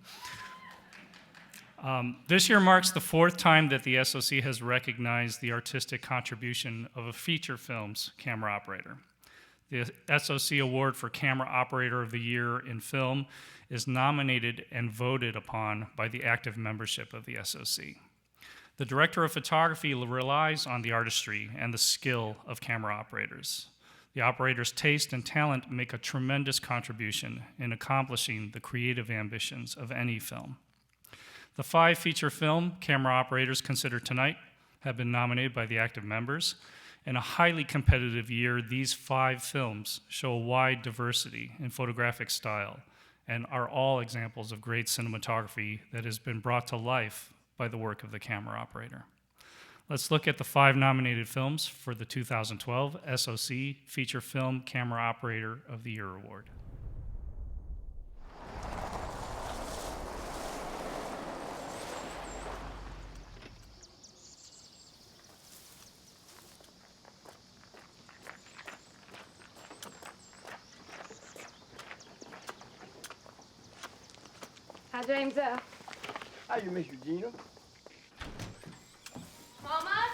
This year marks the fourth time that the SOC has recognized the artistic contribution of a feature film's camera operator. The SOC Award for Camera Operator of the Year in Film is nominated and voted upon by the active membership of the SOC. The director of photography relies on the artistry and the skill of camera operators. The operator's taste and talent make a tremendous contribution in accomplishing the creative ambitions of any film. The 5 feature film camera operators considered tonight have been nominated by the active members. In a highly competitive year, these 5 films show a wide diversity in photographic style and are all examples of great cinematography that has been brought to life by the work of the camera operator. Let's look at the 5 nominated films for the 2012 SOC Feature Film Camera Operator of the Year Award. Hi, James. How you, Miss Regina? Mama?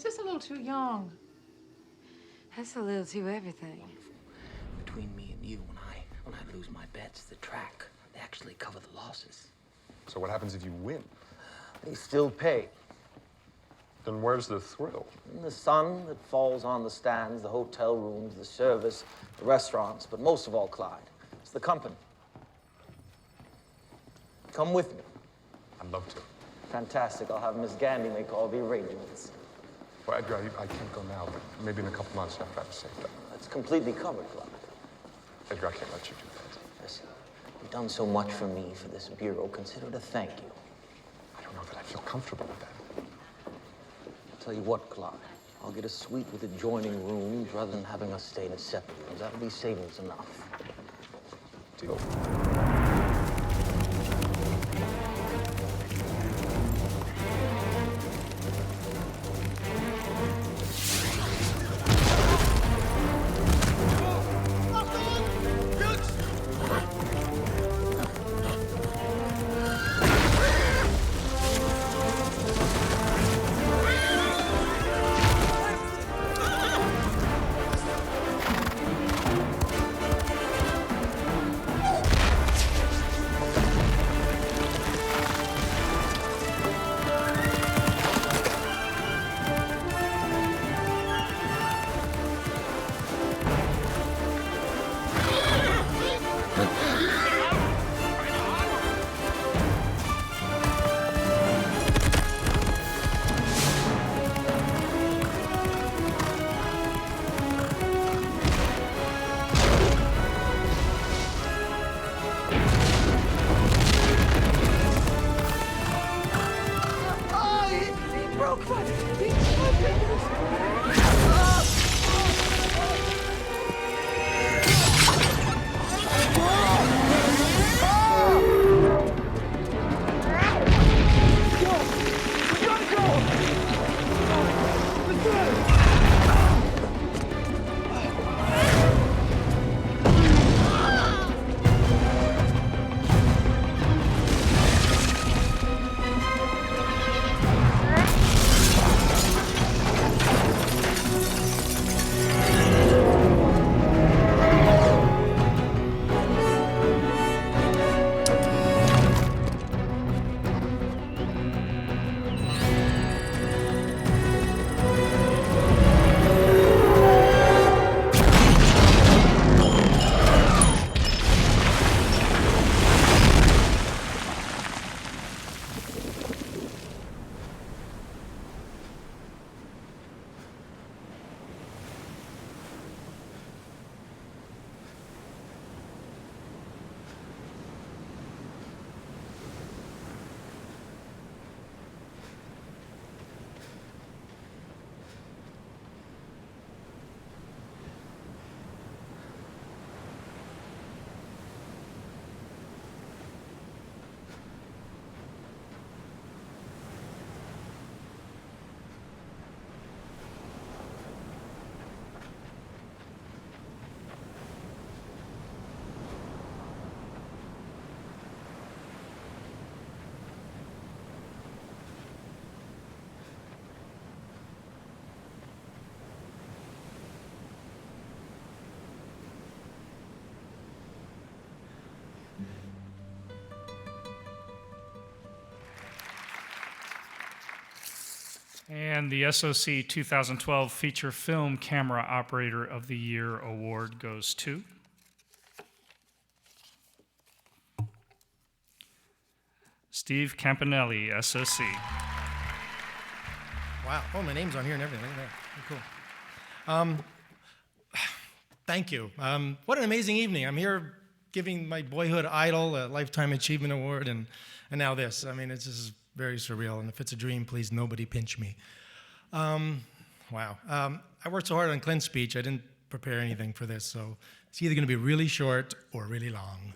He's just a little too young. That's a little too everything. Between me and you, when I lose my bets, the track, they actually cover the losses. So what happens if you win? They still pay. Then where's the thrill? In the sun that falls on the stands, the hotel rooms, the service, the restaurants, but most of all, Clyde, it's the company. Come with me. I'd love to. Fantastic. I'll have Miss Gandy make all the arrangements. Well, Edgar, I can't go now, but maybe in a couple months after I've saved up. It's completely covered, Clyde. Edgar, I can't let you do that. Listen, you've done so much for me, for this bureau. Consider it a thank you. I don't know that I feel comfortable with that. I'll tell you what, Clyde. I'll get a suite with adjoining rooms rather than having us stay in separate rooms. That'll be savings enough. Deal. And the SOC 2012 Feature Film Camera Operator of the Year award goes to Steve Campanelli, SOC. Wow. Oh, my name's on here and everything. Look at that. Very cool. Thank you. What an amazing evening. I'm here giving my boyhood idol a Lifetime Achievement Award, and now this. I mean, it's just very surreal. And if it's a dream, please nobody pinch me. Wow. I worked so hard on Clint's speech, I didn't prepare anything for this, so it's either going to be really short or really long.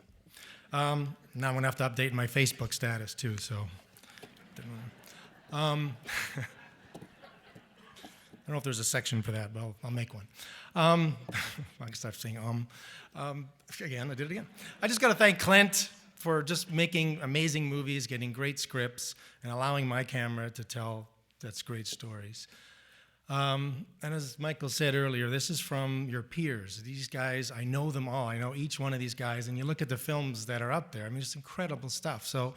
Now I'm going to have to update my Facebook status, too, so. I don't know if there's a section for that, but I'll make one. I can start saying again, I did it again. I just got to thank Clint for just making amazing movies, getting great scripts, and allowing my camera to tell such great stories. And as Michael said earlier, this is from your peers. These guys, I know them all. I know each one of these guys. And you look at the films that are up there. I mean, it's incredible stuff. So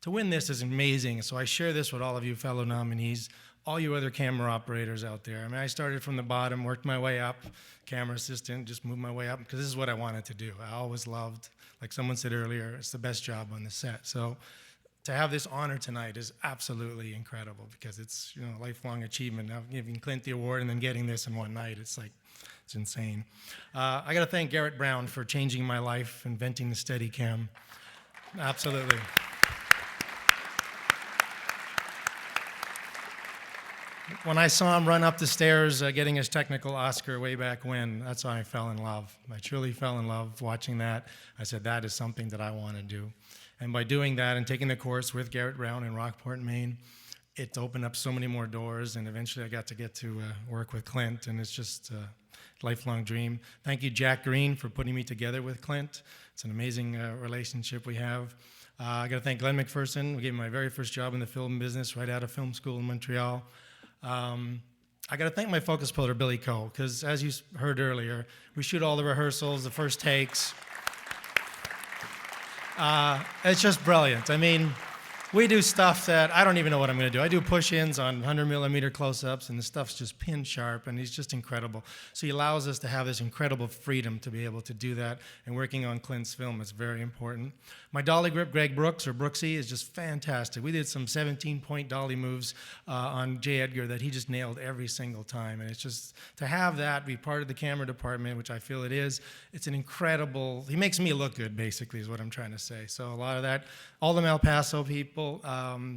to win this is amazing. So I share this with all of you fellow nominees, all you other camera operators out there. I mean, I started from the bottom, worked my way up, camera assistant, just moved my way up, because this is what I wanted to do. I always loved, like someone said earlier, it's the best job on the set. So to have this honor tonight is absolutely incredible, because it's, you know, a lifelong achievement. Now giving Clint the award and then getting this in one night, it's like, it's insane. I got to thank Garrett Brown for changing my life, inventing the Steadicam. Absolutely. When I saw him run up the stairs getting his technical Oscar way back when, that's how I fell in love. I truly fell in love watching that. I said, that is something that I want to do. And by doing that and taking the course with Garrett Brown in Rockport, Maine, it opened up so many more doors, and eventually I got to work with Clint, and it's just a lifelong dream. Thank you, Jack Green, for putting me together with Clint. It's an amazing relationship we have. I got to thank Glenn McPherson, who gave me my very first job in the film business right out of film school in Montreal. I got to thank my focus puller, Billy Coe, because as you heard earlier, we shoot all the rehearsals, the first takes. It's just brilliant. I mean, we do stuff that I don't even know what I'm going to do. I do push-ins on 100mm close-ups, and the stuff's just pin sharp, and he's just incredible. So he allows us to have this incredible freedom to be able to do that, and working on Clint's film is very important. My dolly grip, Greg Brooks, or Brooksy, is just fantastic. We did some 17-point dolly moves on J.Edgar that he just nailed every single time, and it's just, to have that be part of the camera department, which I feel it is, it's an incredible, he makes me look good, basically, is what I'm trying to say. So a lot of that, all the El Paso people,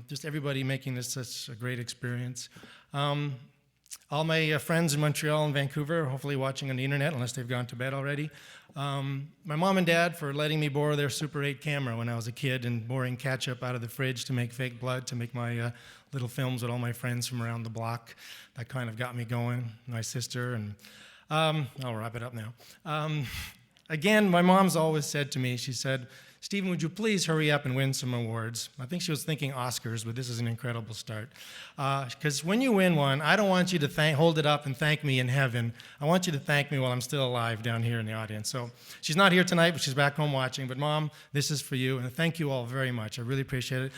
just everybody making this such a great experience. All my friends in Montreal and Vancouver, hopefully watching on the internet, unless they've gone to bed already. My mom and dad for letting me borrow their Super 8 camera when I was a kid and borrowing ketchup out of the fridge to make fake blood, to make my little films with all my friends from around the block. That kind of got me going. My sister, and I'll wrap it up now. Again, my mom's always said to me, she said, Stephen, would you please hurry up and win some awards? I think she was thinking Oscars, but this is an incredible start. Because when you win one, I don't want you to hold it up and thank me in heaven. I want you to thank me while I'm still alive down here in the audience. So she's not here tonight, but she's back home watching. But Mom, this is for you, and thank you all very much. I really appreciate it.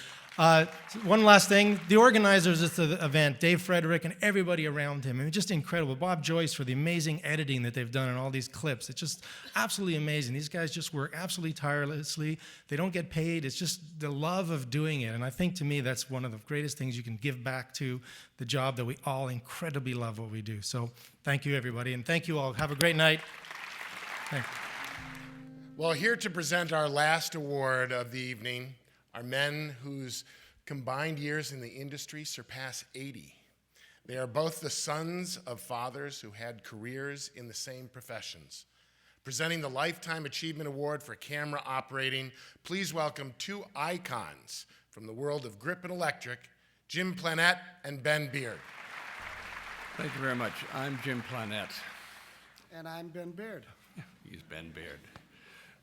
One last thing, the organizers of the event, Dave Frederick and everybody around him, I mean, just incredible. Bob Joyce for the amazing editing that they've done in all these clips. It's just absolutely amazing. These guys just work absolutely tirelessly. They don't get paid. It's just the love of doing it. And I think to me that's one of the greatest things you can give back to the job that we all incredibly love what we do. So thank you, everybody, and thank you all. Have a great night. Thanks. Well, here to present our last award of the evening are men whose combined years in the industry surpass 80. They are both the sons of fathers who had careers in the same professions. Presenting the Lifetime Achievement Award for camera operating, please welcome two icons from the world of grip and electric, Jim Planette and Ben Beard. Thank you very much. I'm Jim Planette. And I'm Ben Beard. He's Ben Beard.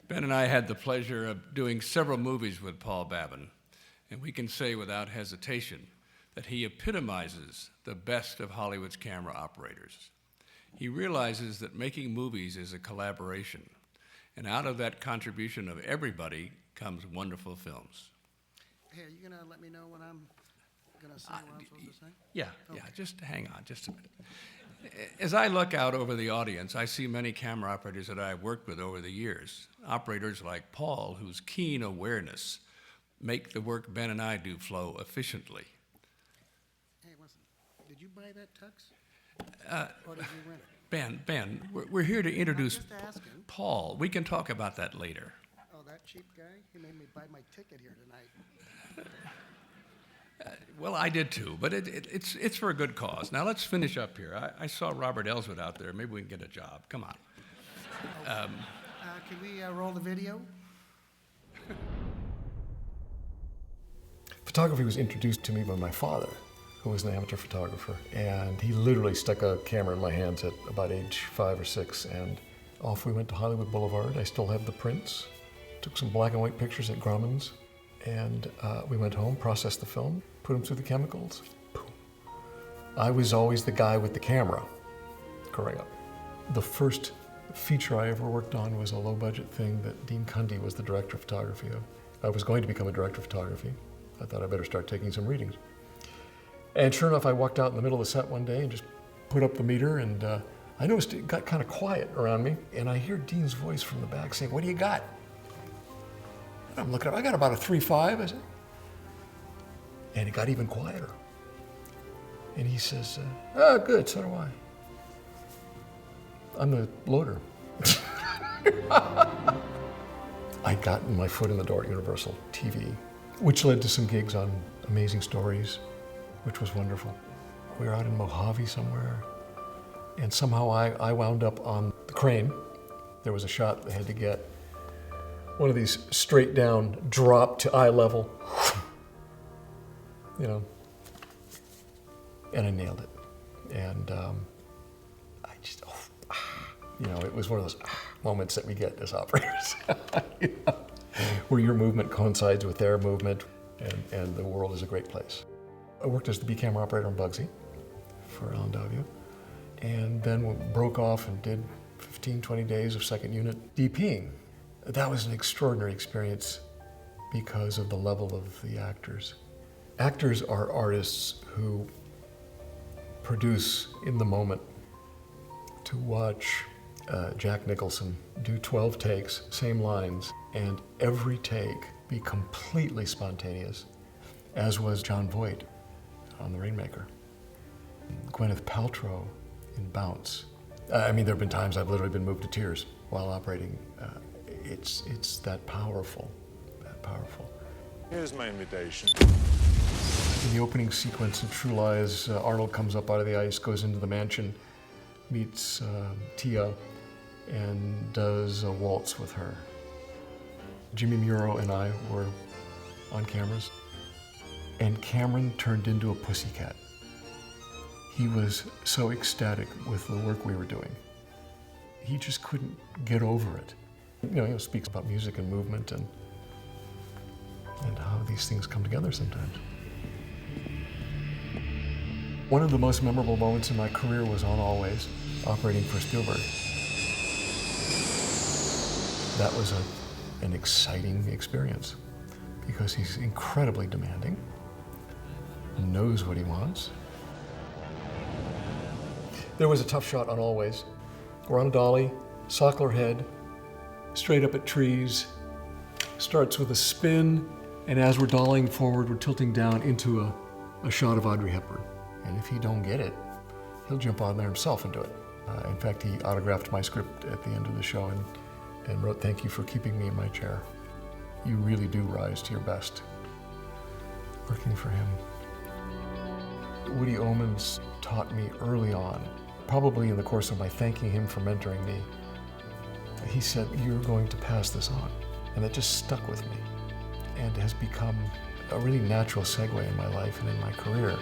Ben and I had the pleasure of doing several movies with Paul Babin, and we can say without hesitation that he epitomizes the best of Hollywood's camera operators. He realizes that making movies is a collaboration, and out of that contribution of everybody comes wonderful films. Hey, are you going to let me know when I'm going to say what I'm supposed to say? Yeah, Okay. yeah, just hang on just a minute. As I look out over the audience, I see many camera operators that I've worked with over the years. Operators like Paul, whose keen awareness make the work Ben and I do flow efficiently. Hey, listen, did you buy that tux? Or did you rent it? Ben, we're here to introduce I'm just asking. Paul. We can talk about that later. Oh, that cheap guy? He made me buy my ticket here tonight. Well, I did too, but it's for a good cause. Now let's finish up here. I saw Robert Ellswood out there. Maybe we can get a job. Come on. Can we roll the video? Photography was introduced to me by my father, who was an amateur photographer, and he literally stuck a camera in my hands at about age 5 or 6, and off we went to Hollywood Boulevard. I still have the prints. Took some black and white pictures at Grauman's, and we went home, processed the film, put them through the chemicals. Boom. I was always the guy with the camera growing up. The first feature I ever worked on was a low-budget thing that Dean Cundy was the director of photography of. I was going to become a director of photography. I thought I better start taking some readings. And sure enough, I walked out in the middle of the set one day and just put up the meter, and I noticed it got kind of quiet around me, and I hear Dean's voice from the back saying, "What do you got?" And I'm looking up, I got about a 3.5, I said. And it got even quieter. And he says, "Oh, good, so do I. I'm the loader." I'd gotten my foot in the door at Universal TV, which led to some gigs on Amazing Stories, which was wonderful. We were out in Mojave somewhere, and somehow I wound up on the crane. There was a shot they had to get one of these straight down drop to eye level, you know, and I nailed it. And I just, you know, it was one of those moments that we get as operators, you know, where your movement coincides with their movement, and the world is a great place. I worked as the B camera operator on Bugsy for Alan Davio, and then broke off and did 15, 20 days of second unit DPing. That was an extraordinary experience because of the level of the actors. Actors are artists who produce in the moment. To watch Jack Nicholson do 12 takes, same lines, and every take be completely spontaneous, as was John Voight on The Rainmaker. Gwyneth Paltrow in Bounce. I mean, there have been times I've literally been moved to tears while operating. It's that powerful, that powerful. Here's my invitation. In the opening sequence in True Lies, Arnold comes up out of the ice, goes into the mansion, meets Tia, and does a waltz with her. Jimmy Muro and I were on cameras, and Cameron turned into a pussycat. He was so ecstatic with the work we were doing. He just couldn't get over it. You know, he speaks about music and movement and how these things come together sometimes. One of the most memorable moments in my career was on Always, operating for Spielberg. That was an exciting experience because he's incredibly demanding, knows what he wants. There was a tough shot on Always. We're on a dolly, sockler head, straight up at trees, starts with a spin, and as we're dollying forward, we're tilting down into a shot of Audrey Hepburn. And if he don't get it, he'll jump on there himself and do it. In fact, he autographed my script at the end of the show and wrote, "Thank you for keeping me in my chair. You really do rise to your best." Working for him. Woody Omans taught me early on, probably in the course of my thanking him for mentoring me, he said, "You're going to pass this on." And that just stuck with me and has become a really natural segue in my life and in my career.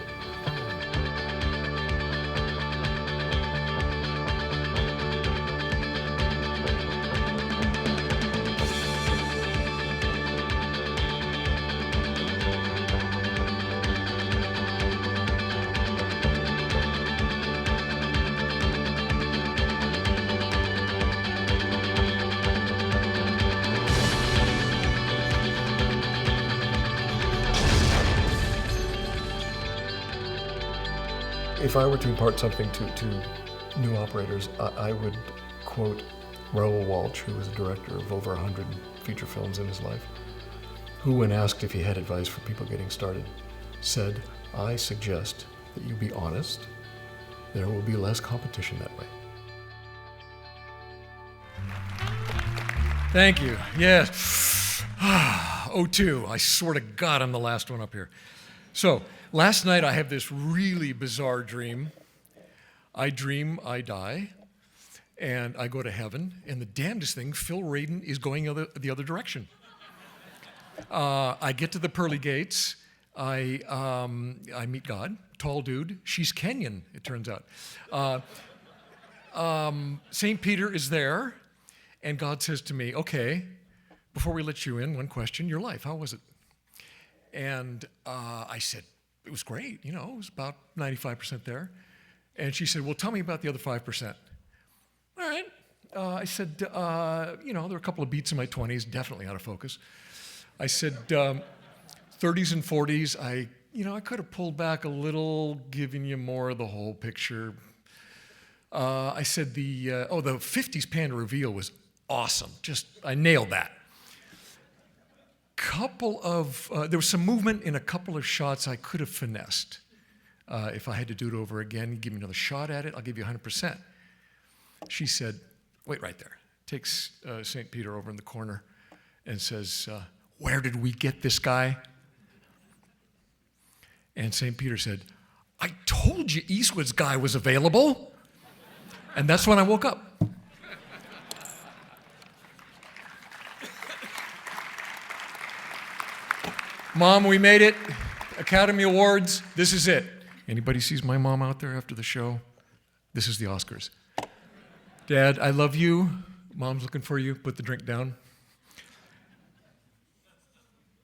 If I were to impart something to new operators, I would quote Raoul Walsh, who was a director of over 100 feature films in his life, who, when asked if he had advice for people getting started, said, "I suggest that you be honest. There will be less competition that way." Thank you. Yes. O2. I swear to God, I'm the last one up here. So, last night I have this really bizarre dream. I dream I die, and I go to heaven, and the damnedest thing, Phil Radin is going the other direction. I get to the pearly gates. I meet God, tall dude. She's Kenyan, it turns out. St. Peter is there, and God says to me, "Okay, before we let you in, one question, your life, how was it?" And I said, it was great, you know, it was about 95% there. And she said, well, tell me about the other 5%. All right. I said, you know, there were a couple of beats in my 20s, definitely out of focus. I said, 30s and 40s, I could have pulled back a little, giving you more of the whole picture. I said the 50s panda reveal was awesome. I nailed that. There was some movement in a couple of shots I could have finessed. If I had to do it over again, give me another shot at it, I'll give you 100%. She said, wait right there. Takes St. Peter over in the corner and says, where did we get this guy? And St. Peter said, I told you Eastwood's guy was available. And that's when I woke up. Mom, we made it. Academy Awards, this is it. Anybody sees my mom out there after the show? This is the Oscars. Dad, I love you. Mom's looking for you. Put the drink down.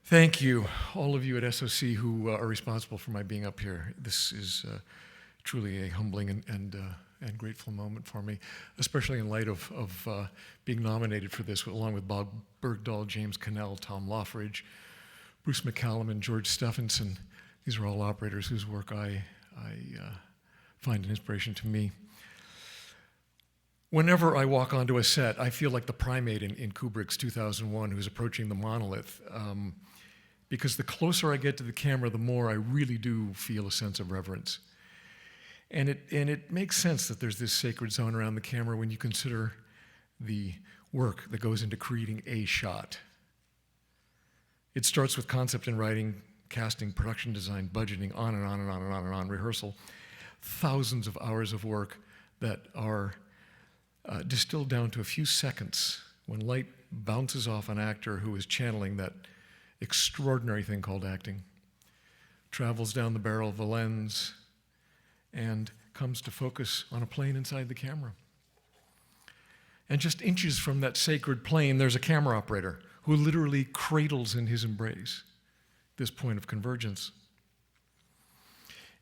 Thank you, all of you at SOC who are responsible for my being up here. This is truly a humbling and grateful moment for me, especially in light of being nominated for this, along with Bob Bergdahl, James Cannell, Tom Loffridge, Bruce McCallum, and George Stephenson. These are all operators whose work I find an inspiration to me. Whenever I walk onto a set, I feel like the primate in Kubrick's 2001 who's approaching the monolith, because the closer I get to the camera, the more I really do feel a sense of reverence. And it makes sense that there's this sacred zone around the camera when you consider the work that goes into creating a shot. It starts with concept and writing, casting, production design, budgeting, on and on and on and on and on, rehearsal. Thousands of hours of work that are distilled down to a few seconds when light bounces off an actor who is channeling that extraordinary thing called acting, travels down the barrel of the lens, and comes to focus on a plane inside the camera. And just inches from that sacred plane, there's a camera operator who literally cradles in his embrace this point of convergence.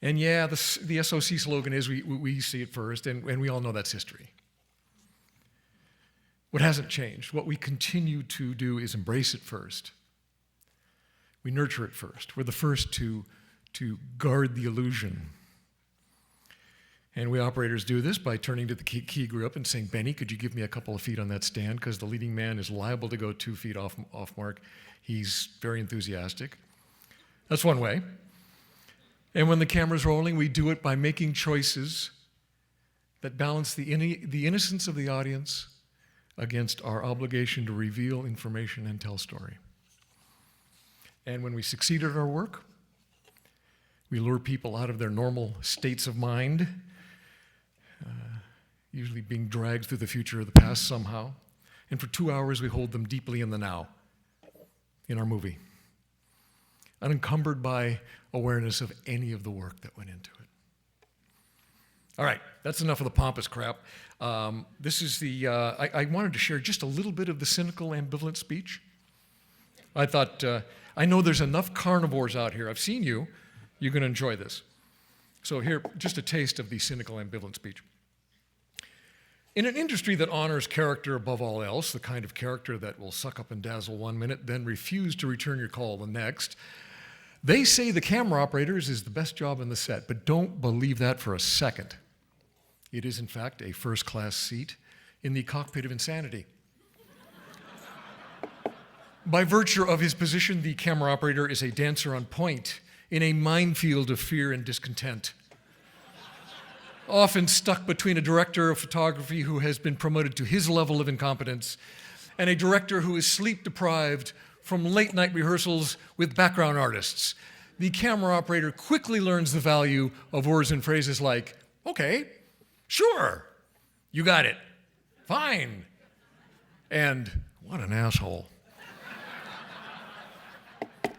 And yeah, the SOC slogan is we see it first, and we all know that's history. What hasn't changed, what we continue to do is embrace it first. We nurture it first. We're the first to guard the illusion. And we operators do this by turning to the key group and saying, Benny, could you give me a couple of feet on that stand? Because the leading man is liable to go 2 feet off mark. He's very enthusiastic. That's one way. And when the camera's rolling, we do it by making choices that balance the innocence of the audience against our obligation to reveal information and tell story. And when we succeed at our work, we lure people out of their normal states of mind, usually being dragged through the future or the past somehow. And for 2 hours, we hold them deeply in the now, in our movie, unencumbered by awareness of any of the work that went into it. All right, that's enough of the pompous crap. This is I wanted to share just a little bit of the cynical, ambivalent speech. I thought, I know there's enough carnivores out here. I've seen you. You're going to enjoy this. So here, just a taste of the cynical, ambivalent speech. In an industry that honors character above all else, the kind of character that will suck up and dazzle 1 minute, then refuse to return your call the next, they say the camera operators is the best job in the set, but don't believe that for a second. It is, in fact, a first-class seat in the cockpit of insanity. By virtue of his position, the camera operator is a dancer on point in a minefield of fear and discontent, often stuck between a director of photography who has been promoted to his level of incompetence and a director who is sleep-deprived from late-night rehearsals with background artists. The camera operator quickly learns the value of words and phrases like, okay, sure, you got it, fine, and what an asshole.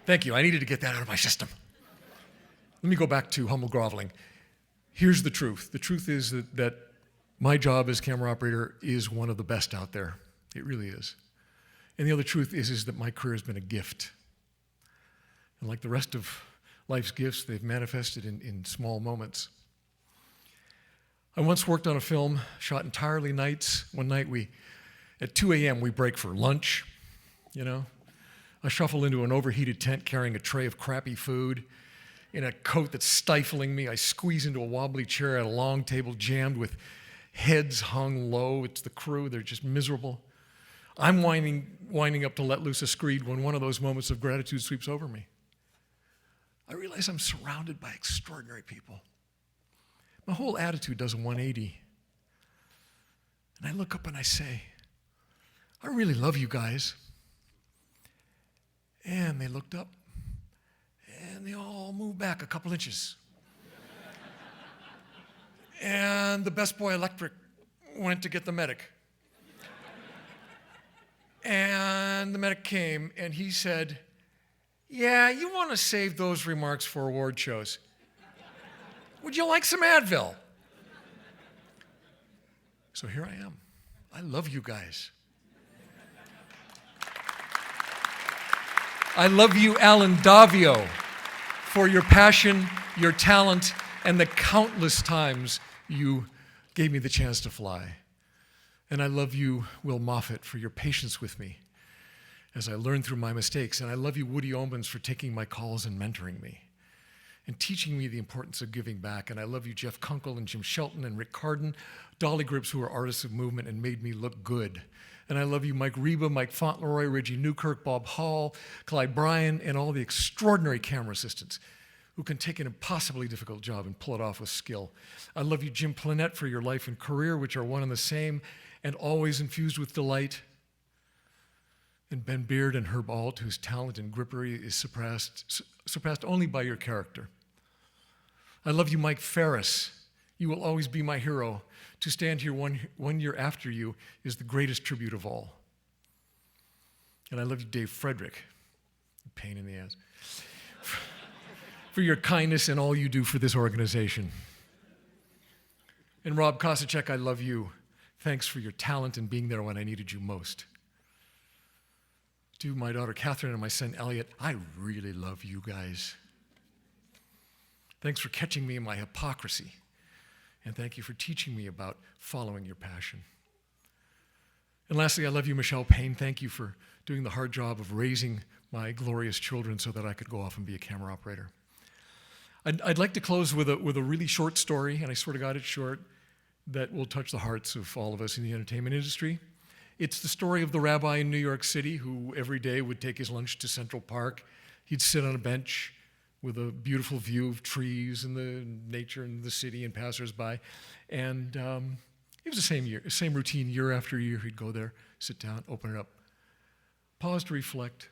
Thank you, I needed to get that out of my system. Let me go back to humble groveling. Here's the truth. The truth is that my job as camera operator is one of the best out there. It really is. And the other truth is that my career has been a gift. And like the rest of life's gifts, they've manifested in small moments. I once worked on a film shot entirely nights. One night at 2 a.m. we break for lunch, you know. I shuffle into an overheated tent carrying a tray of crappy food. In a coat that's stifling me, I squeeze into a wobbly chair at a long table jammed with heads hung low. It's the crew, they're just miserable. I'm winding up to let loose a screed when one of those moments of gratitude sweeps over me. I realize I'm surrounded by extraordinary people. My whole attitude does a 180. And I look up and I say, I really love you guys. And they looked up, and they all moved back a couple inches. And the best boy electric went to get the medic. And the medic came, and he said, yeah, you want to save those remarks for award shows. Would you like some Advil? So here I am. I love you guys. I love you, Alan Davio, for your passion, your talent, and the countless times you gave me the chance to fly. And I love you, Will Moffat, for your patience with me as I learned through my mistakes. And I love you, Woody Omans, for taking my calls and mentoring me and teaching me the importance of giving back. And I love you, Jeff Kunkel and Jim Shelton and Rick Carden, Dolly Grips, who are artists of movement and made me look good. And I love you, Mike Reba, Mike Fauntleroy, Reggie Newkirk, Bob Hall, Clyde Bryan, and all the extraordinary camera assistants who can take an impossibly difficult job and pull it off with skill. I love you, Jim Plinett, for your life and career, which are one and the same and always infused with delight. And Ben Beard and Herb Alt, whose talent and grippery is surpassed only by your character. I love you, Mike Ferris. You will always be my hero. To stand here one year after you is the greatest tribute of all. And I love you, Dave Frederick, pain in the ass, for your kindness and all you do for this organization. And Rob Kosacek, I love you. Thanks for your talent and being there when I needed you most. To my daughter Catherine and my son Elliot, I really love you guys. Thanks for catching me in my hypocrisy. And thank you for teaching me about following your passion. And lastly, I love you, Michelle Payne. Thank you for doing the hard job of raising my glorious children so that I could go off and be a camera operator. I'd like to close with a really short story, and I sort of got it short, that will touch the hearts of all of us in the entertainment industry. It's the story of the rabbi in New York City who every day would take his lunch to Central Park. He'd sit on a bench with a beautiful view of trees and the nature and the city and passersby. And it was the same routine year after year. He'd go there, sit down, open it up, pause to reflect,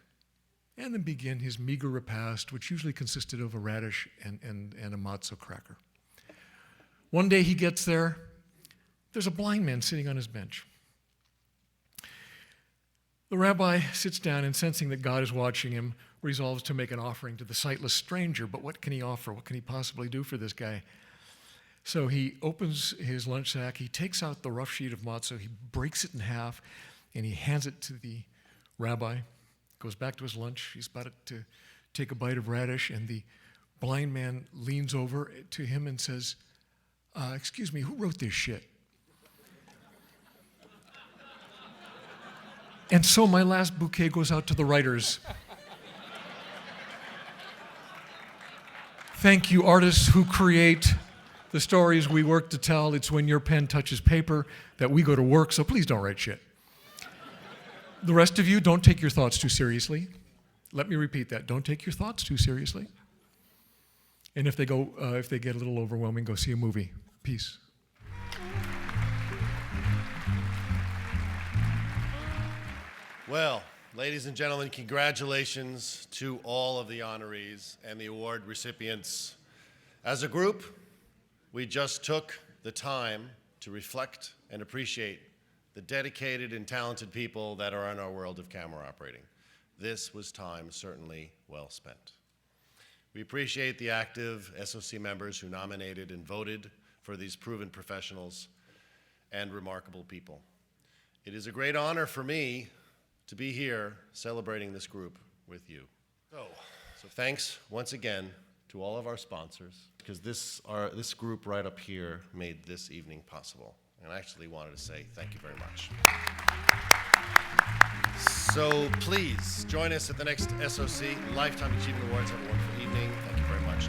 and then begin his meager repast, which usually consisted of a radish and a matzo cracker. One day he gets there. There's a blind man sitting on his bench. The rabbi sits down and, sensing that God is watching him, resolves to make an offering to the sightless stranger. But what can he offer? What can he possibly do for this guy? So he opens his lunch sack, he takes out the rough sheet of matzo, he breaks it in half, and he hands it to the rabbi, goes back to his lunch. He's about to take a bite of radish, and the blind man leans over to him and says, excuse me, who wrote this shit? And so my last bouquet goes out to the writers. Thank you, artists who create the stories we work to tell. It's when your pen touches paper that we go to work, so please don't write shit. The rest of you, don't take your thoughts too seriously. Let me repeat that. Don't take your thoughts too seriously. And if they get a little overwhelming, go see a movie. Peace. Well, ladies and gentlemen, congratulations to all of the honorees and the award recipients. As a group, we just took the time to reflect and appreciate the dedicated and talented people that are in our world of camera operating. This was time certainly well spent. We appreciate the active SOC members who nominated and voted for these proven professionals and remarkable people. It is a great honor for me to be here celebrating this group with you. So thanks once again to to all of our sponsors, because this group right up here made this evening possible. And I actually wanted to say thank you very much. So please join us at the next SOC Lifetime Achievement Awards. Have a wonderful evening. Thank you very much.